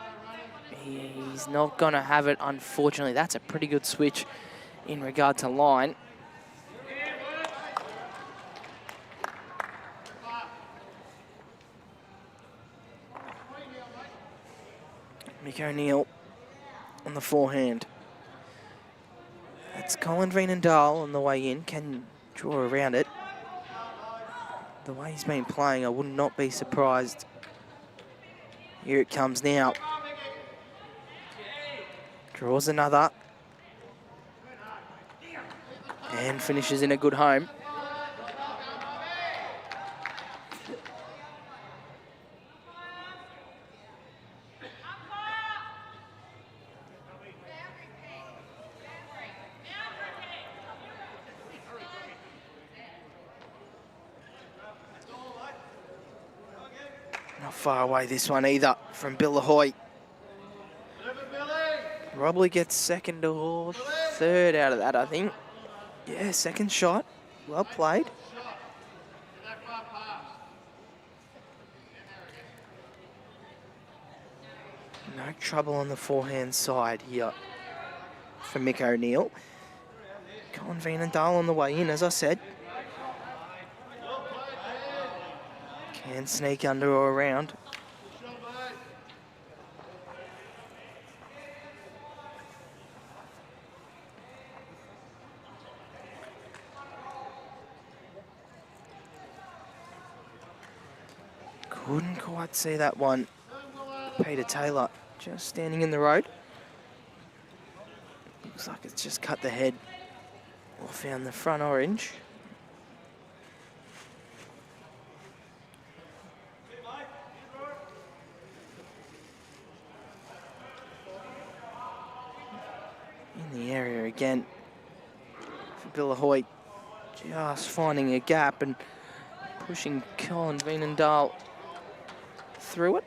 He's not going to have it, unfortunately. That's a pretty good switch in regard to line. Mick O'Neill on the forehand. That's Colin Veenendaal on the way in. Can draw around it. The way he's been playing, I would not be surprised. Here it comes now. Draws another. And finishes in a good home. Not far away this one either from Bill Ahoy. Probably gets second or third out of that, I think. Yeah, second shot. Well played. No trouble on the forehand side here for Mick O'Neill. Colin Veenendaal on the way in, as I said. Can sneak under or around. Couldn't quite see that one. Peter Taylor just standing in the road. Looks like it's just cut the head or found the front orange. In the area again for Bill Ahoy, just finding a gap and pushing Colin Veenendaal through it.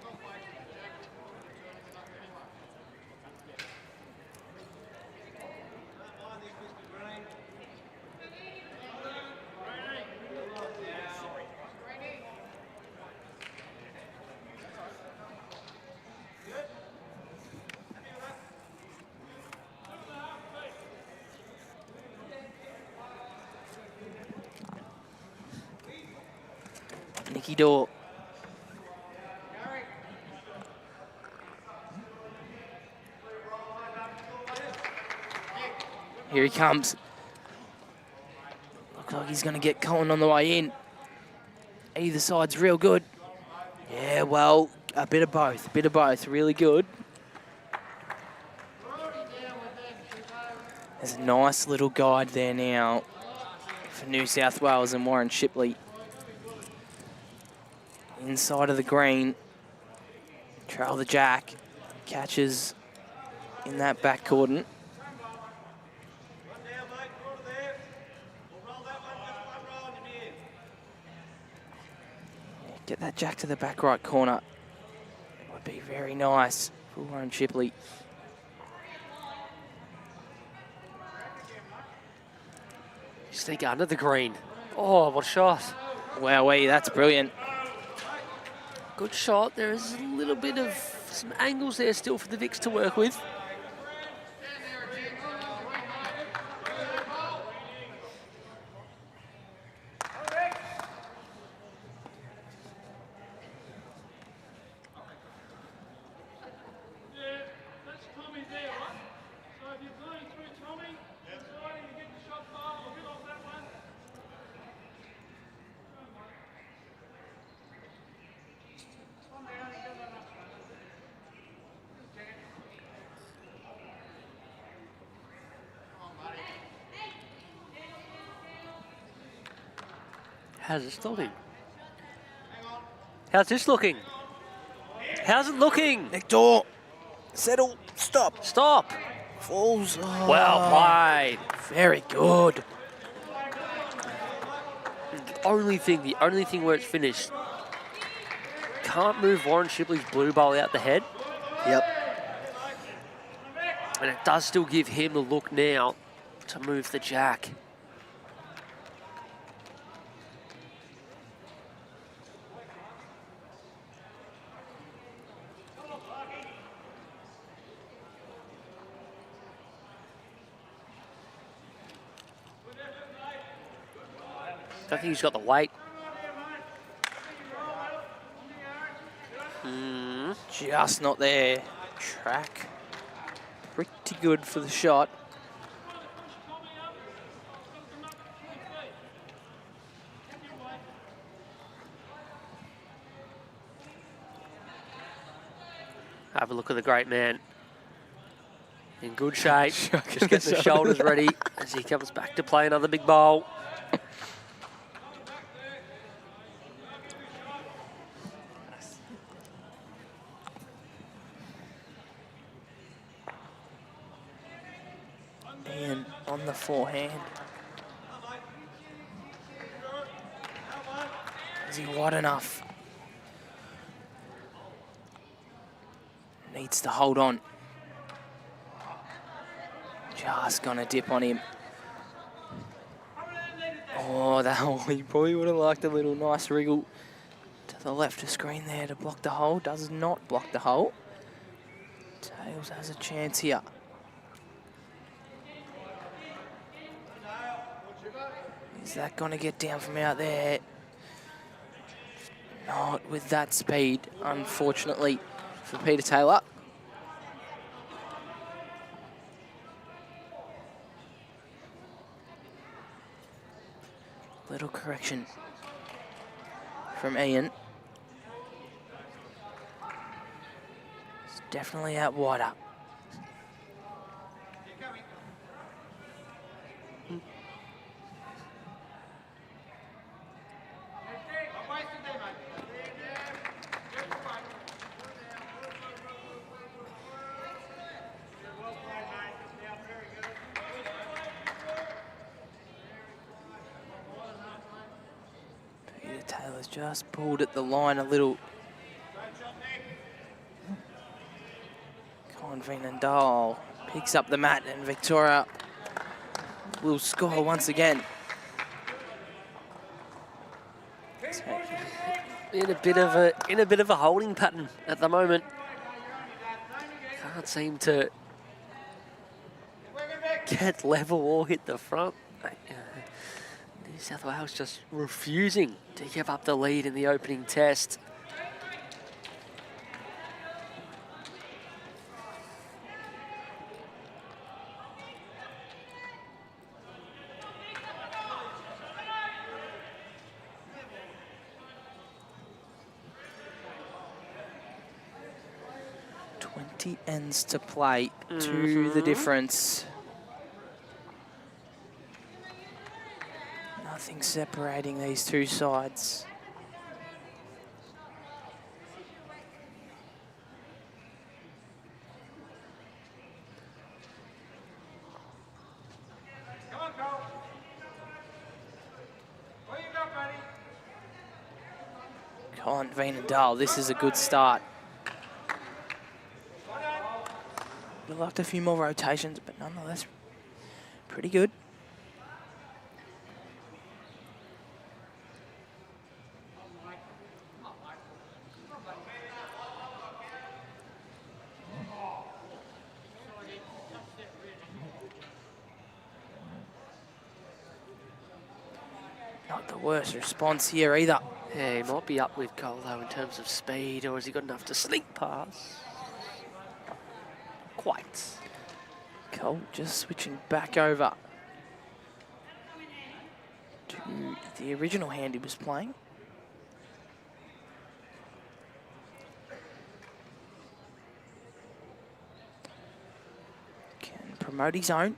Nikki Dorr. Here he comes. Looks like he's going to get Colin on the way in. Either side's real good. Yeah, well, a bit of both, really good. There's a nice little guide there now for New South Wales and Warren Shipley. Inside of the green, trail the jack, catches in that back cordon. Get that jack to the back right corner. It would be very nice for Warren Shipley. Sneak under the green. Oh, what a shot. Wowee, that's brilliant. Good shot. There is a little bit of some angles there still for the Vics to work with. How's this looking? How's this looking? How's it looking? Victor, settle, stop. Stop. Falls. Oh, Well played. very good. The only thing where it's finished, can't move Warren Shipley's blue bowl out the head. Yep. And it does still give him the look now to move the jack. I think he's got the weight. Just not there. Track. Pretty good for the shot. Have a look at the great man. In good shape. Just getting the shoulders ready as he comes back to play another big bowl. And on the forehand. Is he wide enough? Needs to hold on. Just gonna dip on him. Oh, that he probably would have liked a little nice wriggle to the left of screen there to block the hole. Does not block the hole. Tails has a chance here. Is that gonna get down from out there? Not with that speed, unfortunately, for Peter Taylor. Little correction from Ian. It's definitely out wider. Taylor's just pulled at the line a little. Veenendaal picks up the mat and Victoria will score once again. In a bit of a holding pattern at the moment. Can't seem to get level or hit the front. New South Wales just refusing to give up the lead in the opening test. 20 ends to play, to the difference. Nothing separating these two sides. Come on, Cole. Where you go, buddy? Come on, Veenendaal, this is a good start. Would have liked a few more rotations, but nonetheless, pretty good. Not the worst response here either. Yeah, he might be up with Cole though in terms of speed, or has he got enough to slink past? Quite. Cole just switching back over to the original hand he was playing. Can promote his own.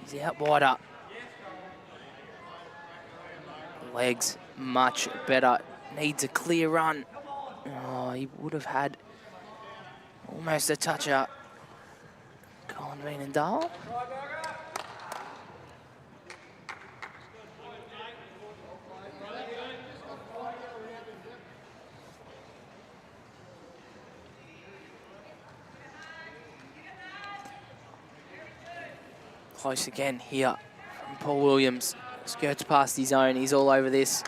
He's out wider. Legs much better. Needs a clear run. Oh, he would have had almost a touch up. Colin Veenendaal. Close again here from Paul Williams. Skirts past his own. He's all over this.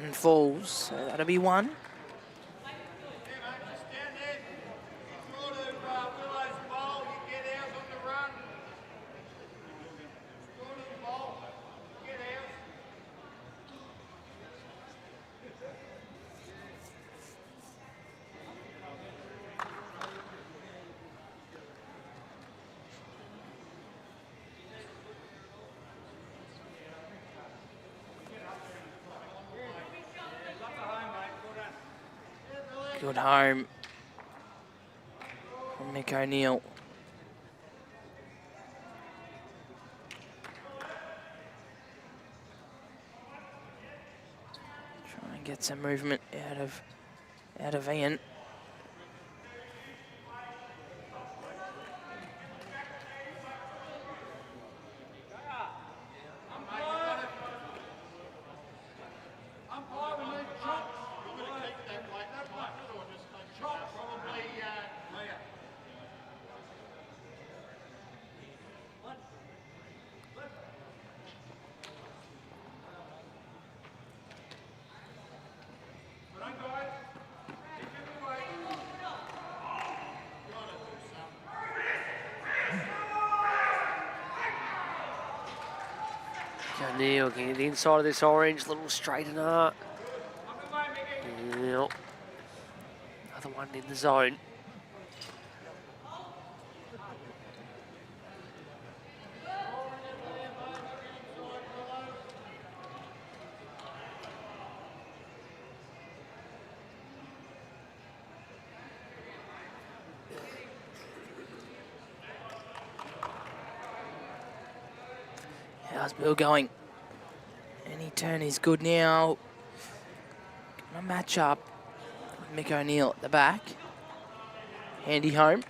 And falls. So that'll be one. Good home from Nick O'Neill. Try and get some movement out of Ian. O'Neill getting the inside of this orange, little straightener. Yep. Another one in the zone. How's Bill going? Any turn is good now. Gonna match up with Mick O'Neill at the back. Handy home.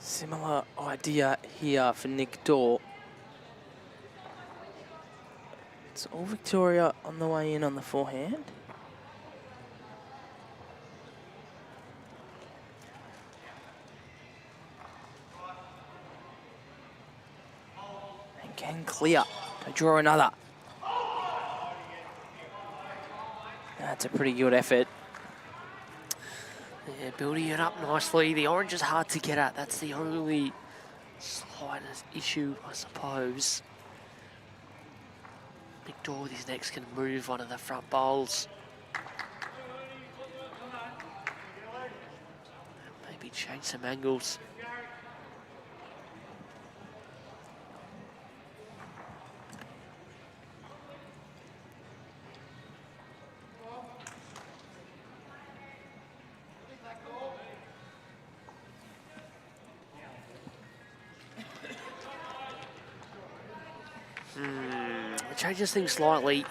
Similar idea here for Nick Dorr. It's all Victoria on the way in on the forehand. And can clear to draw another. That's a pretty good effort. Yeah, building it up nicely. The orange is hard to get at. That's the only slightest issue, I suppose. Victoria's next can move one of the front bowls. Maybe change some angles. It changes things slightly.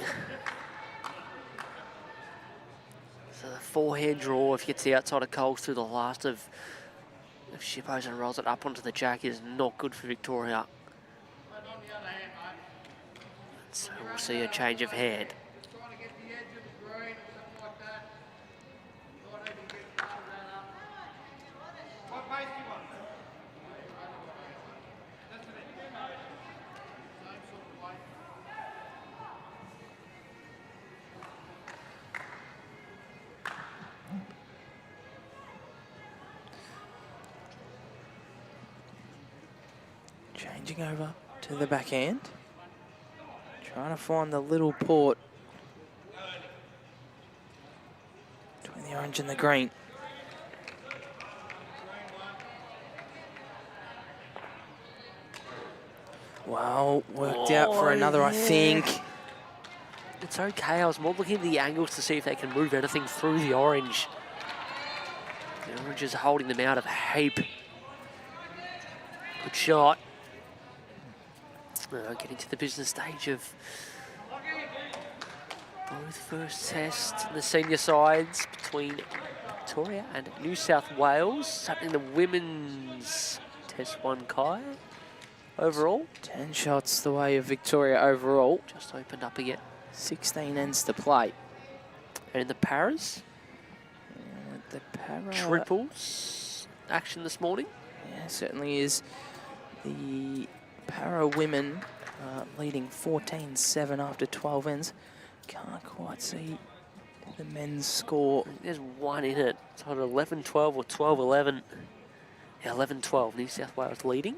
So the forehand draw, if he gets the outside of Coles through the last of Shippos and rolls it up onto the jack, is not good for Victoria. So we'll see a change of hand. Trying to get the edge of the green or something like that. Thought I could get part of that up. What pace do you want? That's it. Same sort of weight. Changing over to the backhand. Trying to find the little port between the orange and the green. Well, worked out for another, I think. It's okay. I was more looking at the angles to see if they can move anything through the orange. The orange is holding them out of a heap. Good shot. Getting to the business stage of both first tests in the senior sides between Victoria and New South Wales. Happening the women's test 1, Kai. Overall, 10 shots the way of Victoria overall. just opened up again. 16 ends to play. And in the paras, The para triples action this morning. Yeah, certainly is. The para women leading 14-7 after 12 ends. Can't quite see the men's score. There's one in it. It's either 11-12 or 12-11. Yeah, 11-12. New South Wales leading.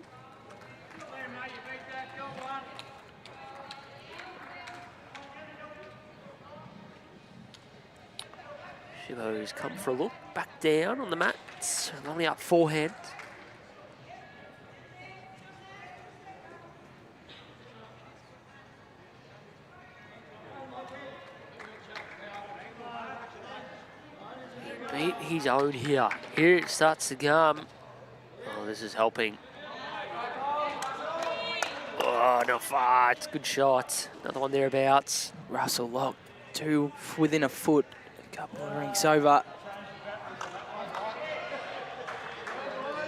Shibo's come for a look. Back down on the mats. Only up forehand. He beat his own here. Here it starts to come. Oh, this is helping. Oh, no fight. Good shot. Another one thereabouts. Russell Lock, 2 within a foot. A couple of rinks over.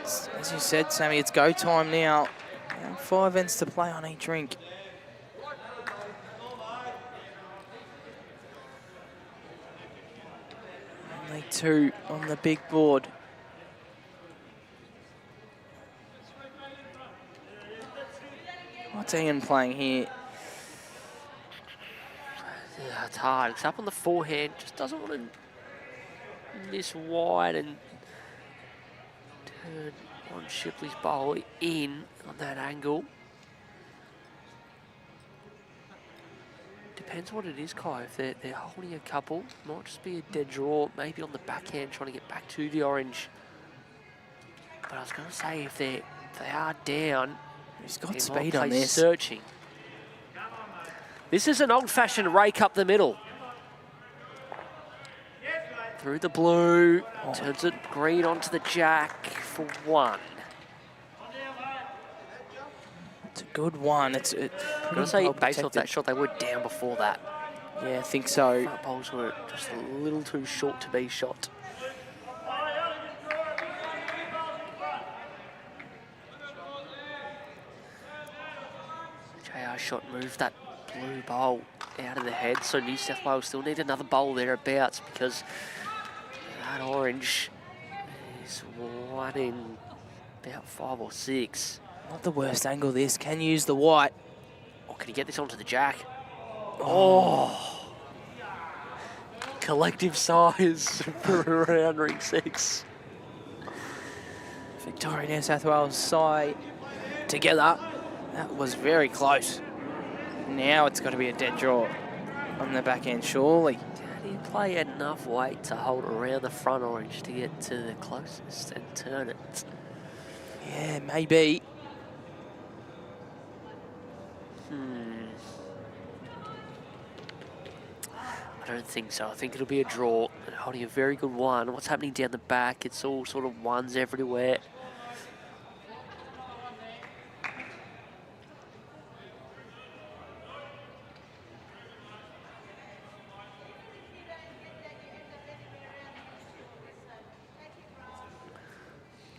As you said, Sammy, it's go time now. 5 ends to play on each rink. Only 2 on the big board. What's Ian playing here? Yeah, it's hard. It's up on the forehand. Just doesn't want to miss wide and turn on Shipley's bowl in on that angle. Depends what it is, Kai. If they're holding a couple, might just be a dead draw. Maybe on the backhand, trying to get back to the orange. But I was going to say, if they are down, He's got he speed might on play this. searching. This is an old-fashioned rake up the middle. Through the blue, turns it green onto the jack for 1. It's a good one. It's I'm going to say, based off that shot, they were down before that. Yeah, I think so. Front bowls were just a little too short to be shot. JR shot moved that blue bowl out of the head, so New South Wales still need another bowl thereabouts because that orange is 1 in about 5 or 6. Not the worst angle this. Can use the white. Oh, can he get this onto the jack? Oh! Collective size for around ring 6. Victoria, New South Wales side together. That was very close. Now it's got to be a dead draw on the back end, surely. Did he play enough weight to hold around the front orange to get to the closest and turn it? Yeah, maybe. I don't think so. I think it'll be a draw. Holding a very good one. What's happening down the back? It's all sort of ones everywhere.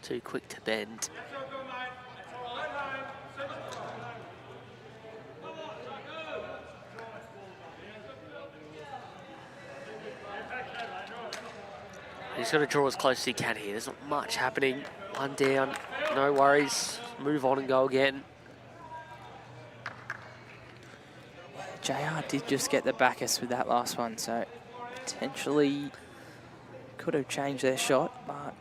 Too quick to bend. He's got to draw as close as he can here. There's not much happening. One down, no worries. Move on and go again. JR did just get the backers with that last one, so potentially could have changed their shot, but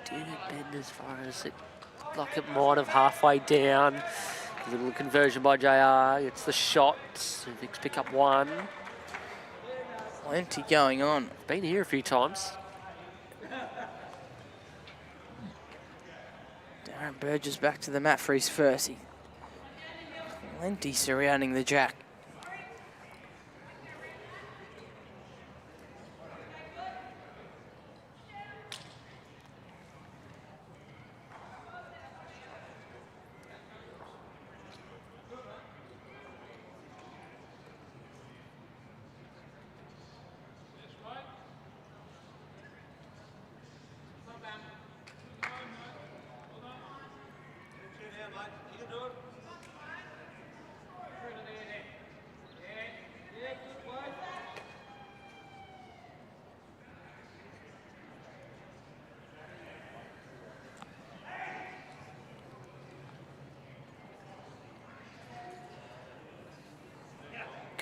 didn't bend as far as it looked like it might have halfway down. A little conversion by JR. It's the shot. Vicks pick up one. plenty going on. Been here a few times. Darren Burgess back to the mat for his first. Plenty surrounding the jack.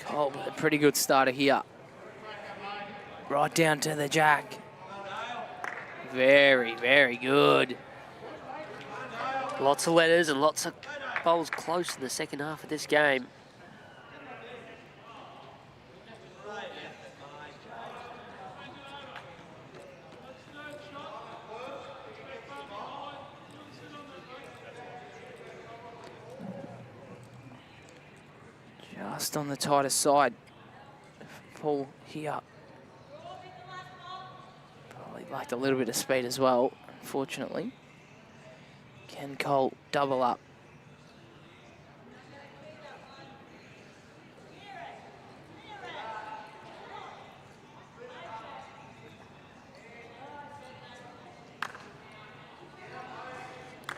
Cole with a pretty good starter here. Right down to the jack. Very, very good. Lots of letters and lots of bowls close in the second half of this game. Just on the tighter side. Paul here. Probably liked a little bit of speed as well, unfortunately. Can Cole double up?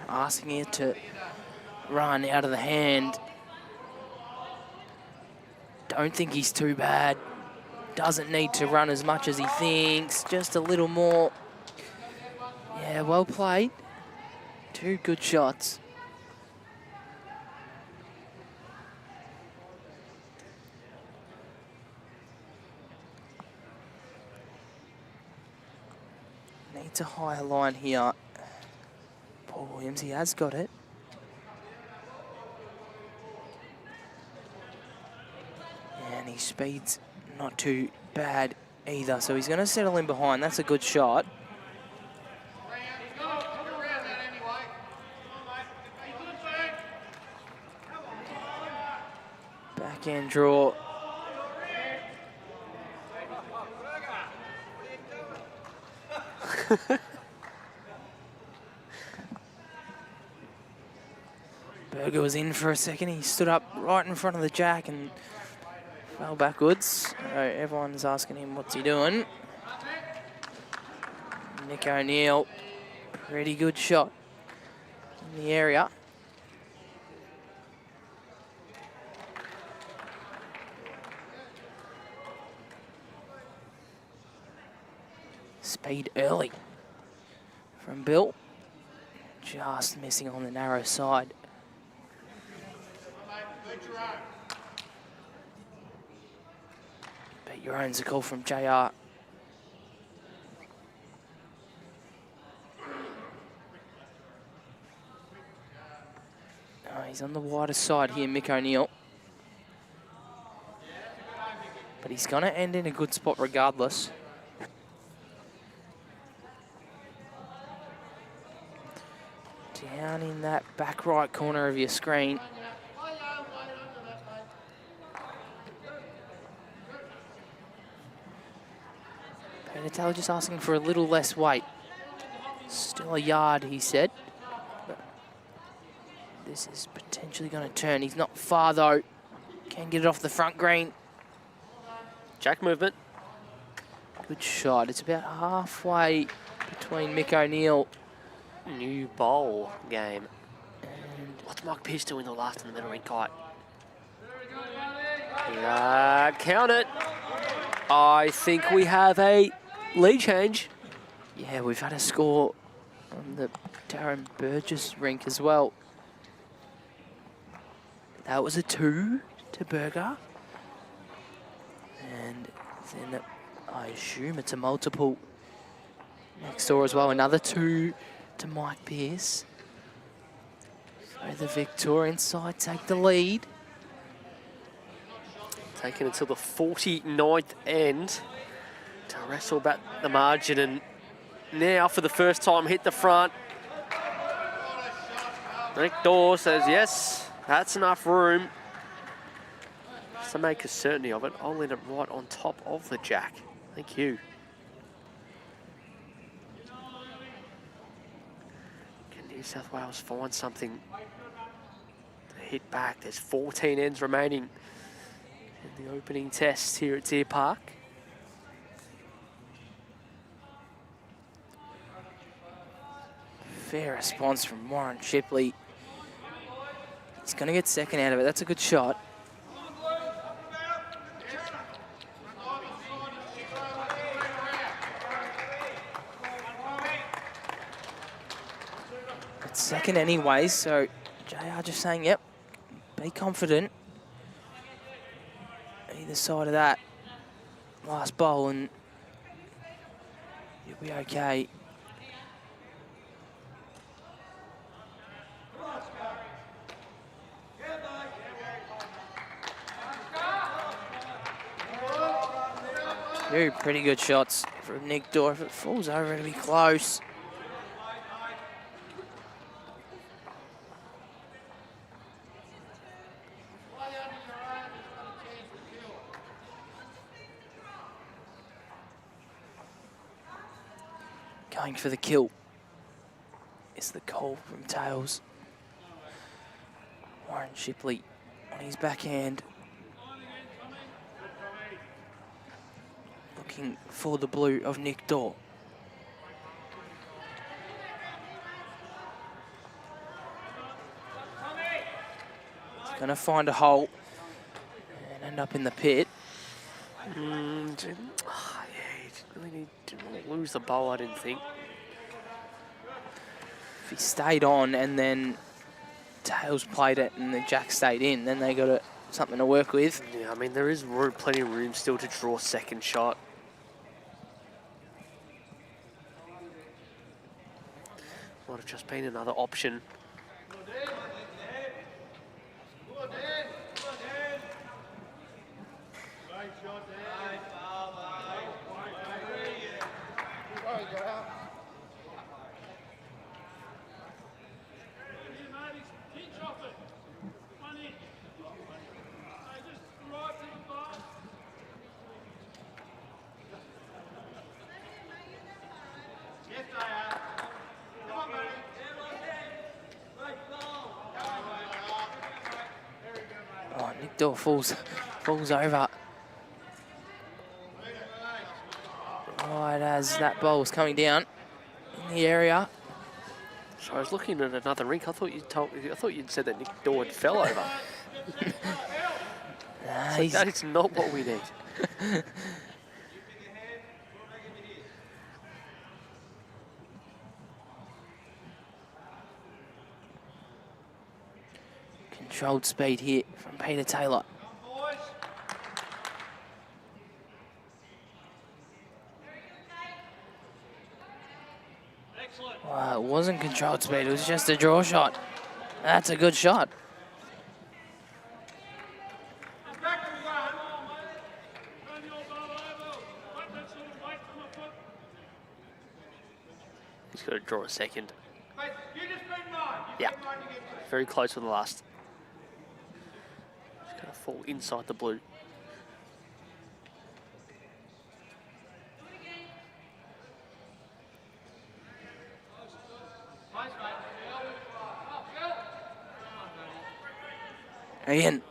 Asking it to run out of the hand. Don't think he's too bad. Doesn't need to run as much as he thinks. Just a little more. Yeah, well played. Two good shots. Needs a higher line here. Paul Williams, he has got it. And his speed's not too bad either, so he's going to settle in behind. That's a good shot. Backhand draw. Berger was in for a second. He stood up right in front of the jack and fell backwards. So everyone's asking him what's he doing. Nick O'Neill, pretty good shot in the area. speed early from Bill. Just missing on the narrow side. Beat your own's a call from JR. Oh, he's on the wider side here, Mick O'Neill. But he's going to end in a good spot regardless. Down in that back right corner of your screen. Veenendaal just asking for a little less weight. Still a yard, he said. But this is potentially going to turn. He's not far though. Can get it off the front green. Jack movement. Good shot. It's about halfway between Mick O'Neill. New bowl game. And what's Mike Pearce doing the last in the middle ring kite? Count it. I think we have a lead change. Yeah, we've had a score on the Darren Burgess rink as well. That was a 2 to Berger. And then I assume it's a multiple next door as well. Another 2 to Mike Pearce. So the Victorian side take the lead. Taken until the 49th end to wrestle back the margin, and now for the first time hit the front. Nick Dawe says, yes, that's enough room. Just to make a certainty of it, I'll let it right on top of the jack. Thank you. Can New South Wales find something to hit back? There's 14 ends remaining in the opening test here at Deer Park. Fair response from Warren Shipley. He's going to get second out of it. That's a good shot. It's second anyways, so JR just saying, yep, be confident. Either side of that last bowl and you'll be okay. Two pretty good shots from Nick Dawe. If it falls over, it'll be close. Going for the kill is the call from Tails. Warren Shipley on his backhand. Looking for the blue of Nick Dawe. He's going to find a hole and end up in the pit. Didn't really lose the bowl, I didn't think. If he stayed on and then Tails played it and the jack stayed in, then they got something to work with. Yeah, I mean, there is plenty of room still to draw a second shot. Might have just been another option. Oh, Nick Dawe falls over. Right as that ball was coming down in the area. So I was looking at another rink. I thought you'd said that Nick Dawe had fell over. So that is not what we need. Controlled speed here from Peter Taylor. Well, it wasn't controlled speed, it was just a draw shot. That's a good shot. He's got to draw a second. Yeah, very close with the last. He's going to fall inside the blue. Again.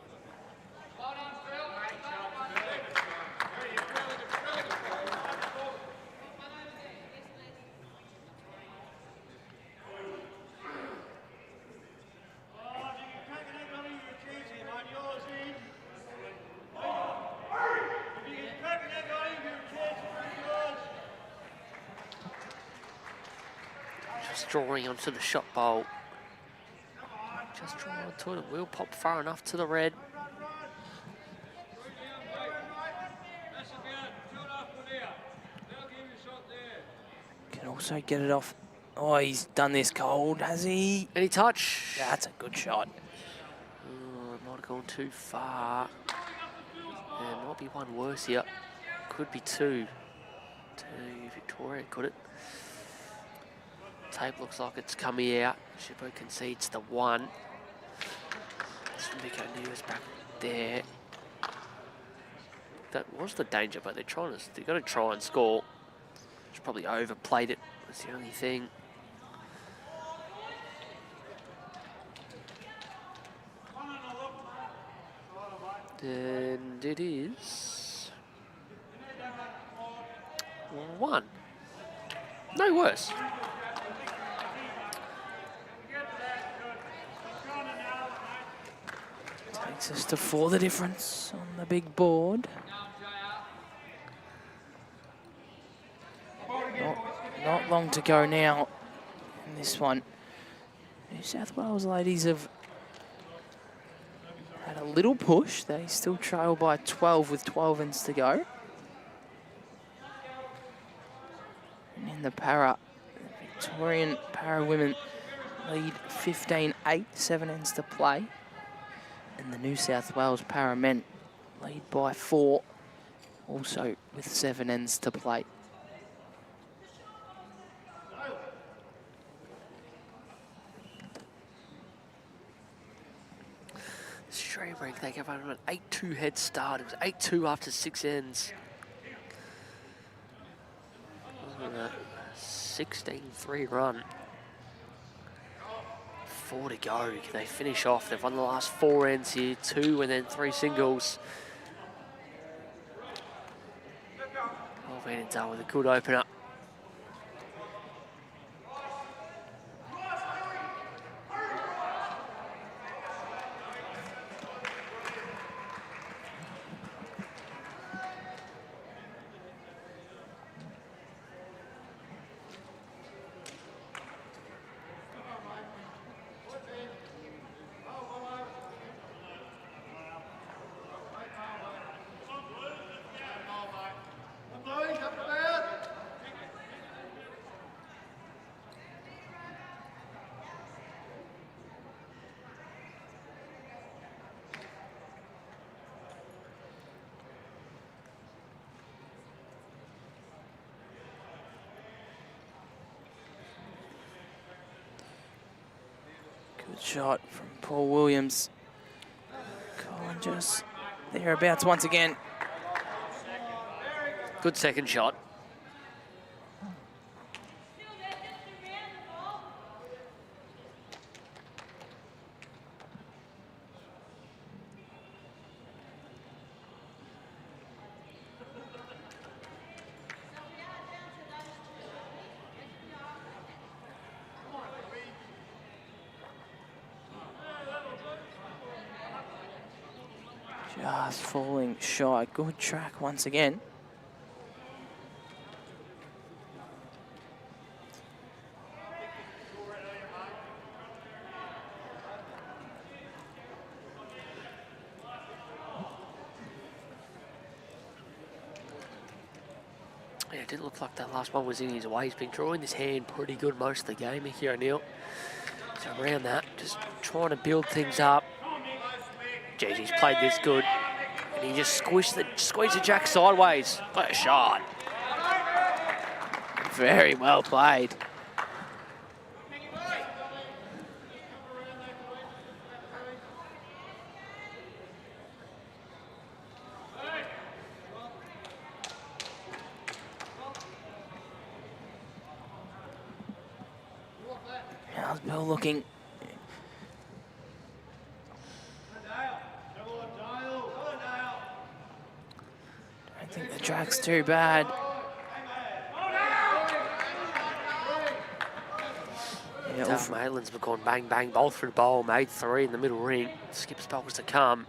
Just drawing onto the shot bowl. Just drawing onto it. It will pop far enough to the red. Can also get it off. Oh, he's done this cold, has he? Any touch? That's a good shot. Oh, it might have gone too far. Yeah, might be one worse here. Could be two. To Victoria, could it? Tape looks like it's coming out. Shipley concedes the one. Nico News back there. That was the danger, but they've got to try and score. Just probably overplayed it. That's the only thing. And it is 1. No worse. Takes us to 4 the difference on the big board. Not long to go now in this one. New South Wales ladies have had a little push. They still trail by 12 with 12 ends to go. And in the para, the Victorian para women lead 15-8, 7 ends to play. And the New South Wales para men lead by 4, also with 7 ends to play. Australia break, they gave out an 8-2 head start. It was 8-2 after 6 ends. 16-3 run. 4 to go. Can they finish off? They've won the last 4 ends here, 2 and then 3 singles. Oh, Veenendaal with a good opener. Good shot from Paul Williams. Colin just thereabouts once again. Good second shot. Just falling shy. Good track once again. it didn't look like that last one was in his way. He's been drawing this hand pretty good most of the game, Mickey O'Neill. So around that, just trying to build things up. Jeez, he's played this good. And he just squeezed the jack sideways. What a shot. Very well played. How's Bill looking? I think the track's too bad. Yeah, Tough Maitland's gone bang, bang, both through the bowl, made 3 in the middle ring. Skip spell was to come.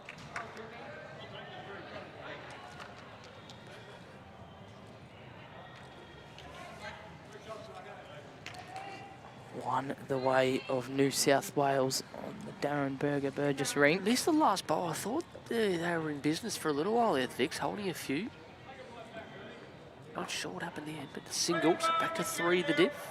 one the way of New South Wales on the Darren Berger Burgess ring. Missed the last bowl. I thought they were in business for a little while there, Vic's holding a few. Not sure what happened there, but the singles back to 3 the diff.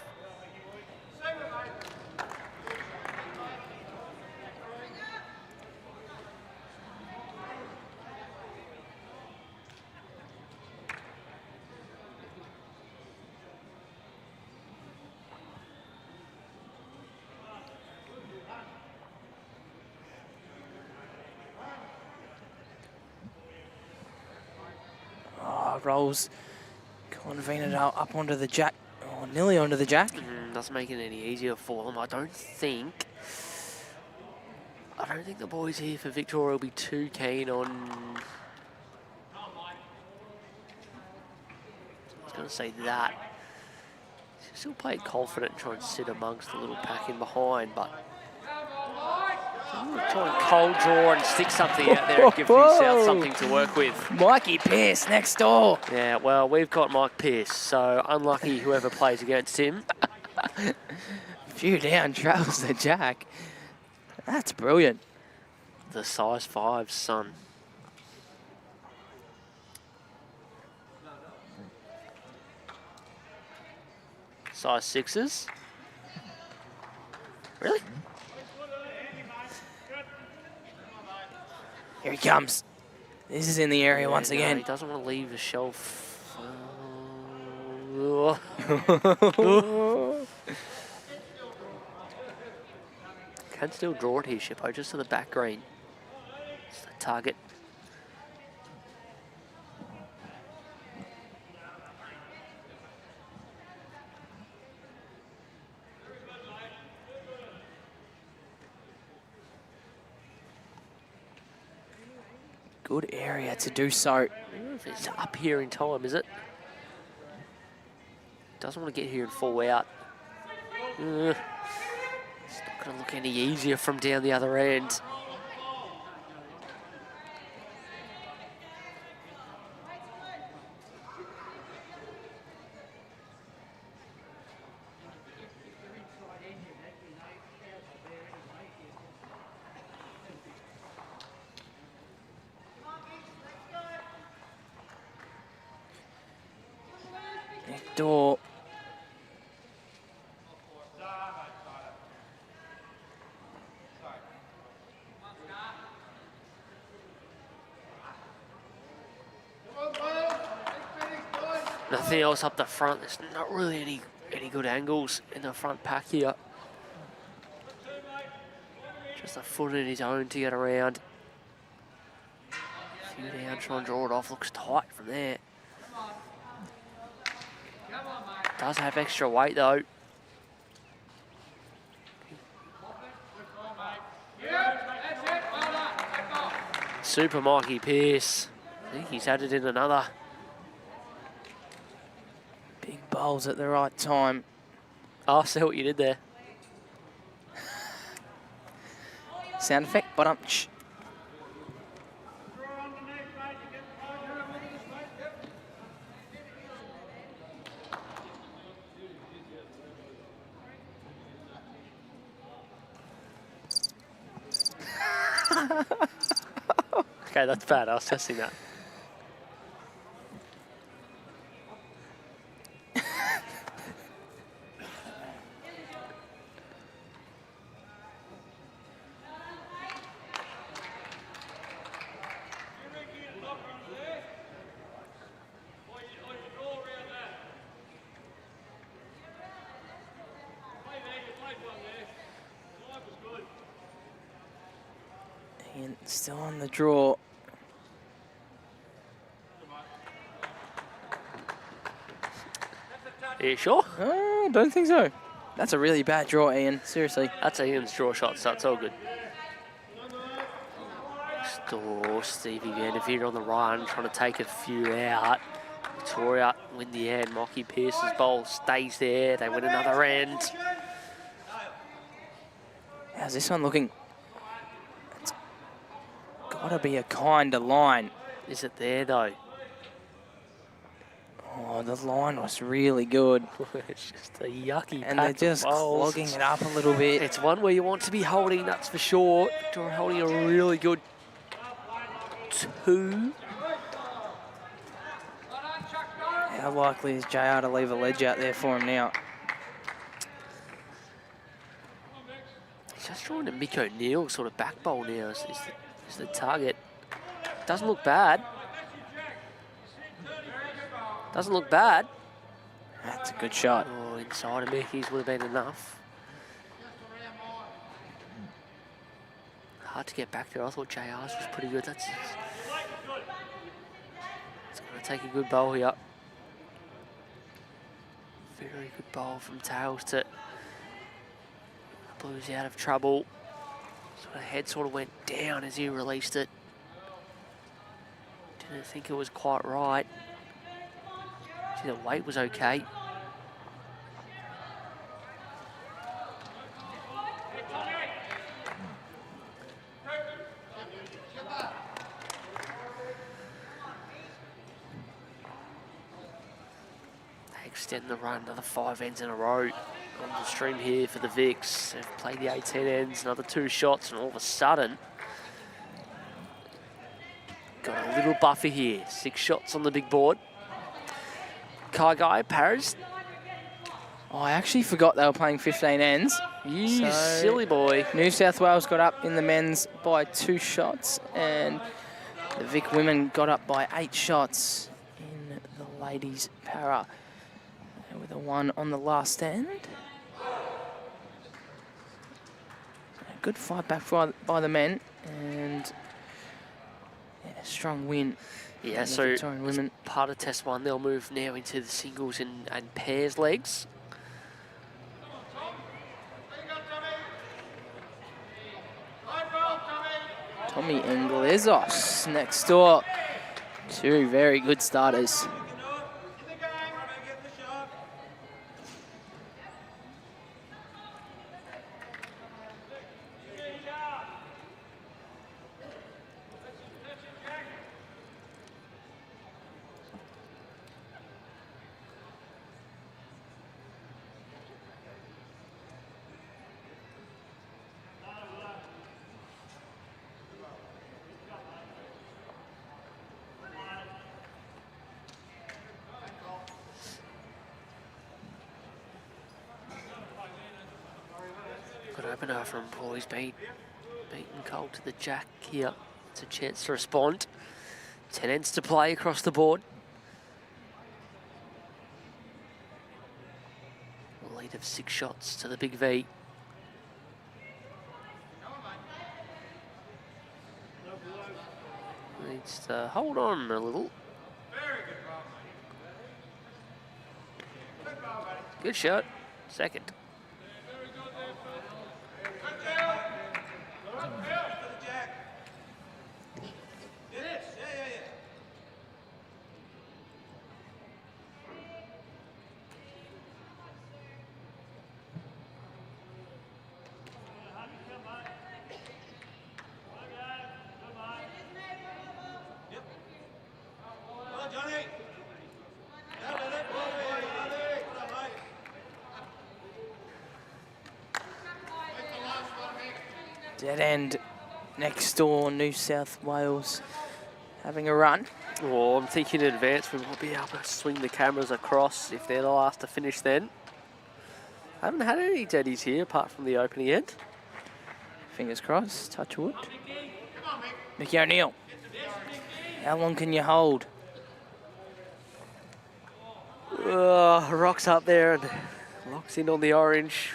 Rolls Veenendaal up onto the jack, or nearly onto the jack. Doesn't make it any easier for them. I don't think the boys here for Victoria will be too keen on. I was going to say that. Still played confident and try and sit amongst the little pack in behind, but try and cold draw and stick something out there and give New South something to work with. Mikey Pearce next door. Yeah, well, we've got Mike Pearce, so unlucky whoever plays against him. Few down, travels the jack. That's brilliant. The size 5 son. Size 6s. Really? Here he comes. This is in the area once No, again. he doesn't want to leave the shelf. Can still draw it here, Shippo, just to the back green. It's the target. Good area to do so. It's up here in time, is it? Doesn't want to get here and fall out. It's not going to look any easier from down the other end. Door. Nothing else up the front. There's not really any good angles in the front pack here. Just a foot in his own to get around. A few down, try and draw it off. Looks tight from there. Does have extra weight though. Super Mikey Pearce. I think he's added in another. Big bowls at the right time. Oh, I see what you did there. Sound effect, but Okay, that's bad. I was testing that. Ian still on the draw. Are you sure? Don't think so. That's a really bad draw, Ian. Seriously. That's Ian's draw shot, so it's all good. Store Stevie Vanderveer on the run, trying to take a few out. Victoria win the end. Mocky Pearce's bowl stays there. They win another end. How's this one looking? It's got to be a kinder line. Is it there, though? Oh, the line was really good. It's just a yucky And pack they're of just bowls. clogging it up a little bit. It's one where you want to be holding, that's for sure. Victoria holding a really good 2. How likely is JR to leave a ledge out there for him now? He's just drawing a Mick O'Neill sort of back bowl now is the target. Doesn't look bad. Doesn't look bad. That's a good shot. Oh, inside of Mickey's would have been enough. Hard to get back there. I thought JR's was pretty good. It's going to take a good bowl here. Very good bowl from Tails to Blues out of trouble. Sort of head sort of went down as he released it. Didn't think it was quite right. See, the weight was okay. They extend the run to the 5 ends in a row on the stream here for the Vics. They've played the 18 ends, another 2 shots, and all of a sudden, got a little buffer here. 6 shots on the big board. Kai Guy, Paris. Oh, I actually forgot they were playing 15 ends. You So, silly boy. New South Wales got up in the men's by 2 shots, and the Vic women got up by 8 shots in the ladies' para. And with a 1 on the last end. A good fight back by the men, and yeah, strong win. Yeah, for the so Victorian as women. part of test 1, they'll move now into the singles and pairs legs. Tommy Inglezos next door. 2 very good starters. Good opener from Boys, beaten cold to the jack here. It's a chance to respond. 10 ends to play across the board. A lead of 6 shots to the big V. Needs to hold on a little. Good shot. Second. Dead end next door, New South Wales having a run. Oh, I'm thinking in advance we might be able to swing the cameras across if they're the last to finish then. I haven't had any deadies here apart from the opening end. Fingers crossed, touch wood. Mickey O'Neill. How long can you hold? Rocks up there and locks in on the orange.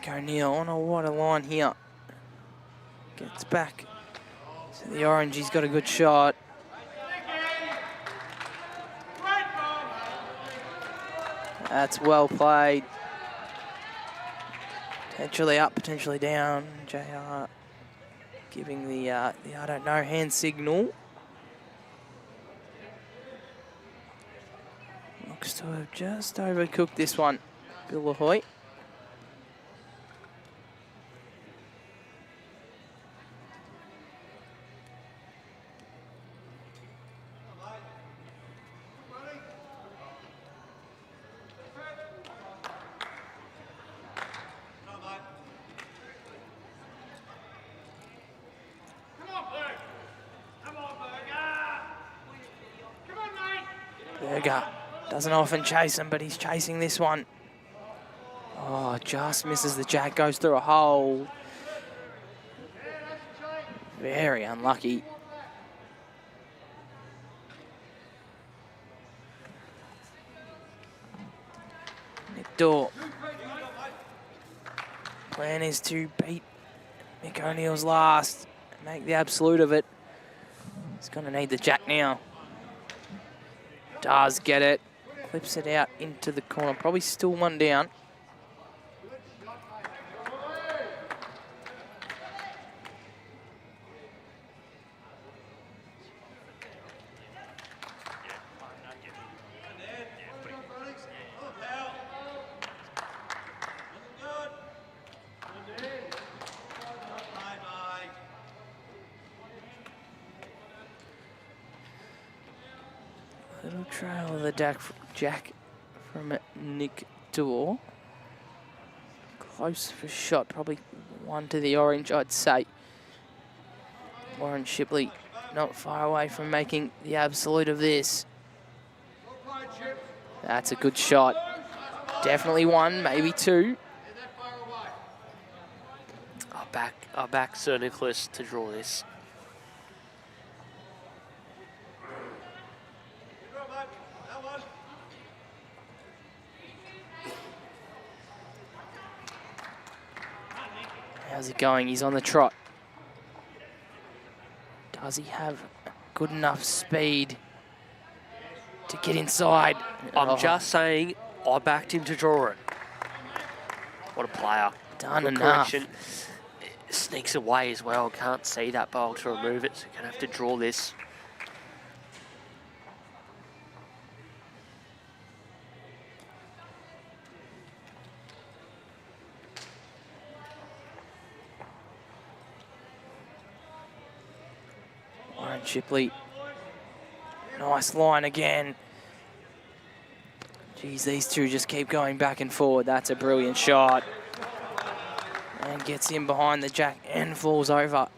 Mick O'Neill on a water line here. Gets back to the orange. He's got a good shot. That's well played. Potentially up, potentially down. JR giving the I don't know hand signal. Looks to have just overcooked this one. Bill Ahoy. Berger doesn't often chase him, but he's chasing this one. Oh, just misses the jack, goes through a hole. Very unlucky. Nick Dawe. Plan is to beat Mick O'Neill's last, make the absolute of it. He's going to need the jack now. Does get it, clips it out into the corner, probably still one down. Little trail of the jack from Nick Dawe. Close for shot, probably one to the orange, I'd say. Warren Shipley not far away from making the absolute of this. That's a good shot. Definitely one, maybe two. I'll back Sir Nicholas to draw this. How's he going? He's on the trot. Does he have good enough speed to get inside? I'm just saying, I backed him to draw it. What a player. Done Good enough. correction. It sneaks away as well. Can't see that bowl to remove it, so you're going to have to draw this. Warren Shipley. Nice line again. Geez, these two just keep going back and forward. That's a brilliant shot. And gets in behind the jack and falls over.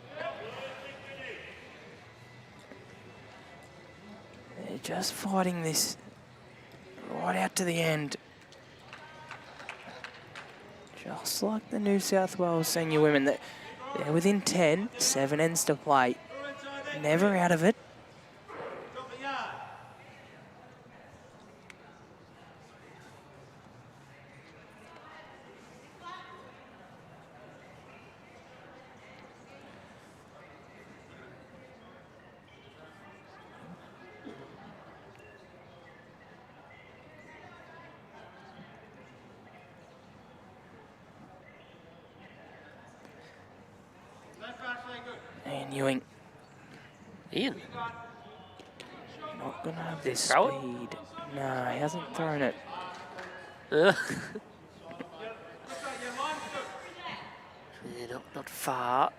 They're just fighting this right out to the end. Just like the New South Wales senior women. They're within 10, 7 ends to play. Never out of it. And Ewing. Ian. Not going to have the Throw it? speed. No, he hasn't thrown it. Yeah, not far.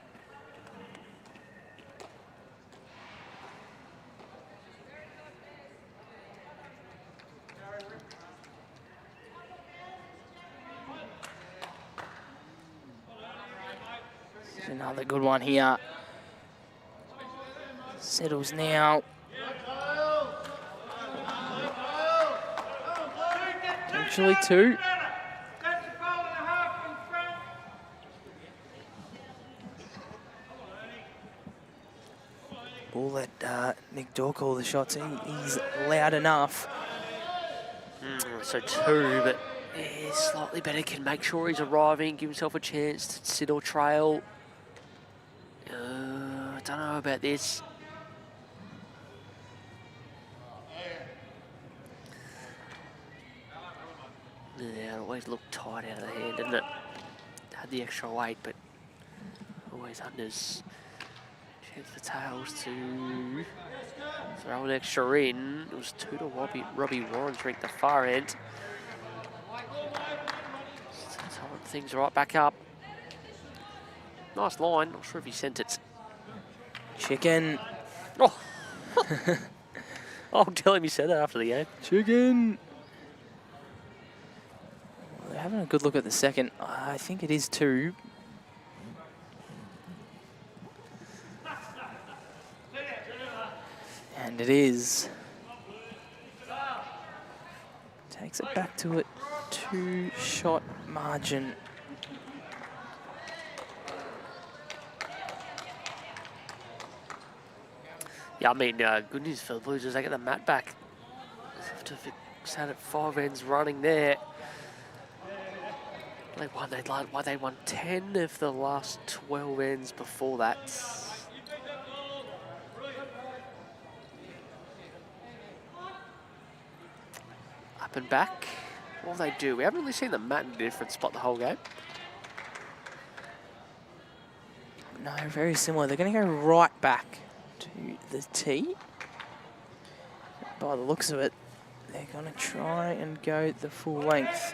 Another good one here. Settles now. Potentially two. We'll let Nick Dawe call the shots. He's loud enough. So two, but is slightly better, can make sure he's arriving, give himself a chance to sit or trail. I don't know about this. Yeah, it always looked tight out of the hand, didn't it? Had the extra weight, but always unders. Chance for Tails to throw an extra in. It was 2 to Robbie Warren's ring at the far end. Tying things right back up. Nice line. Not sure if he sent it. Chicken. Oh! I'll tell him he said that after the game. Chicken. Well, they're having a good look at the second. I think it is 2. And it is. Takes it back to a 2-shot margin. Yeah, I mean, good news for the Blues is they get the mat back. After sat at 5 ends running there. They won 10 of the last 12 ends before that. Up and back. What will they do? We haven't really seen the mat in a different spot the whole game. No, very similar. They're going to go right back to the tee. By the looks of it, they're going to try and go the full length.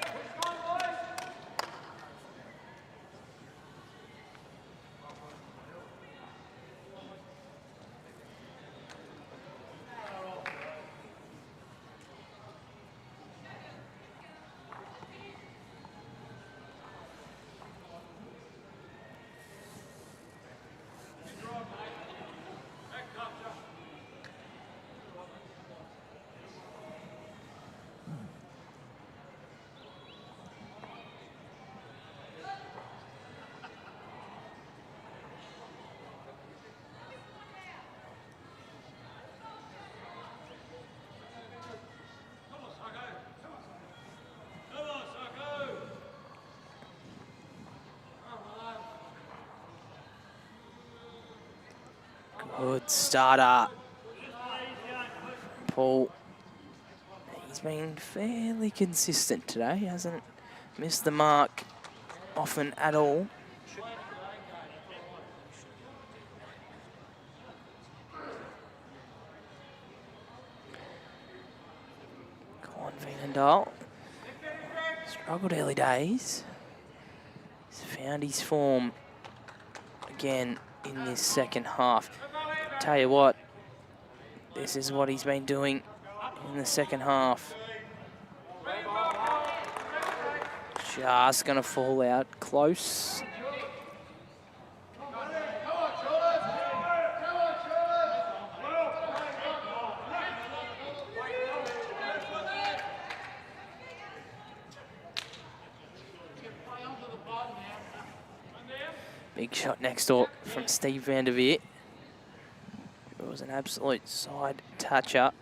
Good starter. Paul, he's been fairly consistent today. He hasn't missed the mark often at all. Come on, Veenendaal. Struggled early days. He's found his form again in this second half. Tell you what, this is what he's been doing in the second half. Just going to fall out close. Big shot next door from Steve van der Veer. It was an absolute side touch-up.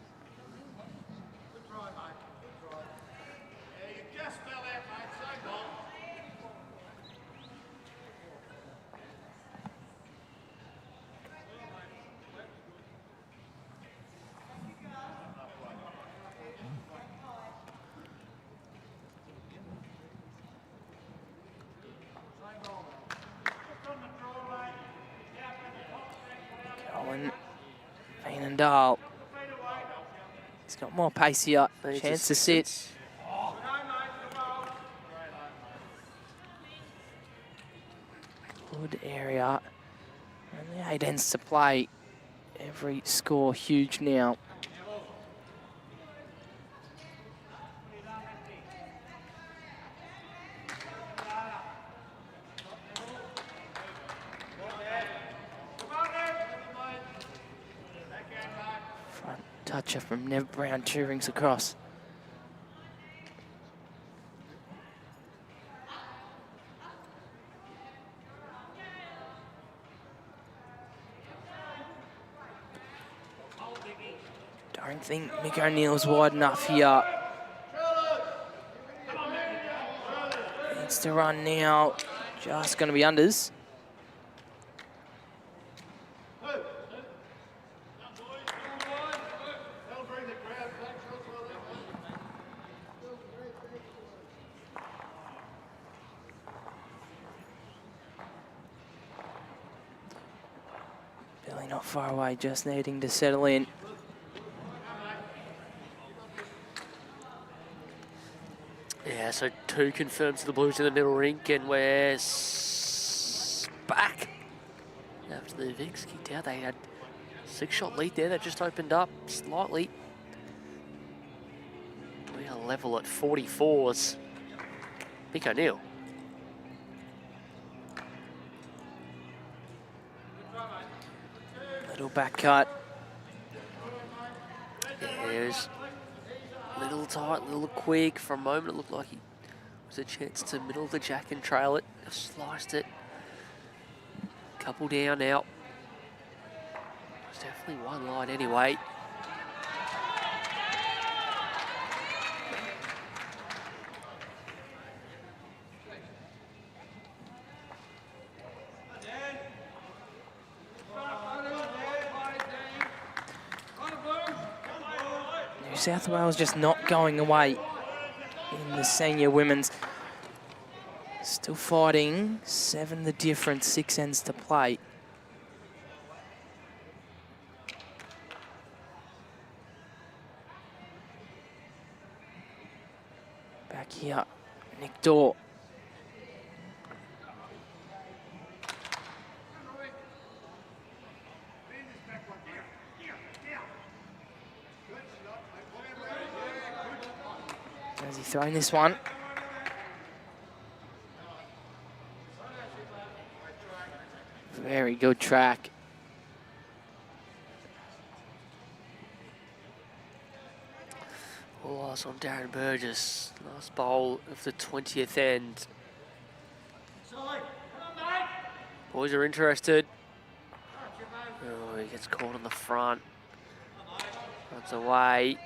Veenendaal. He's got more pace here. Chance to sit. Good area. And the 8 ends to play. Every score huge now. Toucher from Nev Brown, 2 rings across. Don't think Mick O'Neill's wide enough here. Needs to run now. Just going to be unders. Billy not far away, just needing to settle in. Yeah, so 2 confirmed to the Blues in the middle rink, and we're back. After the VICs kicked out, they had 6-shot lead there. That just opened up slightly. We are level at 44s. Mick O'Neill. Little back cut. There's little tight, little quick. For a moment, it looked like he was a chance to middle the jack and trail it. Sliced it. Couple down now. There's definitely one line anyway. New South Wales just not going away in the senior women's. Still fighting, 7 the difference, 6 ends to play. Back here, Nick Dawe. Has he thrown this one? Very good track. All eyes on Darren Burgess. Last bowl of the 20th end. Boys are interested. Oh, he gets caught on the front. Runs away.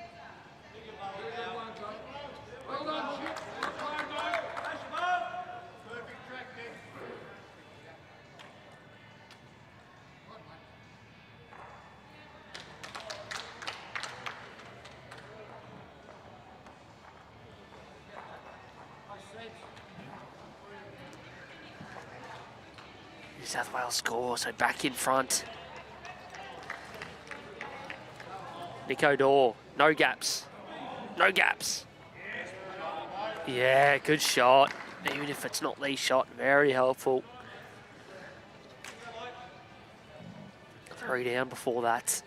New South Wales score, so back in front. Nico Dawe, no gaps. No gaps. Yeah, good shot. Even if it's not the shot, very helpful. 3 down before that.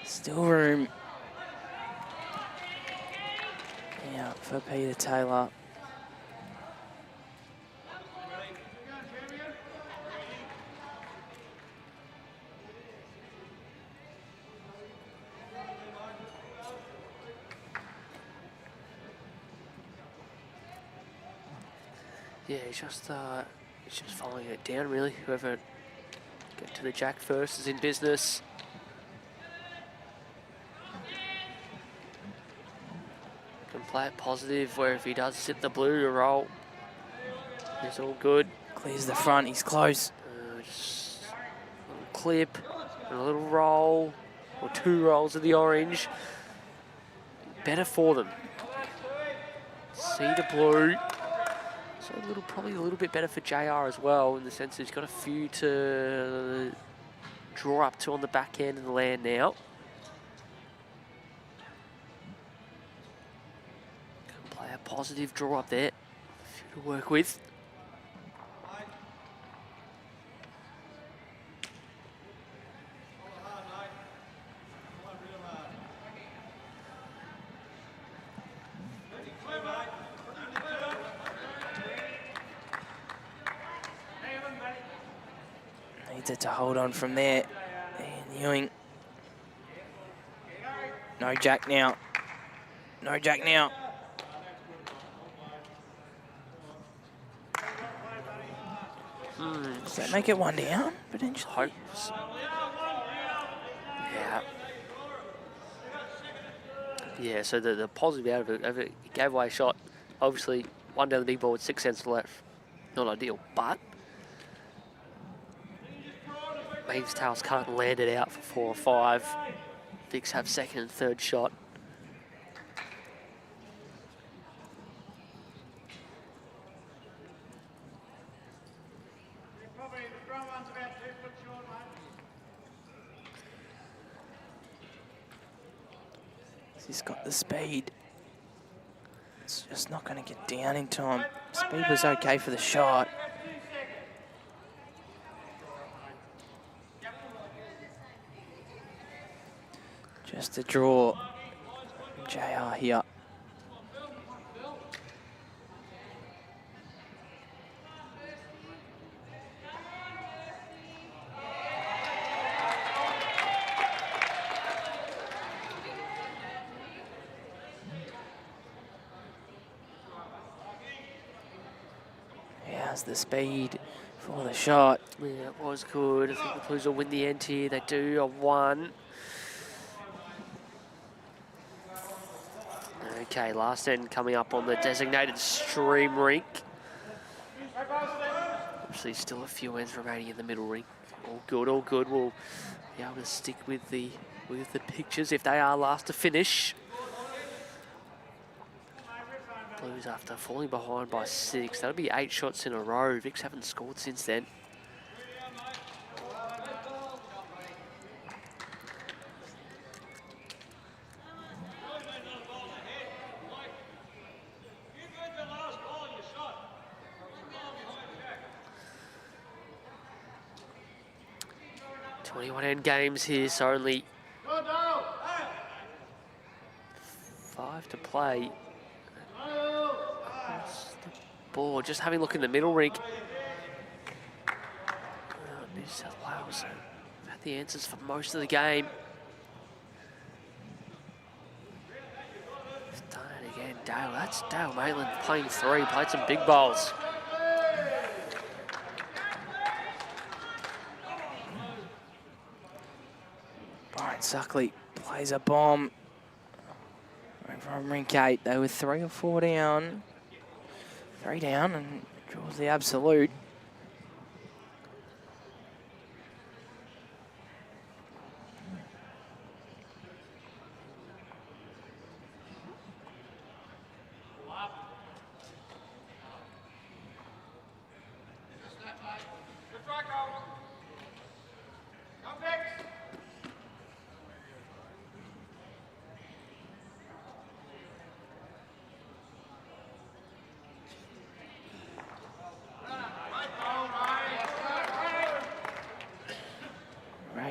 Still room. Yeah, for Peter Taylor. Yeah, he's just following it down, really. Whoever get to the jack first is in business. Can play it positive, where if he does sit the blue to roll, it's all good. Clears the front, he's close. Just a little clip, and a little roll, or 2 rolls of the orange. Better for them. See the blue. So probably a little bit better for JR as well, in the sense that he's got a few to draw up to on the back end and land now. Can play a positive draw up there. A few to work with. Needs it to hold on from there. And Ewing. No jack now. No jack now. Does that make it 1 down, potentially? Hopes. Yeah. Yeah, so the positive out of it, he gave away a shot. Obviously, one down the big board, 6 cents left. Not ideal, but means Tails can't land it out for 4 or 5. Vics have second and third shot. Probably the front one's about 2 foot short, mate. He's got the speed. It's just not going to get down in time. Speed was okay for the shot. Just a draw. JR here. How's the speed for the shot? Yeah, it was good. I think the Blues will win the end here. They do a 1. Okay, last end coming up on the designated stream rink. Obviously, still a few ends remaining in the middle rink. All good, all good. We'll be able to stick with the pictures if they are last to finish. Blues after falling behind by 6. That'll be 8 shots in a row. Vics haven't scored since then. End games here, so only 5 to play. Ball, just having a look in the middle rink. New South Wales have had the answers for most of the game. He's done it again, Dawe. That's Dawe Maitland playing 3, played some big bowls. Suckley plays a bomb from rink 8. They were 3 or 4 down. 3 down and draws the absolute.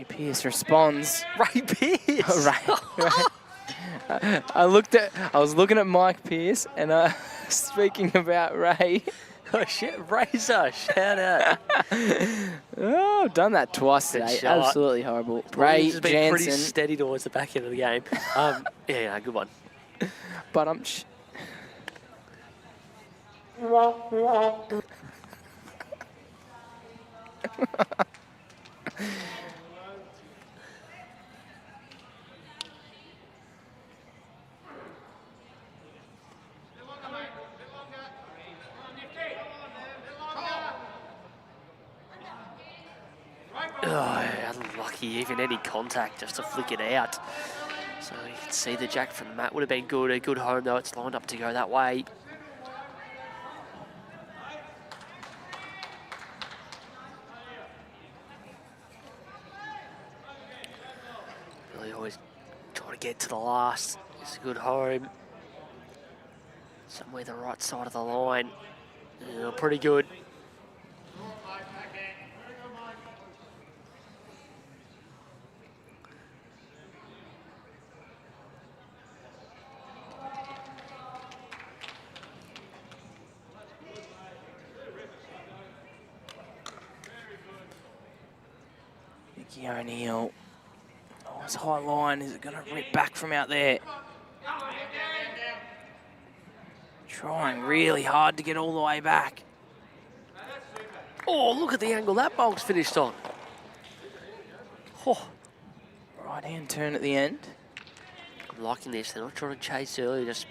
Pierce responds. Ray Pierce. Right. I was looking at Mike Pierce and speaking about Ray. Oh shit, Razor, shout out. Oh, I've done that twice today. Absolutely horrible. Ray has been pretty Jansen. steady towards the back end of the game. Yeah, good one. But I'm. Unlucky, even any contact just to flick it out. So you can see the jack from the mat would have been good. A good home though, it's lined up to go that way. Really always trying to get to the last. It's a good home. Somewhere the right side of the line. Yeah, pretty good. O'Neill. Oh, it's high line. Is it going to rip back from out there? Trying really hard to get all the way back. Oh, look at the angle that bowl's finished on. Oh. Right-hand turn at the end. I'm liking this. They're not trying to chase early, just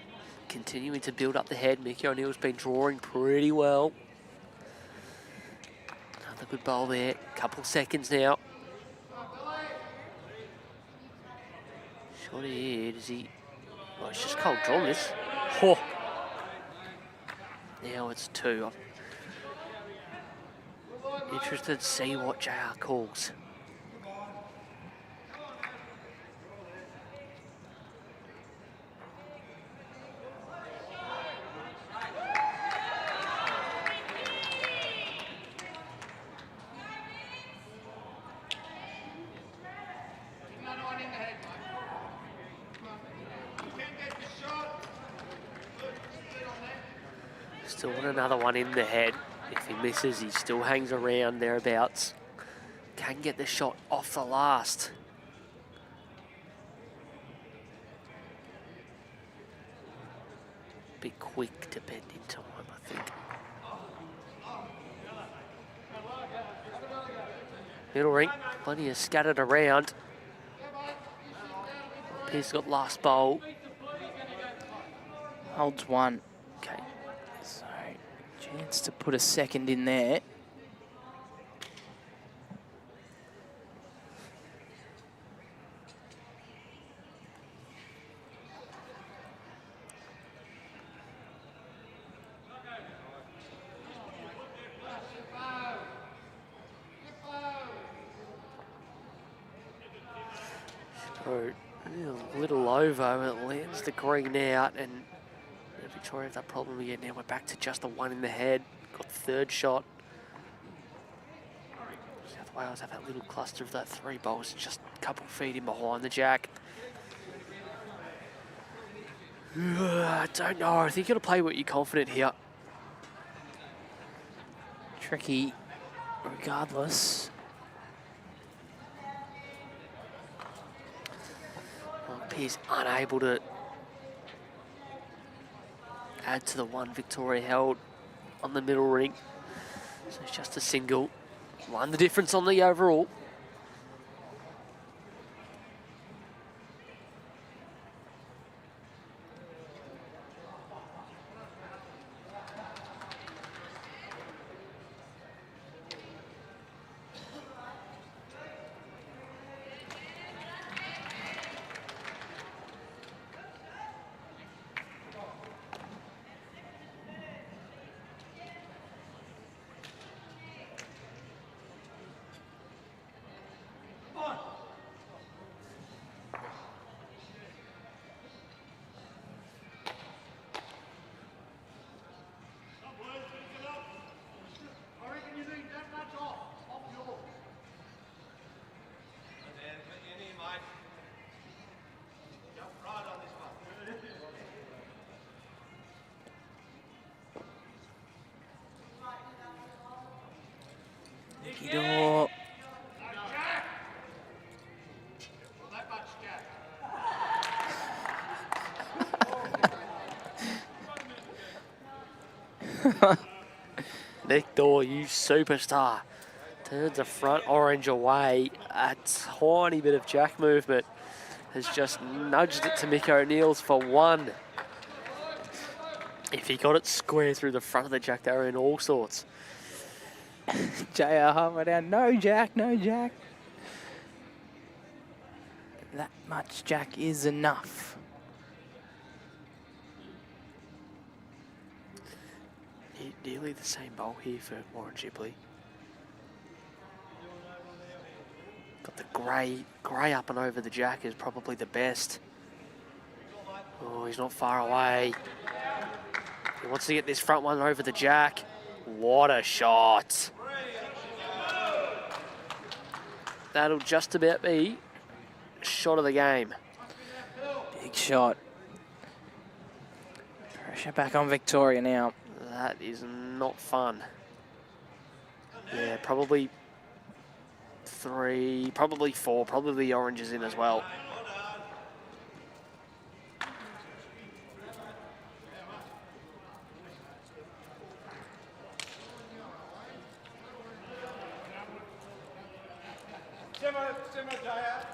continuing to build up the head. Mickey O'Neill's been drawing pretty well. Another good bowl there. Couple seconds now. Shot here. Does he? Oh, it's just cold drawn this. Oh. Now it's 2. I'm interested to see what JR calls. Another one in the head, mate. You can get the shot. Look, get on there. Still want another one in the head. If he misses, he still hangs around thereabouts. Can get the shot off the last. Bit quick to bend in time, I think. Middle ring, plenty of scattered around. Pierce got last bowl. Holds 1. Okay. So, chance to put a second in there. So, a little over, it lands the green out, and Victoria have that problem again. Now we're back to just the one in the head. Got the third shot. South Wales have that little cluster of that 3 bowls, just a couple feet in behind the jack. I don't know. I think you've got to play what you're confident here. Tricky regardless. Pierce unable to add to the one Victoria held on the middle ring. So it's just a single. Won the difference on the overall. I reckon you need that much off yours. Door. That much, Jack. Nick Dawe, you superstar. Turns the front orange away. A tiny bit of jack movement has just nudged it to Mick O'Neill's for 1. If he got it square through the front of the jack, they were in all sorts. JR halfway down. No jack, no jack. That much jack is enough. Nearly the same bowl here for Warren Shipley. Got the grey up and over the jack is probably the best. Oh, he's not far away. He wants to get this front one over the jack. What a shot. That'll just about be shot of the game. Big shot. Pressure back on Victoria now. That is not fun. Yeah, probably 3, probably 4, probably the orange is in as well. Simmer, JR.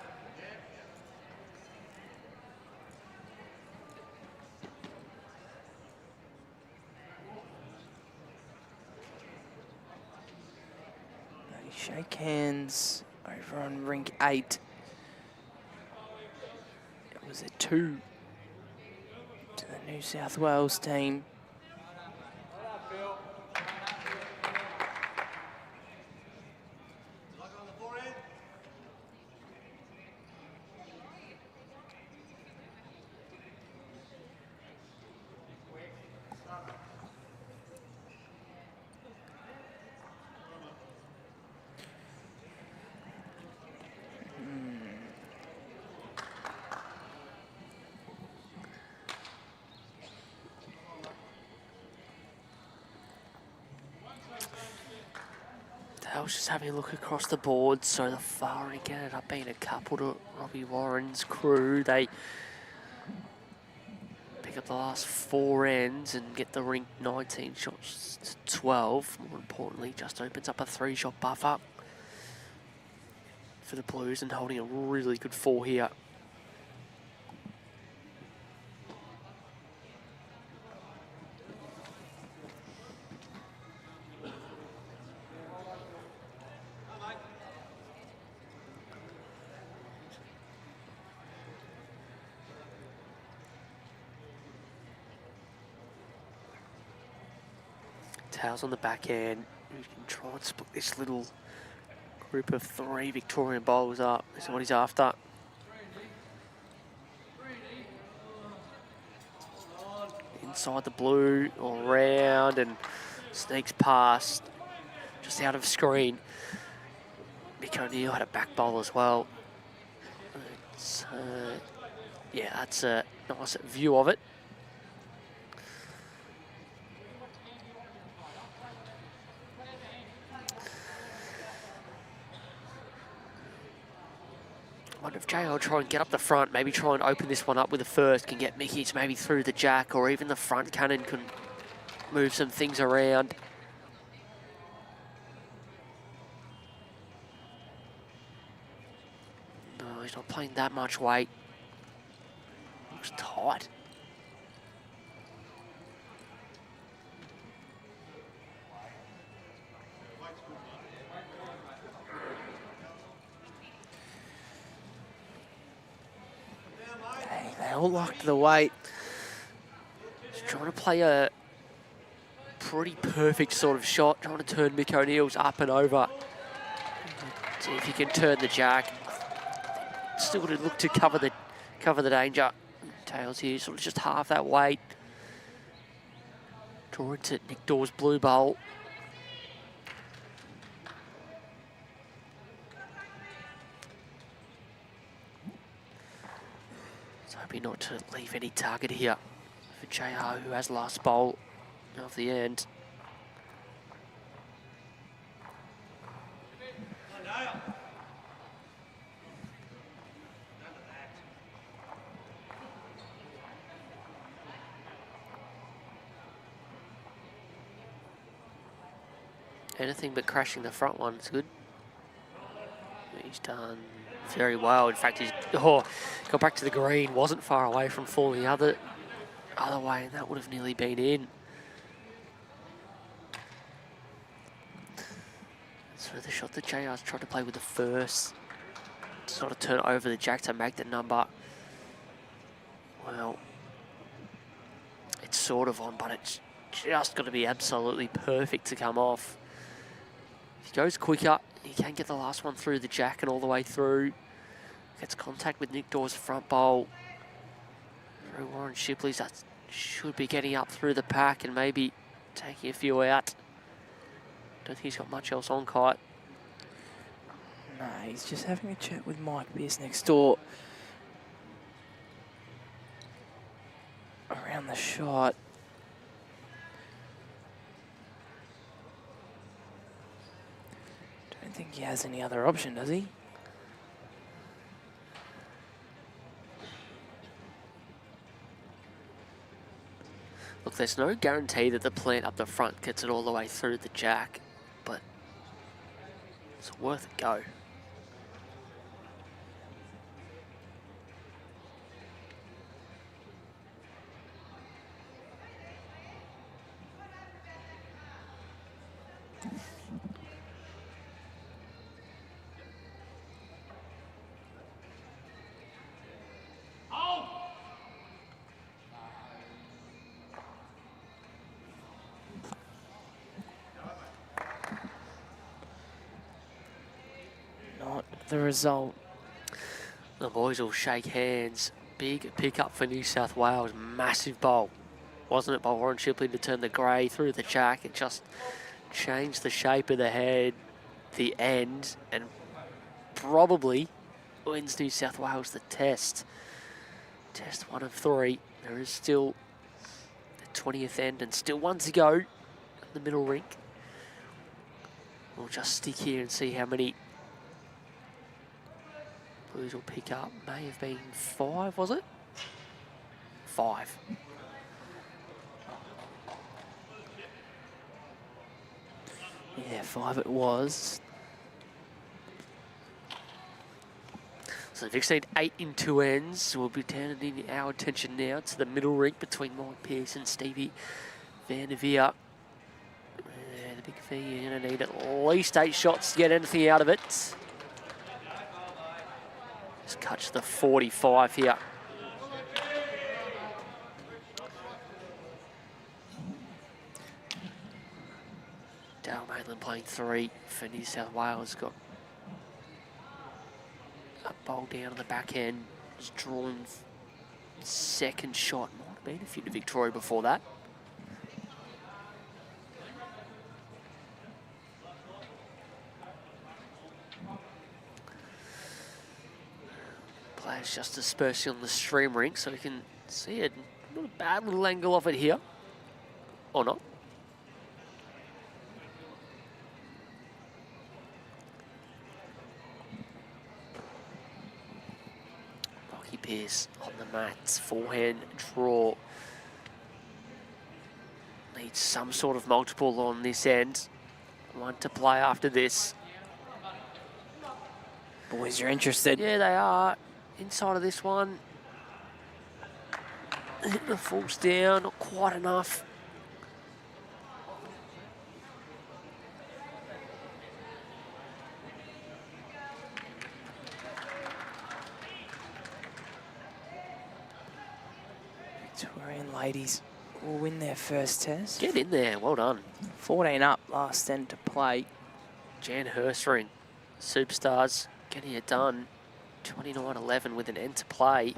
shake hands over on rink 8. It was a 2 to the New South Wales team. I was just having a look across the board so far, and again, ended up being a couple to Robbie Warren's crew. They pick up the last 4 ends and get the rink 19 shots to 12. More importantly, just opens up a 3-shot buffer for the Blues and holding a really good 4 here. Tails on the back end. We can try and split this little group of 3 Victorian bowlers up. This is what he's after. Inside the blue, all round, and sneaks past, just out of screen. Mick O'Neill had a back bowl as well. It's, yeah, that's a nice view of it. I wonder if JR will try and get up the front, maybe try and open this one up with a first, can get Mickey to maybe through the jack, or even the front cannon can move some things around. No, he's not playing that much weight. Looks tight. They all locked the weight. Just trying to play a pretty perfect sort of shot, trying to turn Mick O'Neill's up and over. See if he can turn the jack. Still to look to cover the danger. Tails here, sort of just half that weight. Draw into Nick Dawes' blue bowl. So hoping not to leave any target here for JR, who has last bowl of the end. Anything but crashing the front one is good. He's done very well. In fact, he's got back to the green, wasn't far away from falling the other way, and that would have nearly been in. So the shot that JR's tried to play with the first, to sort of turn over the jack to make the number. Well, it's sort of on, but it's just got to be absolutely perfect to come off. If he goes quicker, he can get the last one through the jack and all the way through. Gets contact with Nick Dawes' front bowl. Through Warren Shipley's, that should be getting up through the pack and maybe taking a few out. Don't think he's got much else on kite. No, he's just having a chat with Mike Pierce next door. Around the shot. Don't think he has any other option, does he? Look, there's no guarantee that the plant up the front gets it all the way through the jack, but it's worth a go. the result. The boys will shake hands. Big pickup for New South Wales. Massive bowl. Wasn't it by Warren Shipley to turn the grey through the jack? It just changed the shape of the head, the end, and probably wins New South Wales the test. Test 1 of 3. There is still the 20th end and still 1 to go in the middle rink. We'll just stick here and see how many Blues will pick up. May have been 5, was it? 5. Yeah, 5 it was. So the VIC need 8 in 2 ends. We'll be turning our attention now to the middle rink between Mike Pearce and Stevie Veenendaal. The big V, you're going to need at least 8 shots to get anything out of it. Just catch the 45 here. Dawe Maitland playing 3 for New South Wales. Got a bowl down on the back end. Was drawn second shot. Might have been a few to Victoria before that. Players just dispersing on the stream rink so we can see it. Not a bad little angle of it here. Or not. Pearce on the mats, forehand draw. Needs some sort of multiple on this end. 1 to play after this. Boys, you're interested. Yeah, they are. Inside of this one. Hit the falls down, not quite enough. Victorian ladies will win their first test. Get in there, well done. 14 up, last end to play. Jan Hurstring, superstars, getting it done. 29-11 with an end to play.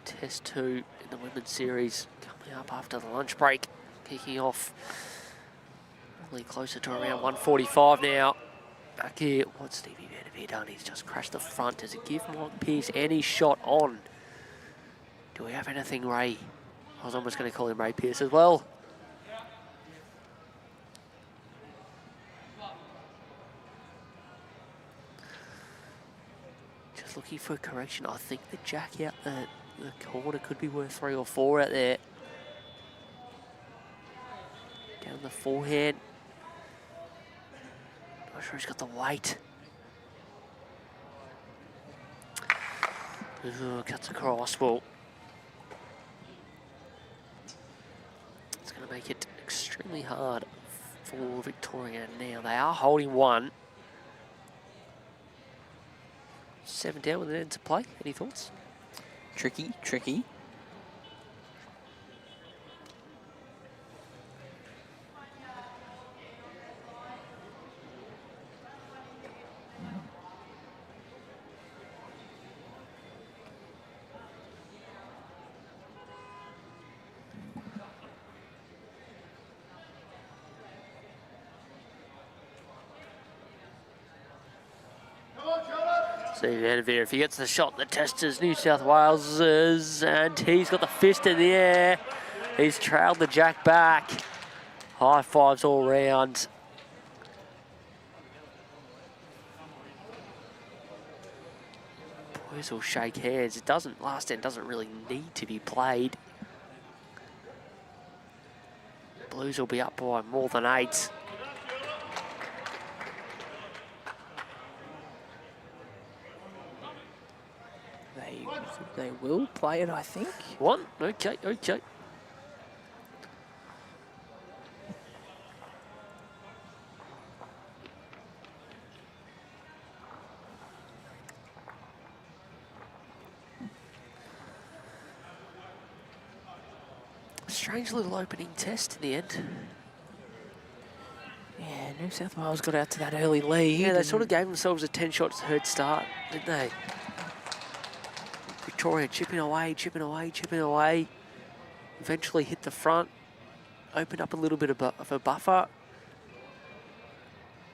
Test 2 in the women's series coming up after the lunch break. Kicking off probably closer to around 1:45 now. Back here, what's Stevie Veenendaal done? He's just crashed the front. Does it give Mike Pearce any shot on? Do we have anything, Ray? I was almost going to call him Ray Pearce as well. Just looking for a correction. I think the jack out the corner could be worth 3 or 4 out there. Down the forehand. Not sure he's got the weight. Ooh, cuts across. Well, it's going to make it extremely hard for Victoria now. They are holding 1. 7 down with an end to play. Any thoughts? Tricky, tricky. See Veenendaal, if he gets the shot, the test is New South Wales's, and he's got the fist in the air. He's trailed the jack back. High fives all round. Boys will shake hands. It doesn't, last end doesn't really need to be played. Blues will be up by more than 8. They will play it, I think. 1, okay, okay. Strange little opening test in the end. New South Wales got out to that early lead. Yeah, they sort of gave themselves a 10 shots head start, didn't they? Victoria chipping away, chipping away, chipping away. Eventually hit the front, opened up a little bit of a buffer. I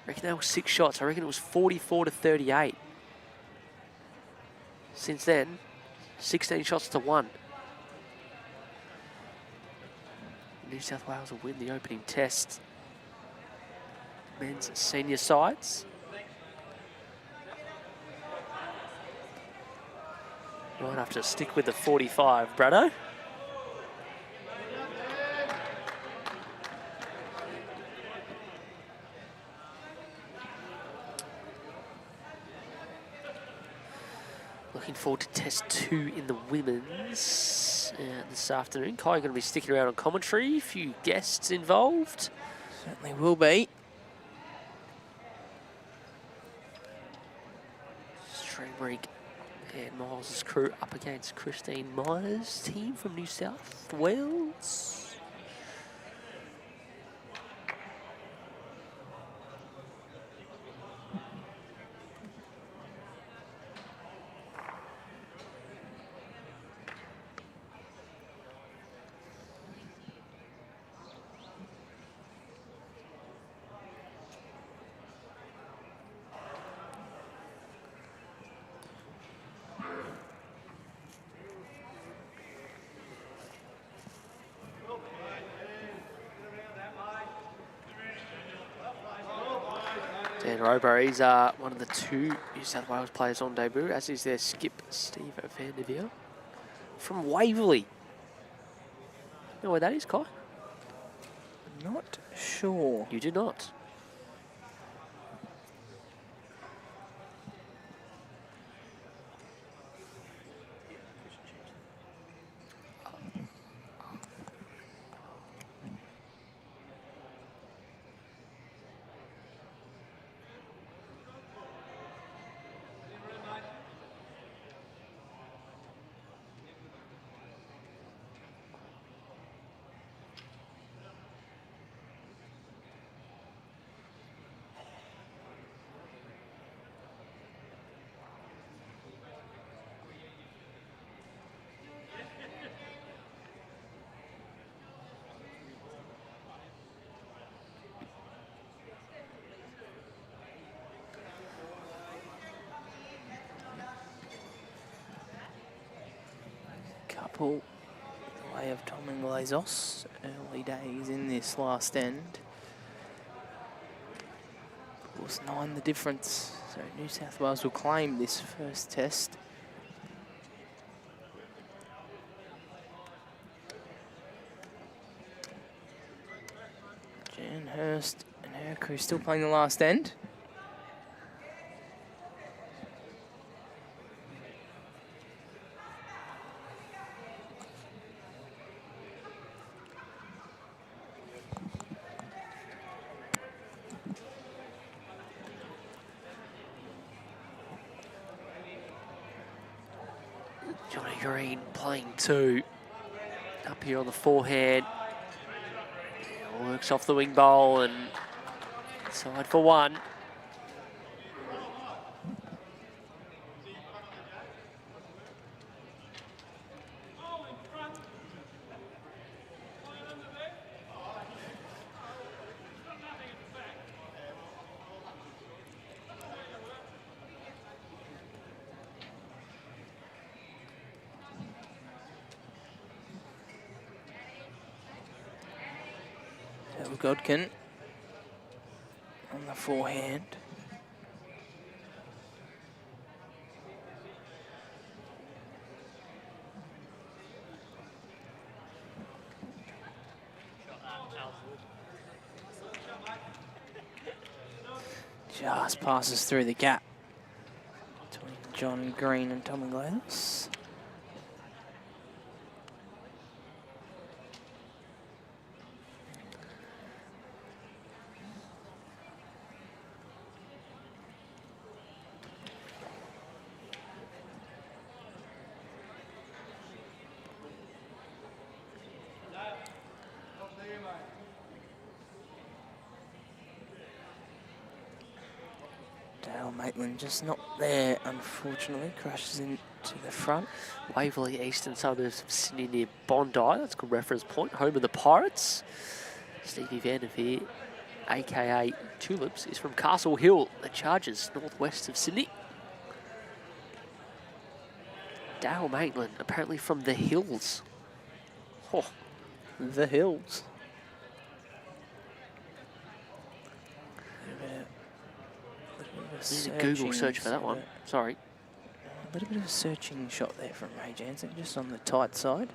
reckon they were 6 shots. I reckon it was 44 to 38. Since then, 16 shots to 1. New South Wales will win the opening test. Men's senior sides. Might have to stick with the 45, Brado. Looking forward to test 2 in the women's this afternoon. Kai going to be sticking around on commentary. A few guests involved. Certainly will be. Streamrig and Miles' crew up against Christine Myers' team from New South Wales. Dan Robo, he's one of the 2 New South Wales players on debut, as is their skip, Steve Vanderveer, from Waverley. You know where that is, Kai? Not sure. You do not. Couple the way of Tom and Glazos. Early days in this last end. Of course, 9 the difference. So New South Wales will claim this first test. Jan Hurst and her crew still playing the last end. Johnny Green playing 2. Up here on the forehand. Works off the wing bowl and side for 1. Godkin on the forehand. Just passes through the gap between John Green and Tommy Gladys. Dale Maitland just not there, unfortunately. Crashes into the front. Waverley, eastern suburbs of Sydney near Bondi. That's a good reference point. Home of the Pirates. Stevie Vanderveer, a.k.a. Tulips, is from Castle Hill, the Chargers, northwest of Sydney. Dale Maitland, apparently from the hills. Oh, The Hills. need a Google search for that one. Sorry. A little bit of a searching shot there from Ray Jansen, just on the tight side.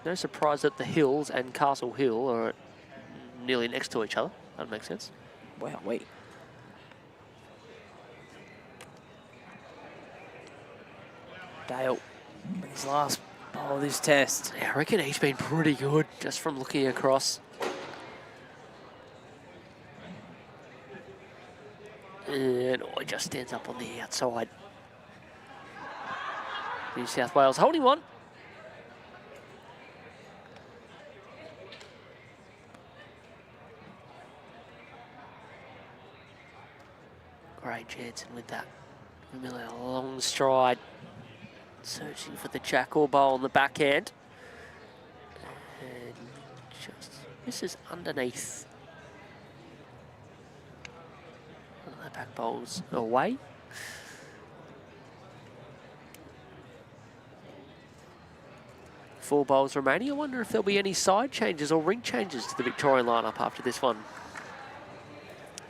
No surprise that the hills and Castle Hill are nearly next to each other. That makes sense. Wow, wait. Dale, with his last bowl of this test. Yeah, I reckon he's been pretty good just from looking across. And he just stands up on the outside. New South Wales holding one. Great Jansen with that familiar long stride. Searching for the jackal bowl on the backhand. And just misses underneath. One of the back bowls away. Four bowls remaining. I wonder if there'll be any side changes or ring changes to the Victorian lineup after this one.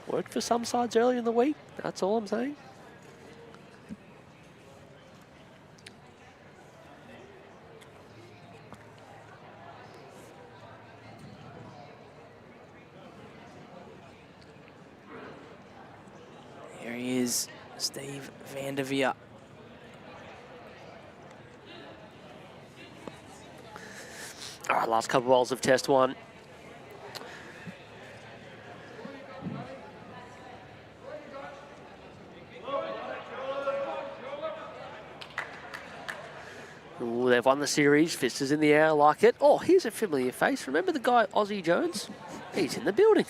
Worked for some sides earlier in the week. That's all I'm saying. Here he is, Steve Vanderveer. All right, last couple of balls of test one. Ooh, they've won the series. Fist is in the air, I like it. Oh, here's a familiar face. Remember the guy, Aussie Jones? He's in the building.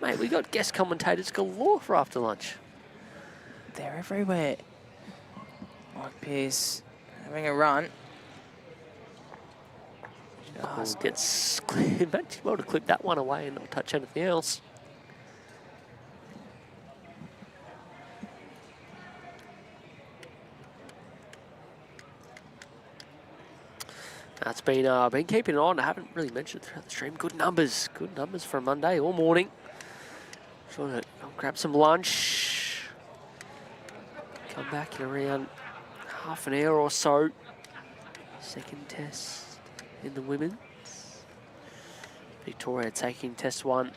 Mate, we got guest commentators galore for after lunch. They're everywhere. Mike Pearce having a run. Just Gets clear. Imagine well to clip that one away and not touch anything else. That's been keeping it on. I haven't really mentioned throughout the stream. Good numbers for a Monday or morning. Trying to grab some lunch. Come back in around half an hour or so. Second test in the women's. Victoria taking test one.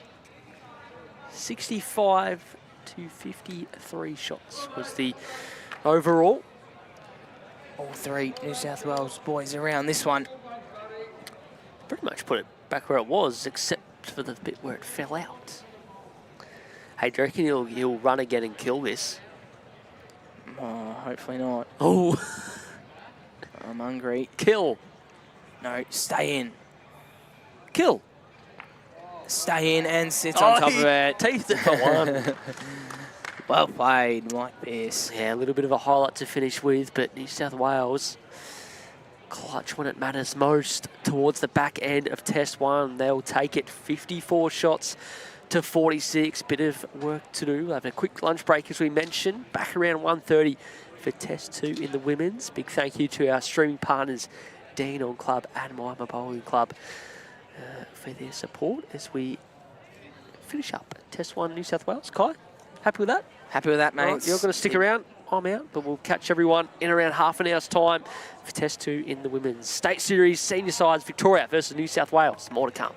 65 to 53 shots was the overall. all three New South Wales boys around this one. Pretty much put it back where it was, except for the bit where it fell out. Hey, do you reckon he'll run again and kill this? Oh, hopefully not. Oh, I'm hungry. kill, No, stay in. kill. Stay in and sit on top of it. Teeth it for one. Well played, Mike Pearce. Yeah, a little bit of a highlight to finish with, but New South Wales clutch when it matters most towards the back end of test one. They'll take it 54 shots to 46. Bit of work to do. We'll have a quick lunch break, as we mentioned. Back around 1:30 for test two in the women's. Big thank you to our streaming partners, Dandenong Club and Moama Bowling Club, for their support as we finish up test one New South Wales. Kai, happy with that? Happy with that, mate. Right, you're going to stick around. I'm out, but we'll catch everyone in around half an hour's time for test two in the women's. State Series, senior sides, Victoria versus New South Wales. More to come.